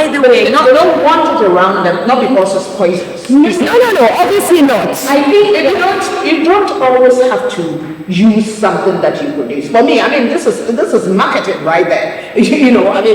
the way, don't want it around them, not because it's poisonous. No. Obviously not. I think you don't always have to use something that you produce. For me, I mean, this is marketing right there. They know that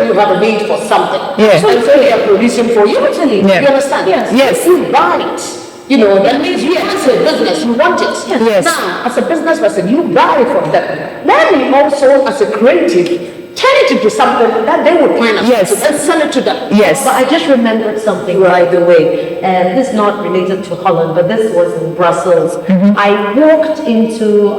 you have a need for something. Yeah. So they are producing for you. Yeah. You understand? Yes. You buy it. That means you as a business, you want it. Yes. Now, as a business person, you buy it from them. Then you also, as a creative, turn it into something that they would find us and sell it to them. Yes. But I just remembered something, by the way, and this is not related to Holland, but this was in Brussels. I walked into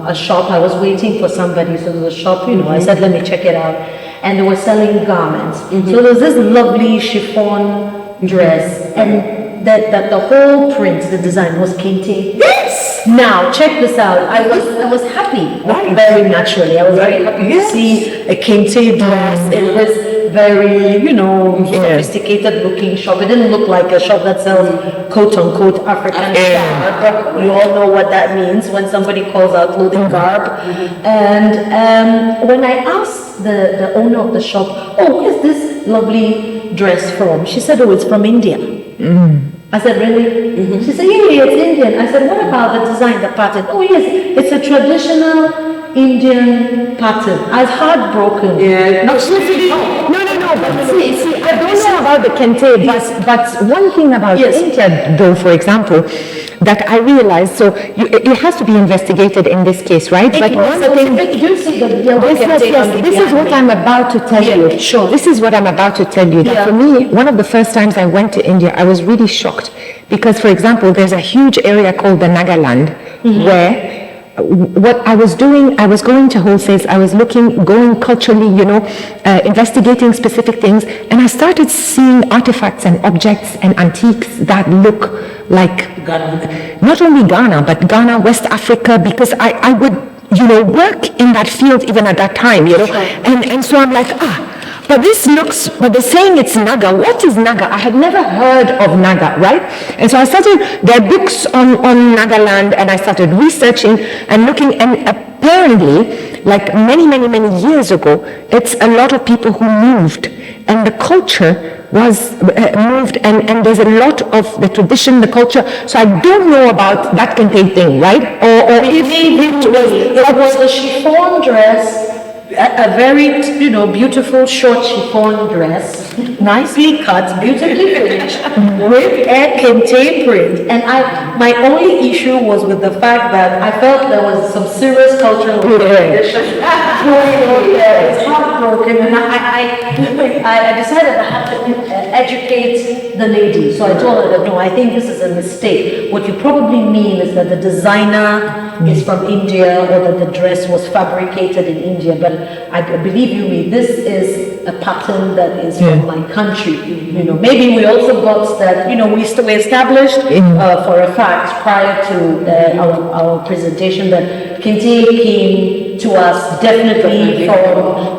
a shop. I was waiting for somebody, so there was a shop, I said, let me check it out. And they were selling garments. So there was this lovely chiffon dress, and that the whole print, the design was kente. Yes! Now, check this out. I was happy, very naturally. I was very happy to see a kente dress. It was very, sophisticated looking shop. It didn't look like a shop that sells quote-unquote African garb. You all know what that means when somebody calls out clothing garb. And when I asked the owner of the shop, oh, where's this lovely dress from? She said, oh, it's from India. I said, really? She said, yeah, it's Indian. I said, what about the design, the pattern? Oh, yes, it's a traditional Indian pattern. I was heartbroken. Yeah. No, but see, I don't know about the kente, but one thing about India, though, for example, that I realized, so it has to be investigated in this case, right? But one thing, this is what I'm about to tell you. Sure. This is what I'm about to tell you. That for me, one of the first times I went to India, I was really shocked because, for example, there's a huge area called the Nagaland where what I was doing, I was going to wholesales, I was going culturally, investigating specific things, and I started seeing artifacts and objects and antiques that look like Ghana. Not only Ghana, but Ghana, West Africa, because I would, work in that field even at that time, and so I'm like, but they're saying it's Naga. What is Naga? I had never heard of Naga, right? And so I started, there are books on Nagaland, and I started researching and looking, and apparently, like many, many, many years ago, it's a lot of people who moved, and the culture was moved, and there's a lot of the tradition, the culture, so I don't know about that kente thing, right? Or if it was the chiffon dress a very, beautiful short chiffon dress, nicely cut, beautifully finished, with a kente print. And my only issue was with the fact that I felt there was some serious cultural tradition going on there. It's heartbroken, and I decided I had to educate the lady. So I told her that, no, I think this is a mistake. What you probably mean is that the designer is from India, or that the dress was fabricated in India. But I believe you me, this is a pattern that is from my country. Maybe we also got that, we established for a fact prior to our presentation that Kente came to us definitely from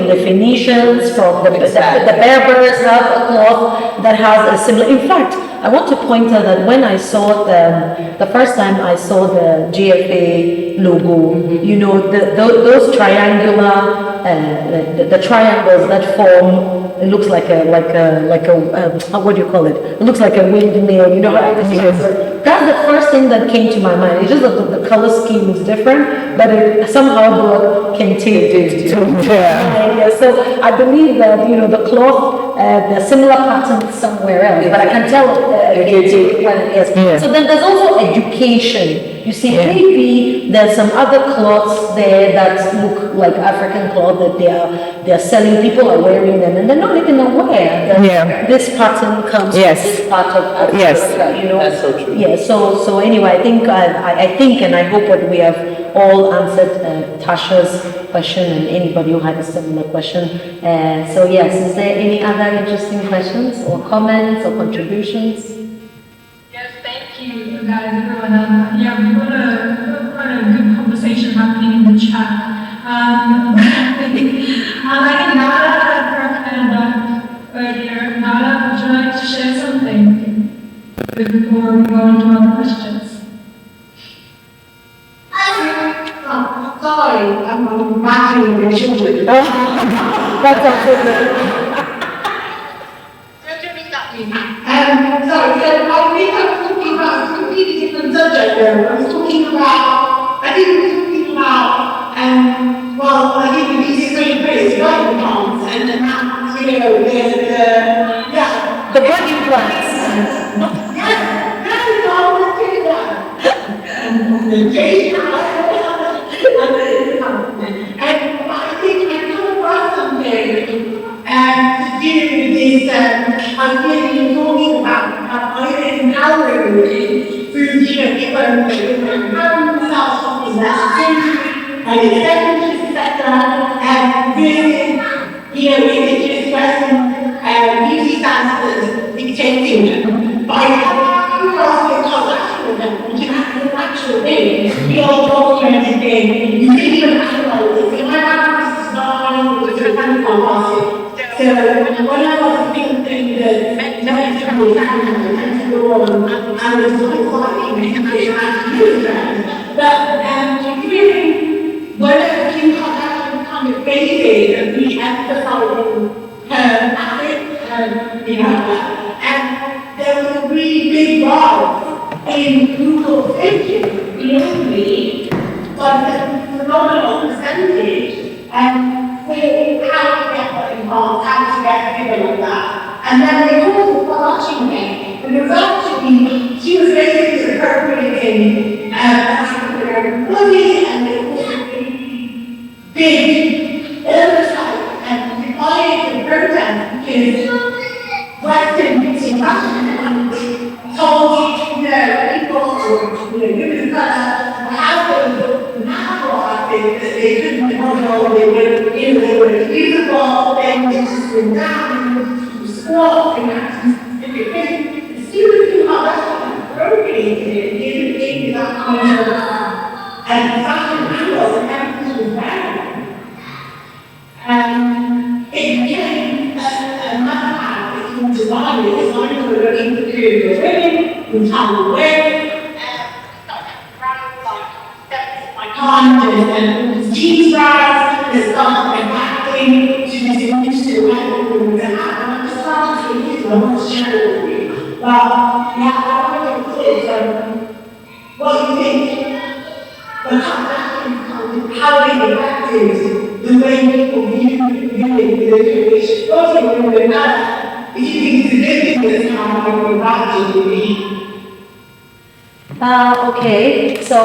the Phoenicians, from the Berbers have a cloth that has a similar. In fact, I want to point out that when I saw the first time I saw the GFA logo, those triangular, the triangles that form, it looks like a what do you call it? It looks like a windmill. That's the first thing that came to my mind. It's just that the color scheme is different, but it somehow brought Kente to yeah. So I believe that the cloth, the similar pattern somewhere else, but I can tell Kente when it is. Yeah. So then there's also education. You see, maybe there's some other cloths there that look like African cloth that they're selling. People are wearing them, and they're not even aware that this pattern comes from this part of Africa. Yes, that's so true. Yeah. So anyway, I think, and I hope that we have all answered Tasha's question and anybody who had a similar question. So yes, is there any other interesting questions or comments or contributions? Yes, thank you guys, everyone. We've got quite a good conversation happening in the chat. I think Nala had her hand up earlier. Nala, would you like to share something before we go on to other questions? Sorry, I'm marking your children. That's absolutely. Sorry, so I think I was talking about a completely different subject there. I think we were talking about, I think the music is really great, it's like the dance, and that, The body plants. And I think I come across something to do with this, I'm feeling talking about empowering women through, different empowering themselves from the and executive sector, and really, really expressing beauty standards dictating by coming across the collaboration, which is an actual thing. We all documented thing. You can even analyze it. So my background is design, which is technical marketing. So when I was thinking that next was happening, and so on, and it's not quite easy but really, whenever Kim Kardashian kind of basic and re-emphasizing her ethics, and there was a really big rise in Google searches globally, but a phenomenal percentage, and for how to get that involved, how to get people like that. And then they called the Kardashian name, and it was actually, she was basically appropriating African body, and it was a really big oversight and defiance and protest because Western beauty fashion told people, women have those natural outfits that they couldn't control, they were beautiful, then they just went down, to squat, and had to specific things. As soon as you have that appropriated it, it gave you that kind of fashion angle, and everything was there. And it became a matter of designers were looking for creative women who found a way, my content and jeans brands, and stuff like that thing to do and I just started to use them much generally. But I want to say what you think the Kardashians how they impacted impacted the way people view the situation. Also, remember that if you think it's ridiculous how people practice Okay, so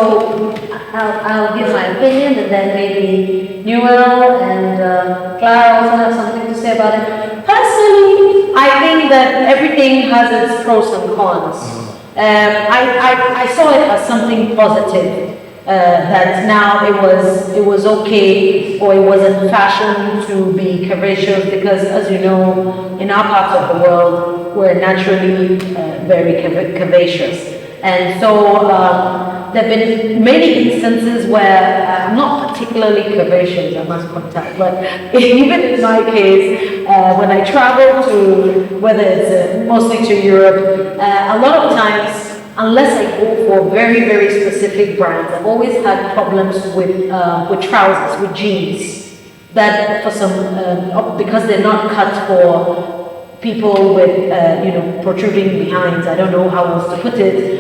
I'll give my opinion, and then maybe Nuel and Clara also have something to say about it. Personally, I think that everything has its pros and cons. I saw it as something positive. That now it was okay, or it was in fashion to be curvaceous, because as you know, in our parts of the world, we're naturally very curvaceous. And so there have been many instances where I'm not particularly curvaceous, I must point out, but even in my case, when I travel to, whether it's mostly to Europe, a lot of times, unless I go for very, very specific brands, I've always had problems with trousers, with jeans, that for some, because they're not cut for people with, protruding behinds, I don't know how else to put it,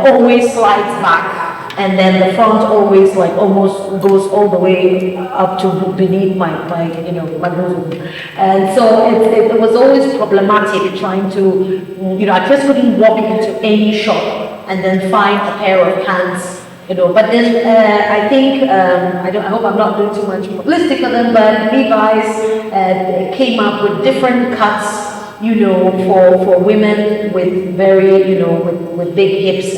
always slides back, and then the front always like almost goes all the way up to beneath my bosom. And so it was always problematic trying to, I just couldn't walk into any shop and then find a pair of pants, but then I think, I hope I'm not doing too much publicity for them, but Levi's came up with different cuts, for women with very, with big hips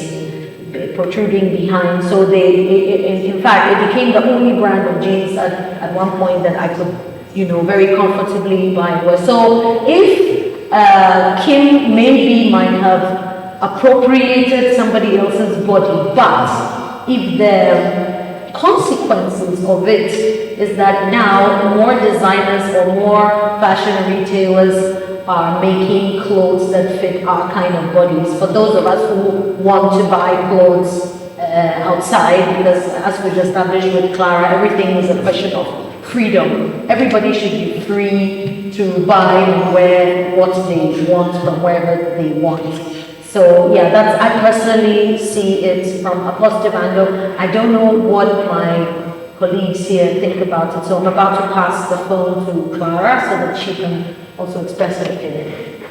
and protruding behind. So in fact, it became the only brand of jeans at one point that I could, very comfortably buy. So if Kim maybe might have appropriated somebody else's body, but if the consequences of it is that now more designers or more fashion retailers are making clothes that fit our kind of bodies. For those of us who want to buy clothes outside, because as we've established with Clara, everything is a question of freedom. Everybody should be free to buy and wear what they want from wherever they want. So yeah, I personally see it from a positive angle. I don't know what my colleagues here think about it, so I'm about to pass the phone to Clara so that she can also express her opinion.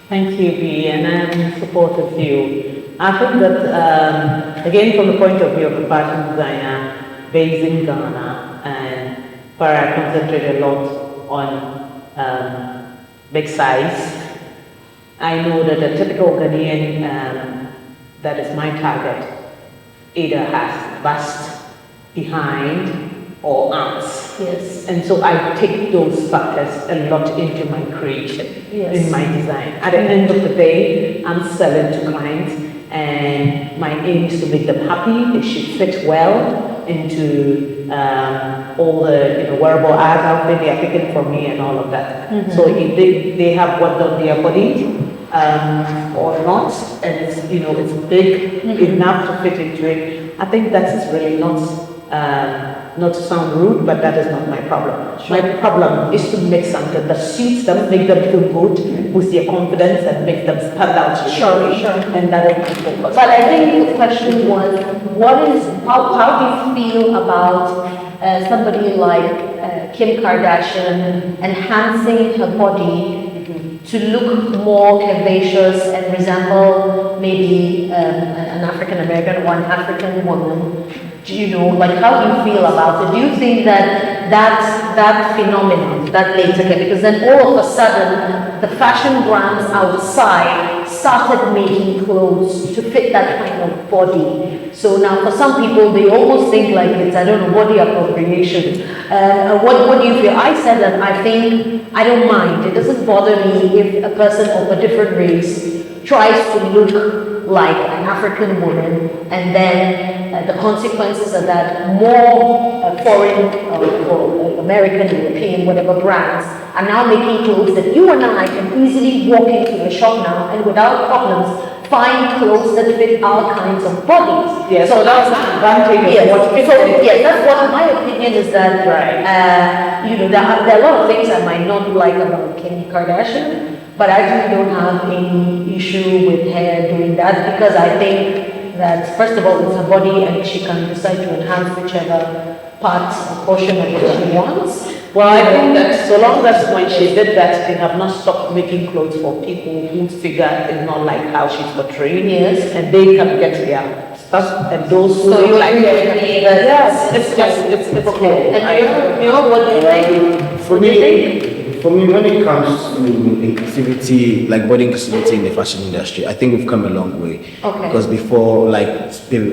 Thank you, Bea, and I'm in support of you. I think that, again, from the point of view of a fashion designer based in Ghana, and where I concentrate a lot on big size, I know that a typical Ghanaian that is my target either has bust, behind, or arms. Yes. And so I take those factors a lot into my creation, yes, in my design. At the end of the day, I'm selling to clients, and my aim is to make them happy. They should fit well into all the wearable art outfit they are picking from me and all of that. Mm-hmm. So if they have what on their body or not, and it's it's big enough to fit into it, I think that is really not to sound rude, but that is not my problem. Sure. My problem is to make something that suits them, make them feel good, boost their confidence, and make them stand out. Sure. And that is my focus. But I think the question was, how do you feel about somebody like Kim Kardashian enhancing her body to look more curvaceous and resemble maybe an African American or an African woman? Like, how do you feel about it? Do you think that phenomenon, that later came, because then all of a sudden the fashion brands outside started making clothes to fit that kind of body. So now for some people, they almost think like it's, body appropriation. What do you feel? I said that I think, I don't mind. It doesn't bother me if a person of a different race tries to look like an African woman, and then the consequences are that more foreign or American, European, whatever brands are now making clothes that you and I can easily walk into a shop now and without problems find clothes that fit our kinds of bodies. Yes, so that's the advantage of what fits. So yes, that's what my opinion is, that right. There are a lot of things I might not like about Kim Kardashian, but I really don't have any issue with her doing that, because I think that first of all it's a body and she can decide to enhance whichever part or portion of it she wants. Well, I think that so long as when she did that, they have not stopped making clothes for people whose figure is not like how she's portraying. Yes. And they can get their stuff, and those who So look you like agree with me that yes, it's okay. And you know what do you think? For me, when it comes to inclusivity, like body inclusivity in the fashion industry, I think we've come a long way. Okay. Because before, like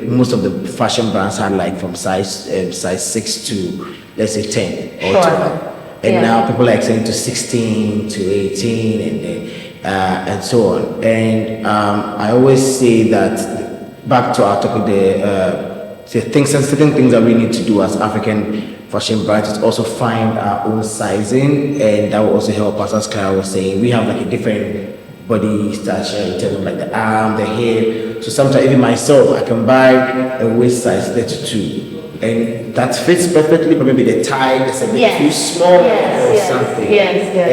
most of the fashion brands had like from size 6 to let's say 10 or Sure. 12, and Yeah. now people are extending to 16 to 18, and then and so on. And I always say that back to our topic, certain things that we need to do as African fashion brands is also find our own sizing, and that will also help us. As Clara was saying, we have like a different body stature in terms of like the arm, the hip. So sometimes even myself, I can buy a waist size 32, and that fits perfectly, but maybe the tie is a bit Yes. too small or Yes, something. yes, yes.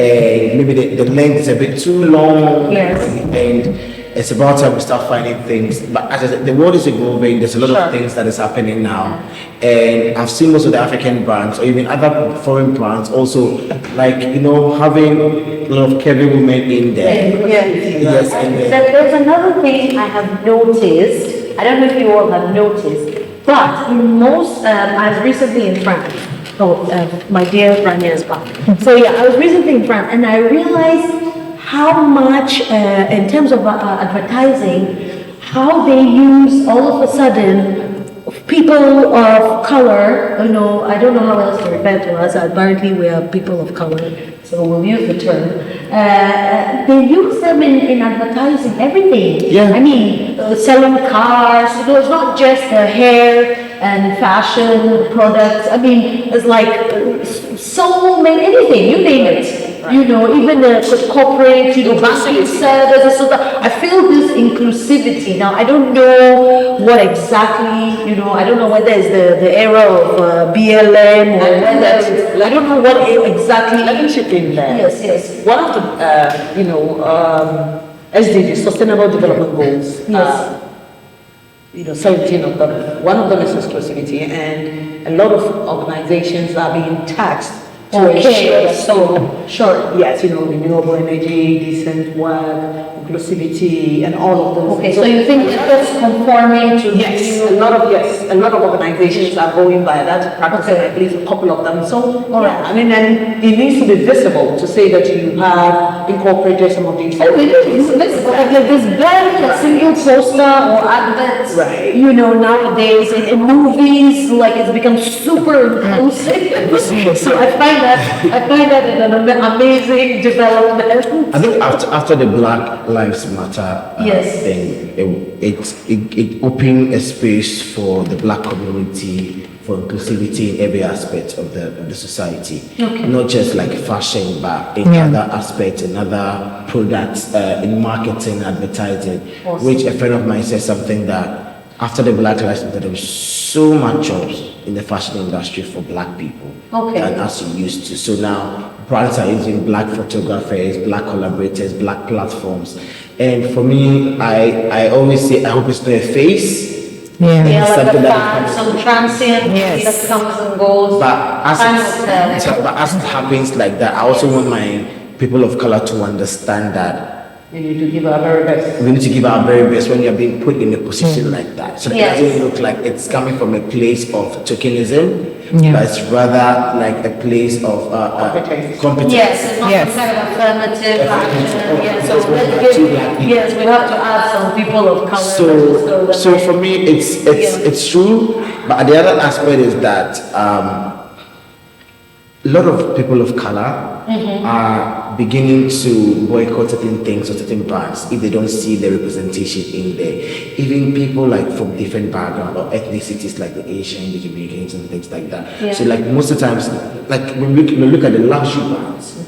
And maybe the length is a bit too long. Yes. And it's about time we start finding things. But as I said, the world is evolving. There's a lot Sure. of things that is happening now. And I've seen most of the African brands or even other foreign brands also, like, having a lot of curvy women in there. Yes, and There's another thing I have noticed. I don't know if you all have noticed, but in most, I was recently in France. My dear Rania is back. So yeah, I was recently in France, and I realized how much, in terms of advertising, how they use all of a sudden people of color. I don't know how else to refer to us. Apparently, we are people of color, so we'll use the term. They use them in advertising everything. Yeah. I mean, selling cars. It's not just hair and fashion products. I mean, it's like so many, anything, you name it. Even the corporate, banking services. So I feel this inclusivity. Now, I don't know what exactly, I don't know whether it's the era of BLM or whether, I don't know what exactly. Let me chip in there. Yes. One of the, SDGs, Sustainable Development Goals. Yes. 17 of them. One of them is exclusivity, and a lot of organizations are being taxed to ensure Sure. yes, renewable energy, decent work, inclusivity, and all of those. Okay, so you think it's conforming to a lot of organizations are going by that practice, Okay. and I believe a couple of them. So, All right. I mean, and it needs to be visible to say that you have incorporated some of these. Oh, it is. Like this barely a single poster or adverts. Right. Nowadays in movies, like it's become super inclusive. So I find that an amazing development. I think after the Black Lives Matter Yes. thing, it opened a space for the Black community for inclusivity in every aspect of the society. Okay. Not just like fashion, but in other aspects, in other products, in marketing, advertising. Awesome. Which a friend of mine said something that after the Black Lives Matter, there was so much jobs in the fashion industry for Black people Okay. than as you used to. So now brands are using Black photographers, Black collaborators, Black platforms. And for me, I always say, I hope it's not a face. Yeah. Yeah, like Something the that fan, some transient Yes. that comes and goes. But Time will tell. as it happens like that, I also want my people of color to understand that You need to give our very best. we need to give our very best when you're being put in a position like that. So that Yes. it doesn't look like it's coming from a place of tokenism, Yeah. but it's rather like a place of competence. Yes, it's not Yes. some kind of affirmative action. Yes, so That's what let's we have to give, do. yes, we have to add some people of color. So for me, it's true, but the other aspect is that a lot of people of color are beginning to boycott certain things or certain brands if they don't see the representation in there. Even people like from different backgrounds or ethnicities like the Asian, the Jamaicans and things like that. Yeah. So like most of the times, like when we look at the luxury brands,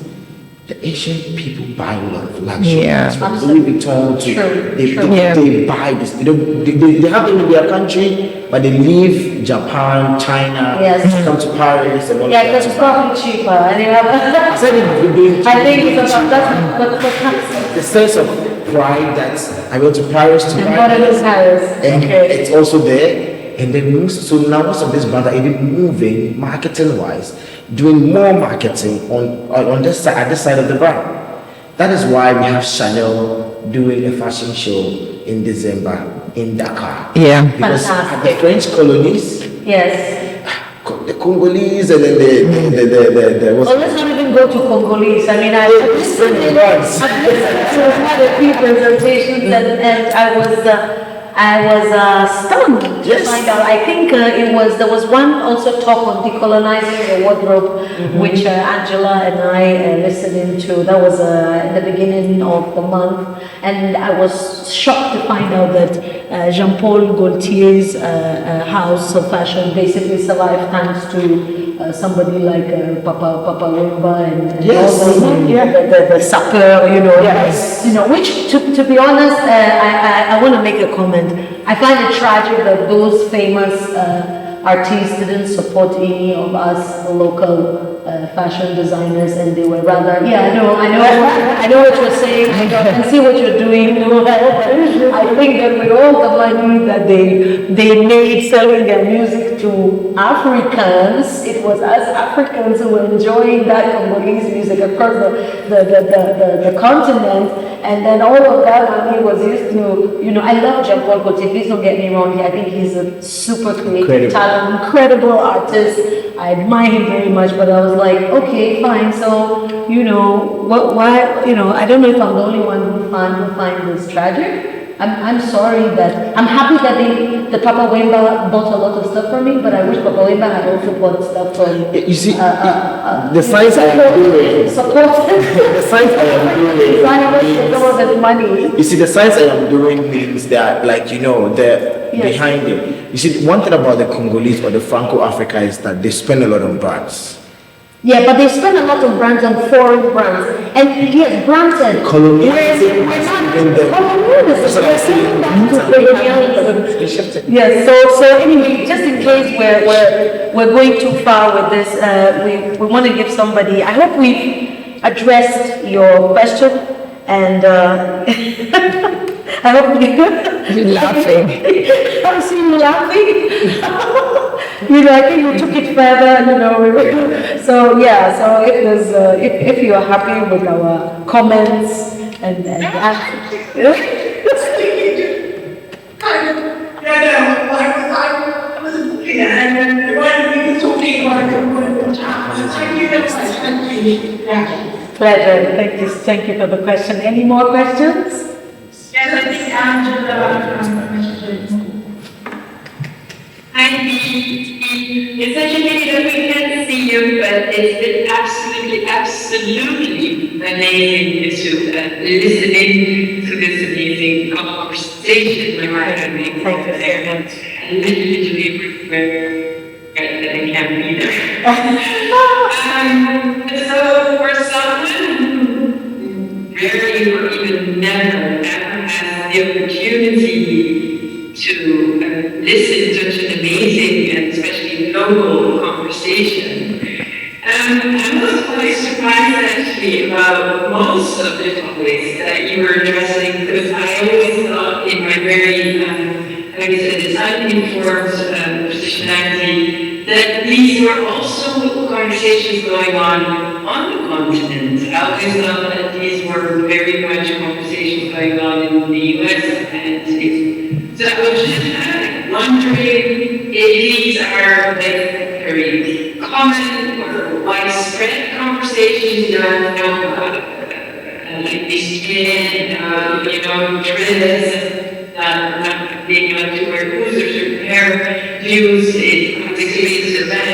the Asian people buy a lot of luxury Yeah. brands, from Louis Vuitton to True, they, true. they, Yeah. they buy this. They have them in their country, but they leave Japan, China, Yes. come to Paris and all Yeah, that. because it's probably cheaper. And you I have, said it would be I think it's about, that's the sense of pride that I went to Paris to And buy what is Paris? and Okay. it's also there. And then so now most of these brands are even moving marketing wise, doing more marketing on this side, at this side of the brand. That is why we have Chanel doing a fashion show in December in Dakar. Yeah. Because at the Fantastic. French colonies, Yes. the Congolese and then the what's Well, let's not even go to Congolese. I mean, I've listened to quite a few presentations, and I was stunned to Yes. find out. I think there was one also talk on decolonizing the wardrobe, which Angela and I listened into. That was in the beginning of the month, and I was shocked to find out that Jean-Paul Gaultier's house of fashion basically survived thanks to somebody like Papa Wemba and Yes. all those, the sapper, which to be honest, I want to make a comment. I find it tragic that those famous artists didn't support any of us local fashion designers, and they were rather, I know what you're saying. I can see what you're doing. I think that with all the money that they made selling their music to Africans, it was us Africans who were enjoying that Congolese music across the continent, and then all of that money was used to, I love Jean-Paul Gaultier, please don't get me wrong, I think he's a super creative talent, incredible artist, I admire him very much, but I was like, okay, fine, so, why, I don't know if I'm the only one who find this tragic. I'm sorry that, I'm happy that Papa Wemba bought a lot of stuff from me, but I wish Papa Wemba had also bought stuff from You see, the science I am doing. support. The science I am doing. Money. You see, the science I am doing means that, they're Yes. behind it. You see, one thing about the Congolese or the Franco-Africa is that they spend a lot on brands. Yeah, but they spend a lot of brands on foreign brands. And yes, granted, Colonialism has given them. That's what I'm saying. colonialism. Yes, so anyway, just in case we're going too far with this, we want to give somebody, I hope we've addressed your question, and I hope You're laughing. I see you laughing. I think we took it further, So if there's, if you are happy with our comments and pleasure. Thank you for the question. Any more questions? Yes, I think Angela. Hi, it's such a pity that we can't see you, but it's been absolutely amazing to listen in to this amazing conversation we were having. Thank you so much. I literally regret that I can't be there. So for someone who rarely or even never ever has the opportunity to listen to such an amazing and especially local conversation. I was quite surprised actually about most of the topics that you were addressing, because I always thought in my very, design-informed positionality, that these were also conversations going on the continent. I always thought that these were very much conversations going on in the US, and so I was just wondering if these are very common or widespread conversations, like these trends that are not being able to wear clothes or certain hair views in particularly the bag,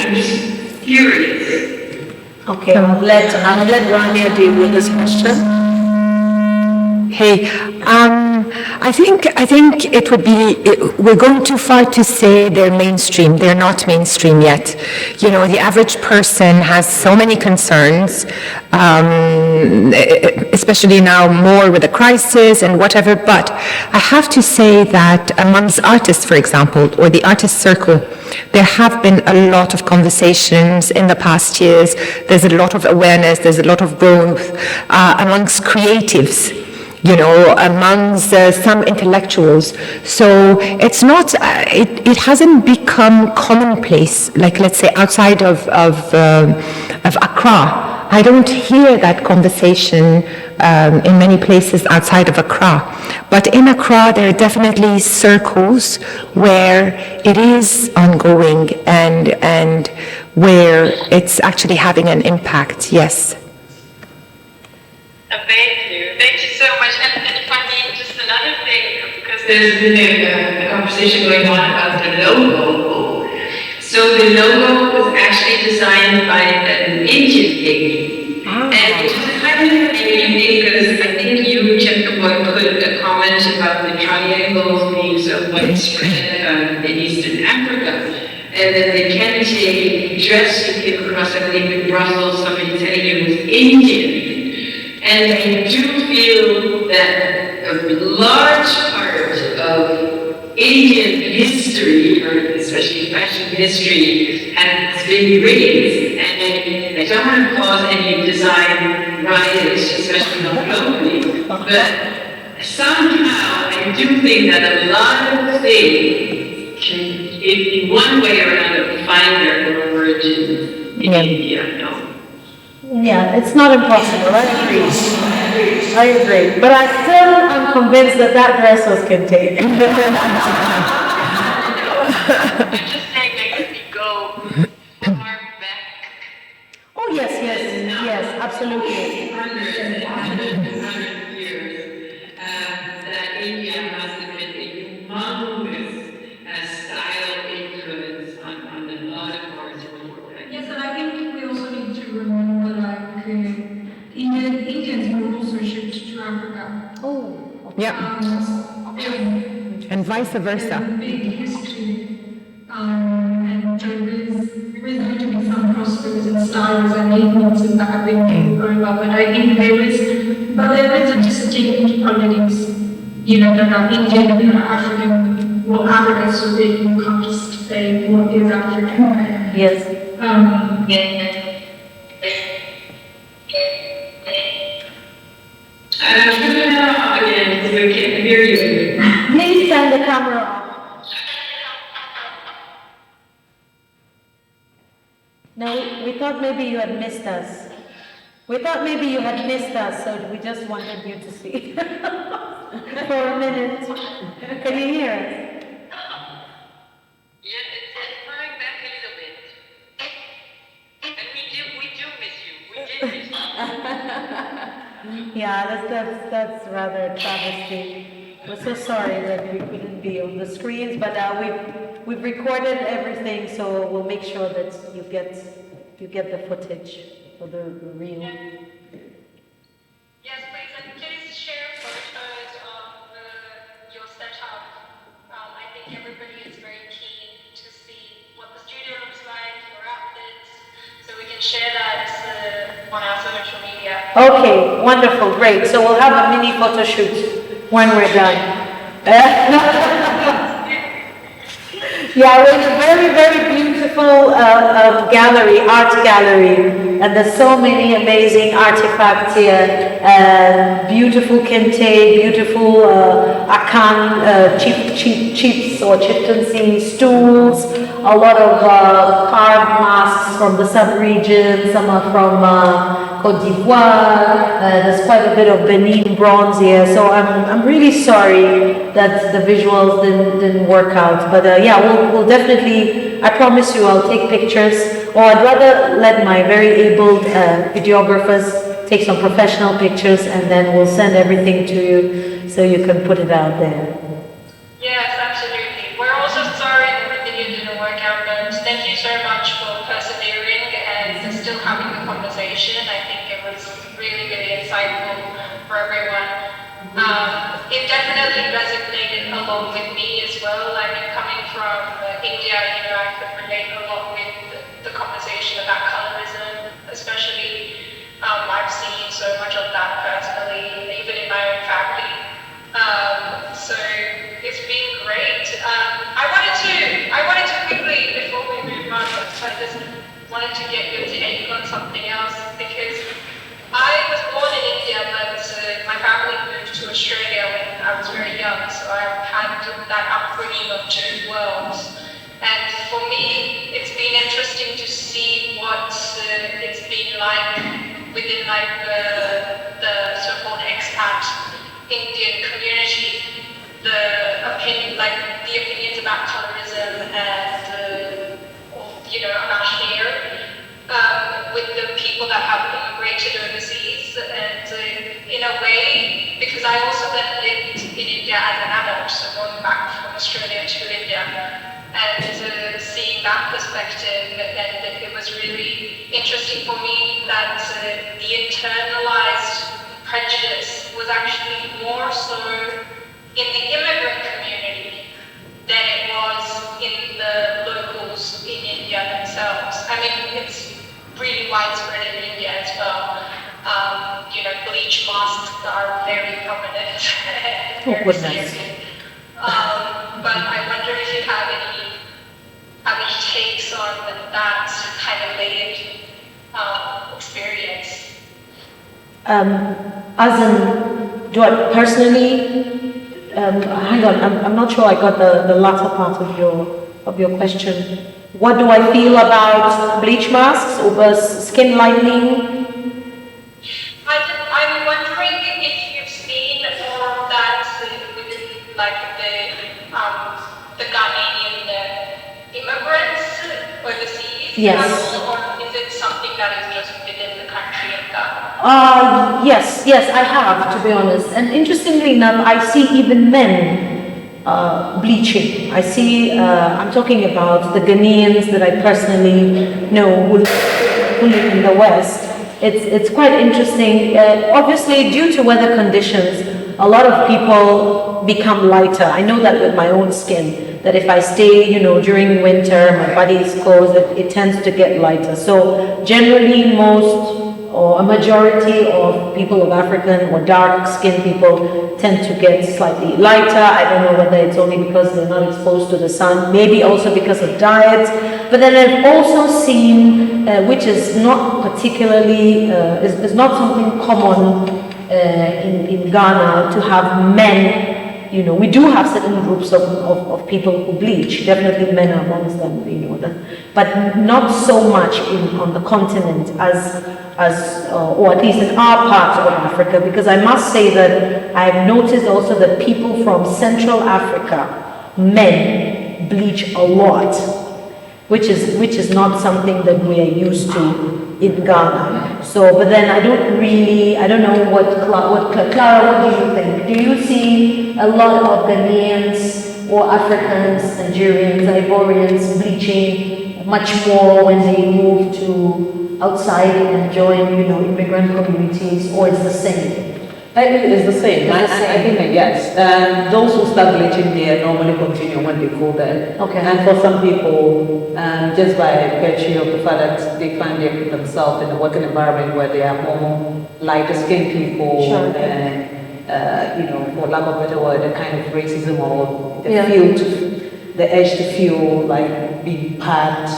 I'm just curious. Okay, I'll let Rania deal with this question. Hey, I think it would be, we're going too far to say they're mainstream. They're not mainstream yet. You know, the average person has so many concerns, especially now more with the crisis and whatever. But I have to say that amongst artists, for example, or the artist circle, there have been a lot of conversations in the past years. There's a lot of awareness. There's a lot of growth amongst creatives, you know, amongst some intellectuals. So it's not, it hasn't become commonplace, like let's say outside of Accra. I don't hear that conversation in many places outside of Accra. But in Accra, there are definitely circles where it is ongoing and where it's actually having an impact, yes. Thank you so much. And if I may, just another thing, because there's been a conversation going on about the logo. So the logo was actually designed by an Indian lady. And it was kind of amazing because I think you, Chepkaboy, put a comment about the triangles being so widespread in Eastern Africa. And then the kente dress you came across, I think in Brussels, somebody telling you was Indian. And I do feel that a large part of Indian history, or especially fashion history, has been erased. And I don't want to cause any design riots, especially not globally, but somehow I do think that a lot of things can, in one way or another, find their origin in India. No? Yeah, it's not impossible. I agree. But I still am convinced that that dress was contained. I'm just saying that if we go far back. Oh, yes, absolutely. 100 years, that India must have been a humongous style influence on a lot of parts of the world. Yes, and I think we also need to remember, like, Indians were also shipped to Africa. Oh, yeah. And vice versa. There's a big history, and there is going to be some crossroads and styles and influences that have been going on. But I think there is a distinct politics, you know, that are Indian and that are African. Well, Africa is so big, you can't just say what is African. yes. Turn it off again, because we can't hear you. Please turn the camera off. No, we thought maybe you had missed us. So we just wanted you to see. For a minute. Can you hear us? Yeah, it's flying back a little bit. And we do miss you. We did miss you. Yeah, that's rather a travesty. We're so sorry that we couldn't be on the screens, but we've recorded everything, so we'll make sure that you get the footage for the reel. Yes, please, and please share photos of your setup. I think everybody is very keen to see what the studio looks like, your outfits, so we can share that on our social media. Okay, wonderful, great. So we'll have a mini photo shoot when we're done. Yeah, we're in a very, very beautiful gallery, art gallery, and there's so many amazing artifacts here. Beautiful kente, beautiful akan, chiefs or chieftaincy stools, a lot of carved masks from the sub-region, some are from Côte d'Ivoire, there's quite a bit of Benin bronze here, so I'm really sorry that the visuals didn't work out, but yeah, we'll definitely, I promise you I'll take pictures, or I'd rather let my very able videographers take some professional pictures and then we'll send everything to you so you can put it out there. Yes, absolutely. We're also sorry that the video didn't work out, but thank you so much for persevering and still having the conversation. I think it was really, really insightful for everyone. It definitely that upbringing of two worlds. And for me, it's been interesting to see what it's been like within like the so-called expat Indian community. The opinions about colorism and Kashmir with the people that have immigrated overseas, and in a way, because I also then lived in India as an adult, so going back from Australia to India, and seeing that perspective, and it was really interesting for me that the internalized prejudice was actually more so in the immigrant community than it was in the locals in India themselves. I mean, it's really widespread in India as well. Bleach masks are very prominent and very serious. But I wonder if you have any takes on that kind of layered experience. As in, do I personally? Hang on, I'm not sure I got the latter part of your question. What do I feel about bleach masks over skin lightening? I'm wondering if you've seen more of that within like the Ghanaian immigrants overseas, Yes. or is it something that is just within the country of Ghana? Yes, I have, to be honest. And interestingly enough, I see even men bleaching. I see, I'm talking about the Ghanaians that I personally know who live in the West. It's quite interesting. Obviously, due to weather conditions, a lot of people become lighter. I know that with my own skin, that if I stay, during winter, my body is exposed, it tends to get lighter. So generally, most or a majority of people of African or dark-skinned people tend to get slightly lighter. I don't know whether it's only because they're not exposed to the sun, maybe also because of diet. But then I've also seen, which is not particularly, is not something common in Ghana, to have men. We do have certain groups of people who bleach, definitely men are amongst them, but not so much on the continent or at least in our part of Africa, because I must say that I've noticed also that people from Central Africa, men, bleach a lot, which is not something that we are used to in Ghana. So, but then I don't know what Clara, what do you think? Do you see a lot of Ghanaians or Africans, Nigerians, Ivorians bleaching much more when they move to outside and join, immigrant communities, or it's the same? I think it's the same. I think that yes. Those who start bleaching there normally continue when they go there. Okay. And for some people, just by virtue of the fact that they find themselves in a working environment where they are more lighter skinned people, sure. For lack of a better word, the kind of racism or the urge to feel like being part,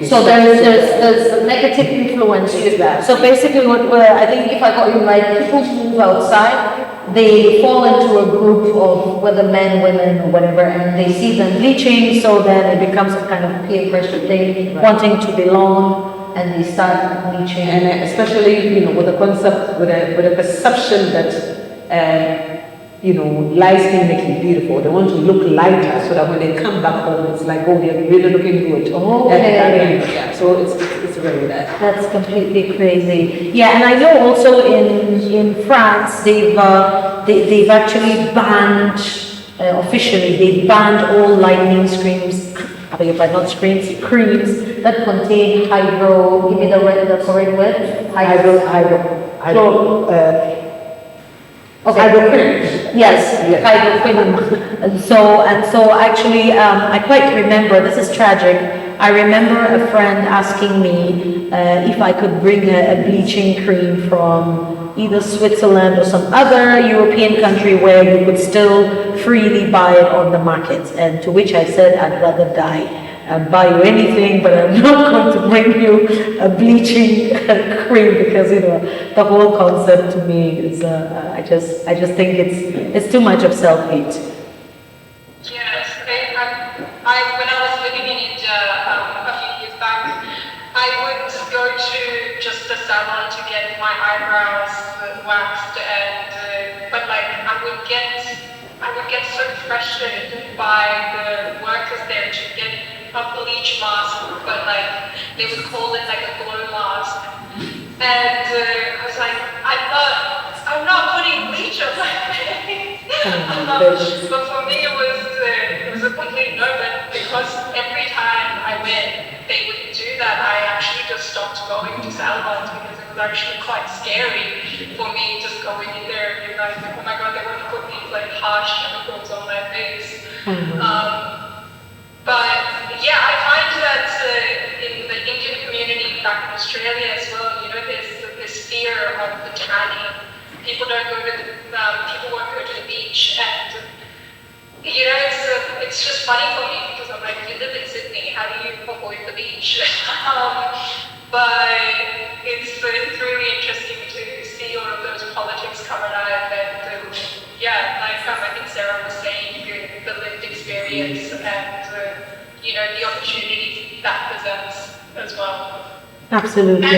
So there's a negative influence to that. So basically, I think if I got you right, people move outside, they fall into a group of whether men, women, or whatever, and they see them bleaching. So then it becomes a kind of peer pressure thing, wanting to belong, and they start bleaching. And especially, with the concept, with a perception that. Light skin makes you beautiful. They want to look lighter so that when they come back home, it's like, oh, they're really looking good. Oh, okay. Yeah, so it's very bad. That's completely crazy. Yeah, and I know also in France, they've actually banned, officially, they've banned all lightening creams that contain give me the correct word? Hydroquinone. Yes. Hydroquinone. And so actually, I quite remember, this is tragic, I remember a friend asking me if I could bring a bleaching cream from either Switzerland or some other European country where you could still freely buy it on the market, and to which I said I'd rather die and buy you anything, but I'm not going to bring you a bleaching cream, because the whole concept to me is I just think it's too much of self-hate. living in India a few years back, I would go to just a salon to get my eyebrows waxed, and but like I would get so frustrated by the workers there to get a bleach mask, but like they would call it like a glow mask, and I was like, I'm not putting bleach on my face. But for me it was a complete no, but because every time I went they would do that, I actually just stopped going to salons because it was actually quite scary for me just going in there and being like, oh my god, they want to put these like harsh chemicals on my face. But yeah, I find that in the Indian community back in Australia as well, you know, there's this fear of the tanning. People don't go to people won't go to the beach, and you know, it's just funny for me because I'm like, you live in Sydney, how do you avoid the beach? But it's really interesting to see all of those politics come alive, and yeah, like I think Sarah was saying, the lived experience and you know, the opportunities that presents as well. Absolutely.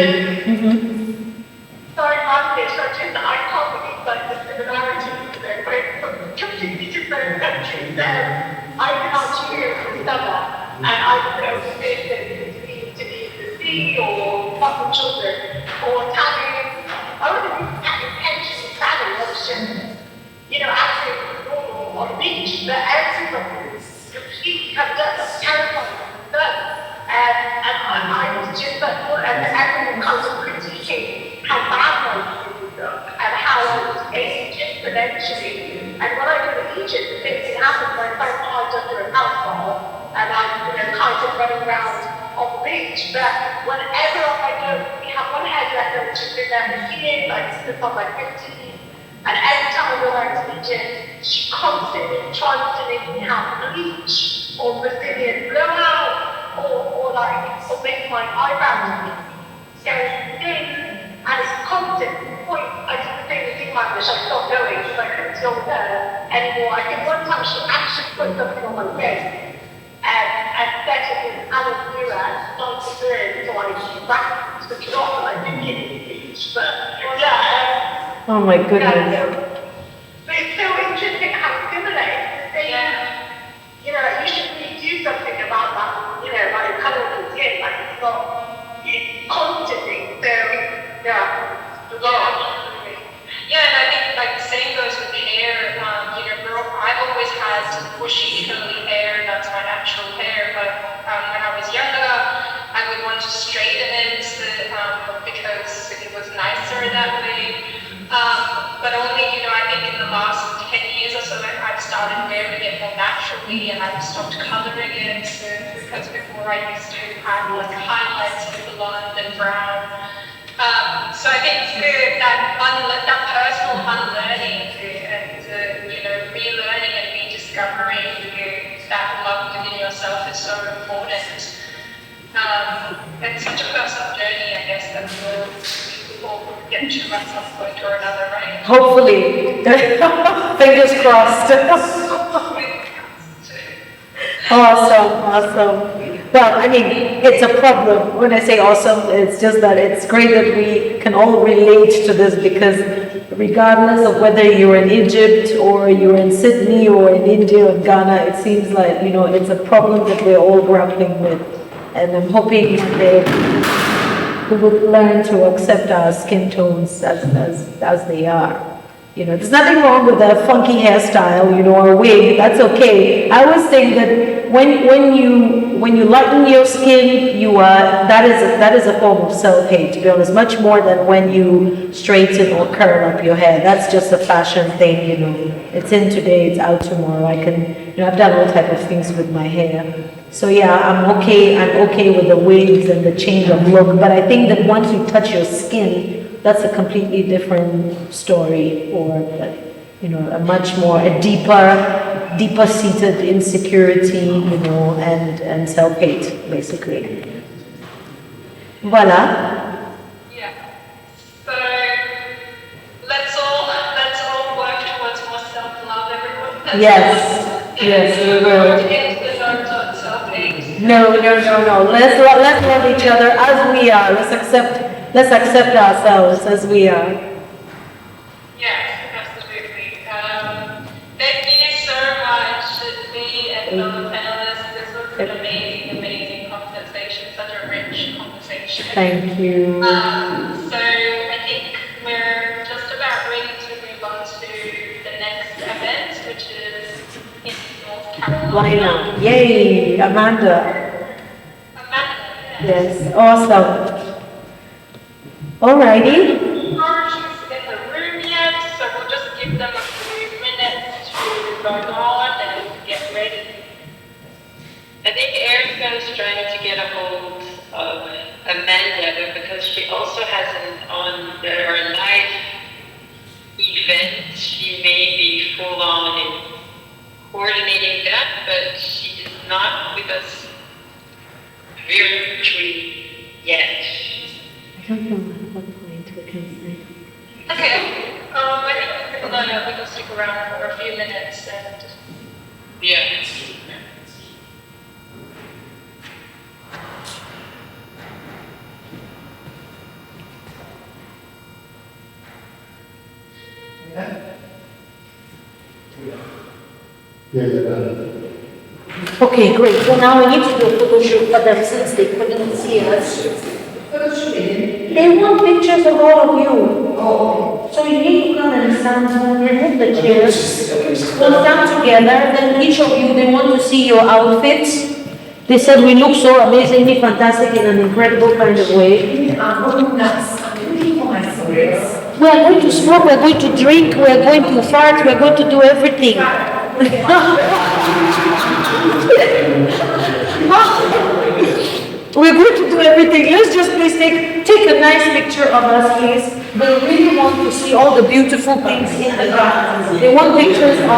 Sorry, Margaret, I can't believe like the similarities there, from completely different countries. I've been out here for summer, and I've been to the sea or fucking children, or tanning. I wasn't even intentionally tanning, I was just, you know, acting normal on the beach, but everybody was completely covered up, that's terrifying. And I was just like, and everyone comes and critiquing how bad my food looked and how I was aged exponentially. And when I go to Egypt, the same thing happens. I find hide under a house and I'm, you know, kind of running around on the beach. But whenever I go, we have one hairdresser which has been there for years, like since I'm like 15. And every time I go back to Egypt, she constantly tries to make me have bleach or Brazilian blowout or make my eyebrows very thin. And it's constant point. I did the same thing like this. I stopped going because I couldn't go with her anymore. I think one time she actually put something on my face and set it in aloe vera and started to burn, so I took it off and I didn't get any bleach. But yeah. Oh my goodness. Yeah, but it's so interesting how similar it's the same. You know, you should really do something about that, you know, like the colour of the skin, like it's not constantly. So, yeah. Yeah, and I think like the same goes with hair. You know, I've always had bushy, curly hair. That's my natural hair. But when I was younger, I would want to straighten it because it was nicer that way. But only, you know, I think in the last 10 years or so, I've started wearing it more naturally, and I've stopped coloring it because before I used to have like highlights of blonde and brown. So I think that personal unlearning and you know, relearning and rediscovering that love within yourself is so important. It's such a personal journey, I guess, that we'll get to at some point or another, right? Hopefully. Fingers crossed. Awesome. Well, I mean, it's a problem. When I say awesome, it's just that it's great that we can all relate to this, because regardless of whether you're in Egypt or you're in Sydney or in India or Ghana, it seems like, you know, it's a problem that we're all grappling with. And I'm hoping that we will learn to accept our skin tones as they are. You know, there's nothing wrong with a funky hairstyle, you know, or a wig. That's okay. I always think that when you lighten your skin, that is a form of self-hate, to be honest. Much more than when you straighten or curl up your hair. That's just a fashion thing, you know. It's in today, it's out tomorrow. I've done all type of things with my hair. So yeah, I'm okay with the wigs and the change of look. But I think that once you touch your skin, that's a completely different story, or you know, a deeper seated insecurity, you know, and self-hate, basically. Voila. Yeah. So let's all work towards more self-love, everyone. Yes, we will. To end the note on self-hate. No. Let's love each other as we are. Let's accept ourselves as we are. Yes, absolutely. Thank you so much, me and fellow panelists. This was an amazing conversation, such a rich conversation. Thank you. So I think we're just about ready to move on to the next event, which is in North Carolina. Yay, Amanda. Yes, awesome. Alrighty. She's in the room yet, so we'll just give them a few minutes to log on and get ready. I think Erica is trying to get a hold of Amanda, but because she also has her live event, she may be full on in coordinating that, but she is not with us virtually yet. I don't know at what point we can say. Okay, I think we can stick around for a few minutes and... Yeah. Okay, great. So now we need to do a photo shoot for them since they couldn't see us. They want pictures of all of you. Oh. So you need to come and stand, remove the chairs. We'll stand together, then each of you, they want to see your outfits. They said we look so amazingly fantastic in an incredible kind of way. We are going to smoke, we are going to drink, we are going to fart, we are going to do everything. We're going to do everything. Let's just please take a nice picture of us, please. They really want to see all the beautiful things in the garden. They want pictures of